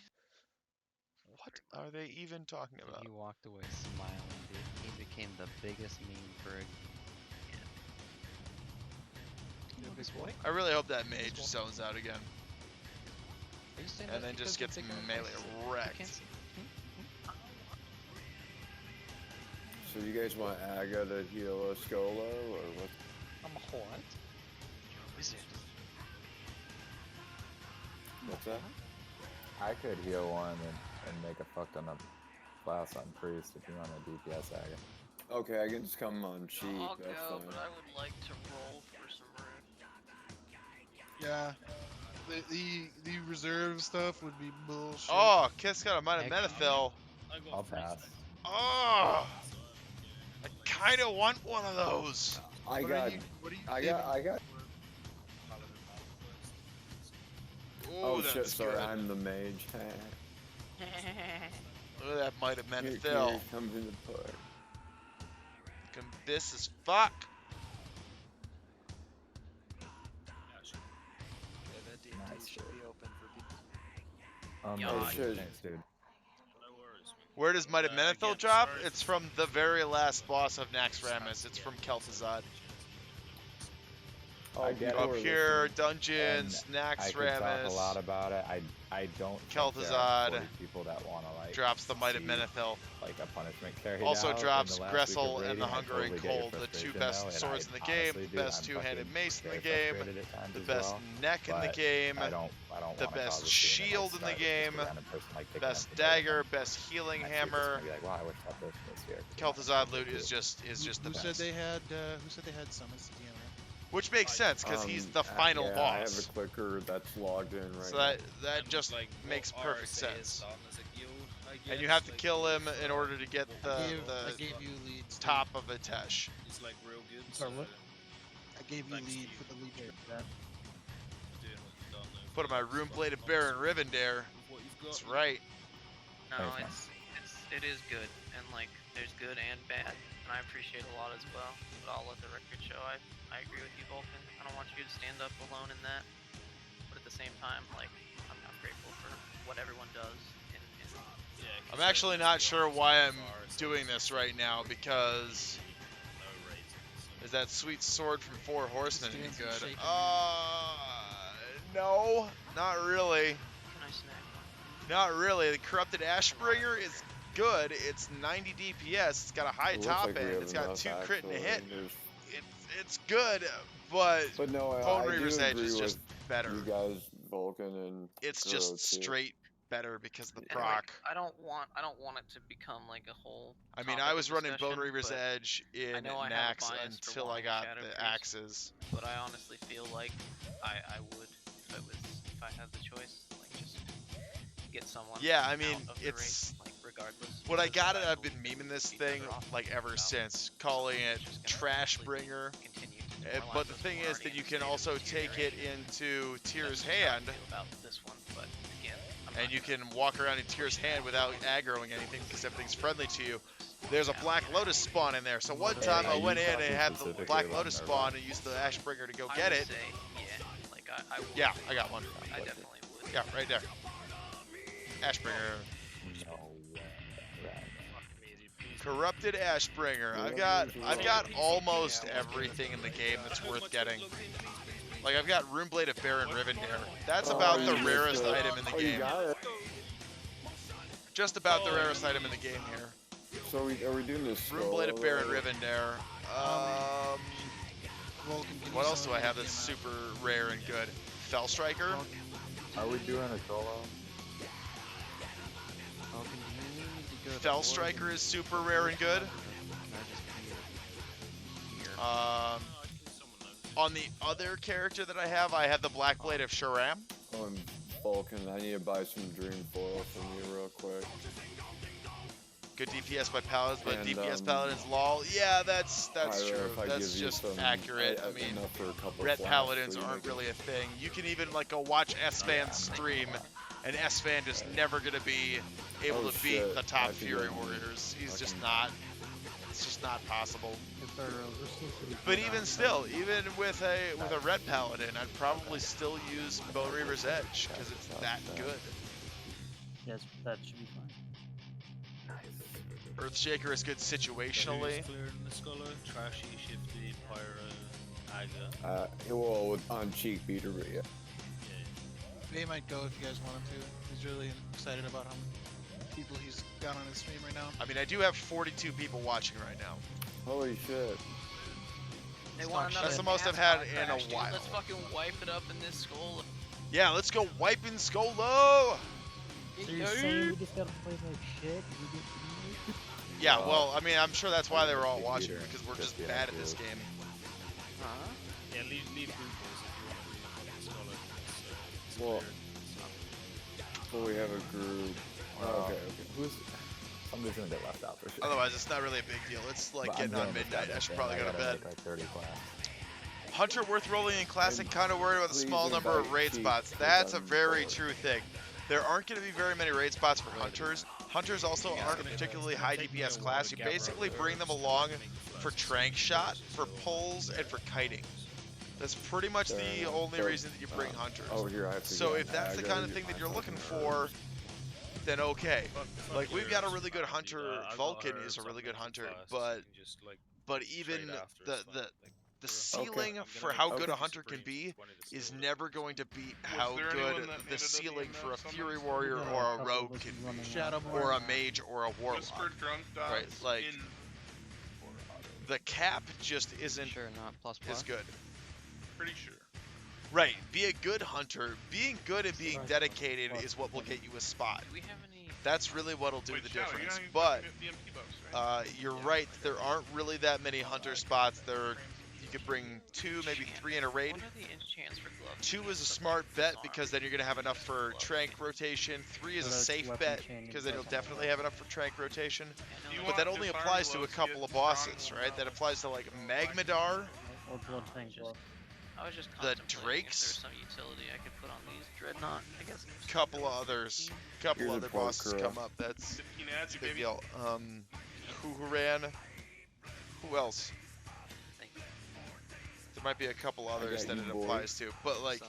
What are they even talking about? He walked away smiling, dude. He became the biggest meme for a... What? I really hope that mage zones out again. Are you saying And that then because just you're gets bigger than melee us? You wrecked. can't see. So you guys want Aga to heal a Skolo, or what? I'm a what? What's that? I could heal one and make a fuck ton of class on priest if you want a DPS Aga. Okay, I can just come on cheap. I'll That's go, fine. but I would like to roll for some room. Yeah. The reserve stuff would be bullshit. Oh, Kiss got a Might of Menethil. I'll pass. Oh, I kind of want one of those. I got. Ooh, Oh that's shit! Sorry, good. I'm the mage. Look at that Might of Here Menethil. comes into play. This is fuck. Yeah, that D&D should be open for people. Oh shit! Thanks, dude. Where does Might of Menethil drop? It's from the very last boss of Naxxramas. It's from Kel'Thuzad. I get Up it. here, dungeons, I could talk a Naxxramas. lot about it. I don't think there Kel'Thuzad are 40 people that want to like drops the Might of see, Menethil. like a punishment carried Also out in drops the last week of Gressel and raiding. the I Hungering totally get your Cold, the two frustration, best though, and swords in the game, honestly, the dude, best I'm two-handed fucking mace in the very game, frustrated at times the as best well, neck in the but game, I don't the wanna best cause a scene and, shield in the start with just a game, random person, like, picking best up the dagger, gun. best healing Next week it's hammer. gonna be like, wow, I wish that person was here. Kel'Thuzad loot is just the Who best. said they had? Who said they had summons at the end? Which makes sense because he's the final yeah, boss. I have a clicker that's logged in right So now. that just makes perfect RSA is sense. done as a guild, I And guess, you have to like, kill him in order to get I the gave you leads. top of a Tesh. It's like real good. Sorry, so what? I gave you Thanks, lead Steve. for the lead. doing what you've done there. Put on my room blade of Baron Rivendare. What you've got. That's right. No, Thanks, it is good, and like there's good and bad, and I appreciate a lot as well. But I'll let the record show I agree with you, Vulcan. I don't want you to stand up alone in that. But at the same time, like I'm grateful for what everyone does. I'm actually not sure why I'm doing this right now because is that sweet sword from Four Horsemen any good? No, not really. Not really. The Corrupted Ashbringer is good. It's 90 DPS. It's got a high It looks top like we end. have It's got enough, 2 crit and a actually. hit. There's- It's good, but no, Bone I do Reaver's Edge agree is just with better. You guys, Vulcan and It's Kuro, just too. straight better because of the And proc. like, I don't want it to become like a whole. I mean, topic I of was running Bone discussion, Reaver's but Edge in I know I have a Nax bias for until I wanting got Shadow the Priest, axes. But I honestly feel like I would if I had the choice, like just get someone. Yeah, I mean, out of the it's race, like regardless. when I because got it, I I've been memeing this thing like ever since, calling it Trash Bringer. But the thing is that you can also take it into Tyr's hand, about this one, but again, and you can walk around in Tyr's hand without aggroing anything because everything's friendly to you. There's a Black Lotus spawn in there, so one time I went in and had the Black Lotus spawn and used the Ashbringer to go get it. I would. Yeah, I got one. I definitely would. Yeah, right there. Ashbringer. Corrupted Ashbringer. I've got almost everything in the game that's worth getting. Like I've got Runeblade of Baron Rivendare. That's about the rarest item in the game. Just about the rarest item in the game here. So are we doing this? Runeblade of Baron solo? Rivendare. What else do I have that's super rare and good? Fell Striker. Are we doing a solo? Fell Striker is super rare and good. On the other character that I have the Black Blade of Sharam. Oh, and Vulcan, I need to buy some Dream Foil from you real quick. Good DPS by paladins, but And, DPS paladins lol. Yeah, that's Pyro, true. if I That's give you just some- accurate. I mean, enough for a couple red flash, paladins so you aren't make it- really a thing. You can even like go watch S-Fan stream, and S-Fan is never gonna be able Oh, to beat shit. the I top have to Fury go Warriors. He's just fucking- not. It's just not possible. If they're resistant to But the even still, even with a red paladin, I'd probably still use Bone Reaver's Edge because it's that good. Yes, that should be fine. Earthshaker is good situationally. Cleared in the Scholar, Trashy, Shifty, Pyro, Aga. Well, on cheek beater, but yeah. They might go if you guys want him to. He's really excited about how many people he's got on his stream right now. I mean, I do have 42 people watching right now. Holy shit. They want That's another the most I've NASCAR had in a crash, dude. while. Let's fucking wipe it up in this skull. Yeah, let's go wiping Skolo! So you're saying we just gotta play like shit? Yeah, well, I mean, I'm sure that's why they were all watching, because we're just bad at this game. Yeah, leave Groupers if you want to leave the Scholar. It's Well, cleared. well, we have a group. Okay. Who's? Somebody's gonna get left out for sure. Otherwise, it's not really a big deal. It's like But getting I'm on going with midnight. that I should thing. probably go to gotta bed. make, like 30 class. Hunter worth rolling in Classic, kind of worried about the Please small number of invite raid Chief spots. to That's a them very forward. true thing. There aren't going to be very many raid spots for Hunters. Hunters also aren't a particularly high DPS class. You basically bring them along for trank shot, for pulls, and for kiting. That's pretty much the only reason that you bring Hunters. Over here, I have to So get if that's the kind of thing that you're looking for, then okay. Like we've got a really good hunter. Vulcan is a really good hunter, but even the ceiling for how good a hunter can be is never going to beat how there anyone good that made the it ceiling at for a the Fury Warrior or a Rogue can be, or a Mage or a Warlock. Whispered drunk dogs Right, like in the cap just isn't Sure, not plus as good. pretty sure. Right, be a good hunter. Being good and being dedicated is what will get you a spot. Do we have any? That's really what'll do the Shadow, you're difference. not But even get DMP buffs, right? you're right. There aren't really that many hunter spots. You could bring 2, maybe 3 in a raid. What are the enchants for gloves? 2 is a smart bet because then you're gonna have enough for trank rotation. 3 is a safe bet because then you'll definitely have enough for trank rotation. But that only applies to a couple of bosses, right? That applies to like Magmadar, Or blood tank glove. I was just the contemplating if Drakes, there's some utility I could put on these Dreadnought. I guess. couple of others, couple Here's a other quote, bosses Kuro. come up. That's 15 ads, a big baby. deal. Huhuran. Who else? There might be a couple others got that you, it boy. applies to, but like,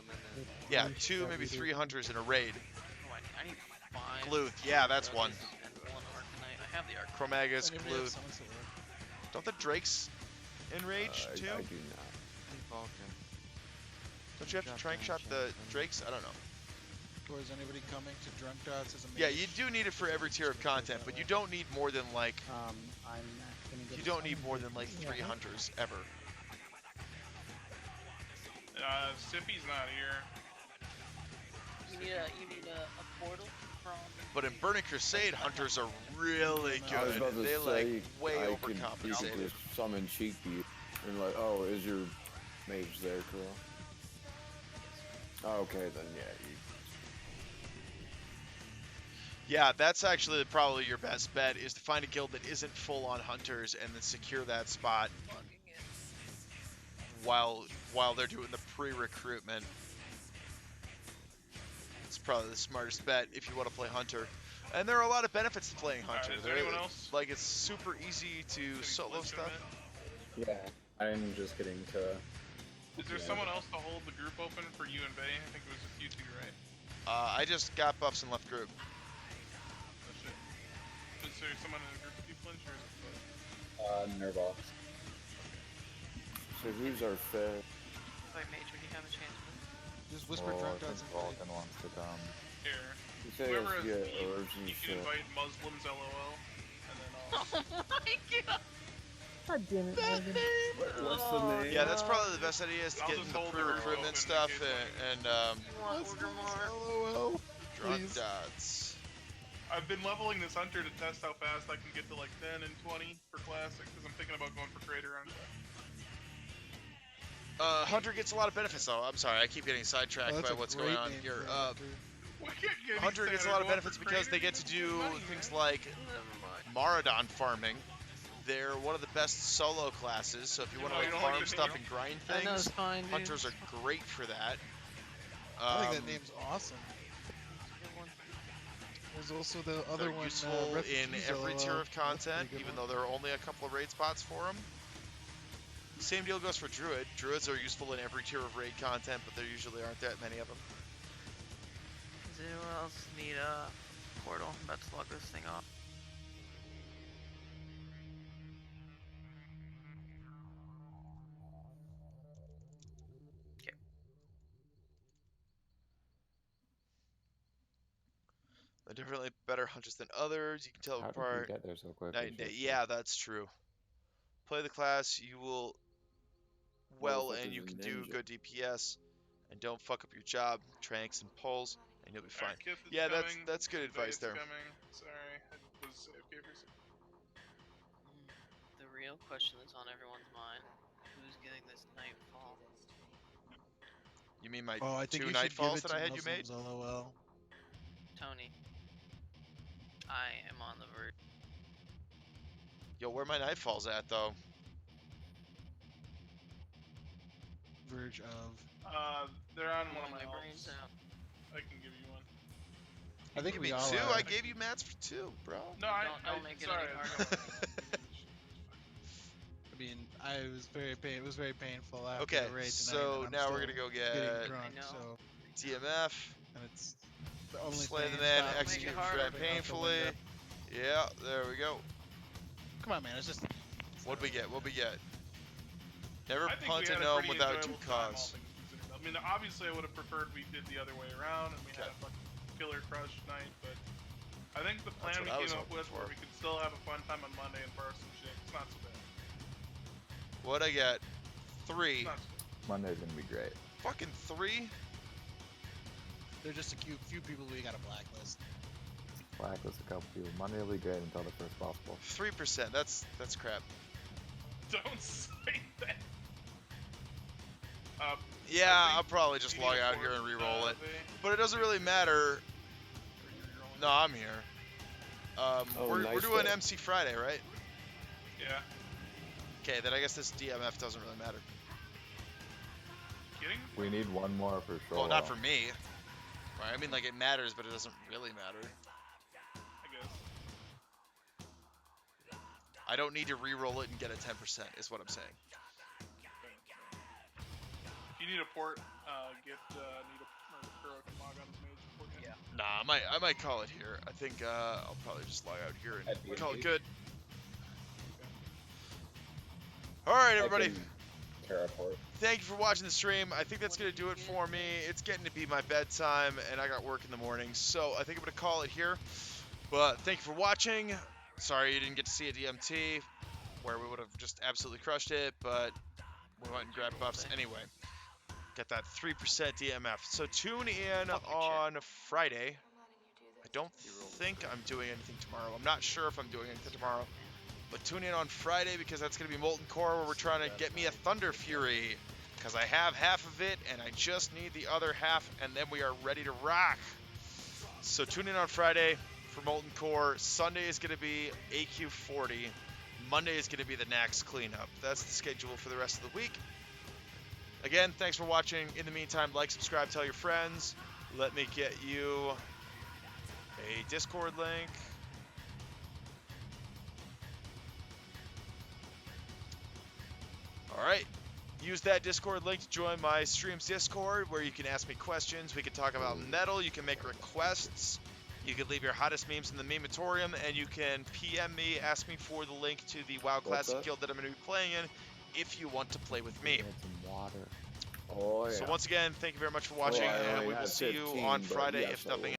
yeah, 2, maybe 3 hunters in a raid. Oh, I need 5. Gluth, yeah, that's one. And 1 Arcanite. I have the Arcanite. Chromagus, Anybody have Gluth. summons that work? Don't the Drakes enrage too? I do not. Don't you have to trank shot the Drakes? I don't know. Or is anybody coming to Drunk Dots as a mage? Yeah, you do need it for every tier of content, but you don't need more than like I'm gonna get you don't need more than like 3 hunters ever. Sippy's not here. You need a portal from. But in Burning Crusade, hunters are really I was about good. to They say, like way you could overcompensated. just summon cheek beat and like, oh, is your mage there, Kuro? Oh, okay, then yeah. Yeah, that's actually probably your best bet is to find a guild that isn't full on hunters and then secure that spot while they're doing the pre-recruitment. It's probably the smartest bet if you want to play hunter. And there are a lot of benefits to playing hunter. Is there anyone else? Like it's super easy to solo stuff. Yeah, I'm just getting to. Is there someone else to hold the group open for you and Bay? I think it was just you two, right? I just got buffs and left group. Oh shit. Is there someone in the group with you, Flinch, or is it Nervox. So who's our fed? Wait, Mage, when you have a chance. Just whisper Oh, I Drunk think Dots and Vulcan wants to come. here? You say Whoever let's has get you origin can shit. invite Muslims, LOL, and then Oh my god! God damn it, Morgan. What's the name? Yeah, that's probably the best idea is to I'll get just into the hold the room pre-recruitment open in stuff case and You want Orgrimmar? Drunk Dots. I've been leveling this hunter to test how fast I can get to like 10 and 20 for classic, because I'm thinking about going for crater on Hunter gets a lot of benefits though. I'm sorry, I keep getting sidetracked Oh, that's by a what's going great on name here. for a hunter. Why can't get Hunter gets a lot of benefits because they get to do things like Maradon farming. They're one of the best solo classes, so if you want to like farm stuff and grind I know, things, it's fine, dude. hunters are great for that. I think that name's awesome. There's also the other They're one, useful in Refugees, every tier LOL. of content, even though there are only a couple of raid spots for them. Same deal goes for Druid. Druids are useful in every tier of raid content, but there usually aren't that many of them. Does anyone else need a portal? I'm about to log this thing off. Okay. They're definitely better hunters than others. You can tell How did apart you get there so quickly? night and day. Yeah, that's true. Play the class, you will well, and Motherfucker's you a can do ninja. good DPS, and don't fuck up your job, tranks and pulls, and you'll be fine. Alright, Kith is Yeah, coming. that's good advice there. Coming. Sorry, I was AFK for a second. The real question that's on everyone's mind: who's getting this nightfall? You mean my I think 2 you should give nightfalls it that to I had you made? Muslims, LOL. Tony, I am on the verge. Yo, where my nightfalls at though? Verge of. They're on one of my brains alts. out. I can give you one. I think Give we me all 2. are. I gave you mats for 2, bro. No, Don't make it sorry. any harder. I mean, it was very painful after Okay, the raid tonight. so and I'm now we're still gonna go getting get drunk, I know. so DMF. and it's the only Slay thing the man, stopping me execute from harder. jumping out the painfully. window. Yeah, there we go. Come on, man. It's just. What'd we get? What'd we get? Never I think punt we a had a gnome pretty without due enjoyable time, all cause. things considered. I mean, obviously, I would have preferred we did the other way around and we had a fucking killer crush night, but I think the plan That's we what I was came up hoping with for. where we could still have a fun time on Monday and borrow some shit, it's not so bad. What'd I get? 3. It's not so bad. Monday's gonna be great. Fucking 3? There's just a few people we got to blacklist. Blacklist a couple people. Monday will be great until the first possible. 3%. That's crap. Don't say that. Yeah, I'll probably just log out here and re-roll it. But it doesn't really matter. No, I'm here. We're nice doing day. MC Friday, right? Yeah. Okay, then I guess this DMF doesn't really matter. Kidding? We need one more for sure. Well, not for me. Right? I mean, like, it matters, but it doesn't really matter. I guess. I don't need to re-roll it and get a 10%, is what I'm saying. If you need a port, need a Kuro can log on as mage port. Yeah. Nah, I might call it here. I think I'll probably just log out here and call it good. All right, everybody. Thank you for watching the stream. I think that's going to do it for me. It's getting to be my bedtime, and I got work in the morning, so I think I'm going to call it here. But thank you for watching. Sorry you didn't get to see a DMT, where we would have just absolutely crushed it, but we went and grabbed buffs anyway. Get that 3% DMF. So tune in on Friday. I don't think I'm doing anything tomorrow. I'm not sure if I'm doing anything tomorrow. But tune in on Friday because that's going to be Molten Core where we're trying to get me a Thunder Fury. Because I have half of it and I just need the other half and then we are ready to rock. So tune in on Friday for Molten Core. Sunday is going to be AQ40. Monday is going to be the Naxx cleanup. That's the schedule for the rest of the week. Again, thanks for watching. In the meantime, like, subscribe, tell your friends. Let me get you a Discord link. Alright, use that Discord link to join my stream's Discord where you can ask me questions, we can talk about metal, you can make requests, you can leave your hottest memes in the mematorium, and you can PM me, ask me for the link to the WoW Classic Guild that I'm going to be playing in if you want to play with me. Need some water. Oh, yeah. So once again, thank you very much for watching, I and only we will had see you 15, on but Friday yes, if I nothing will.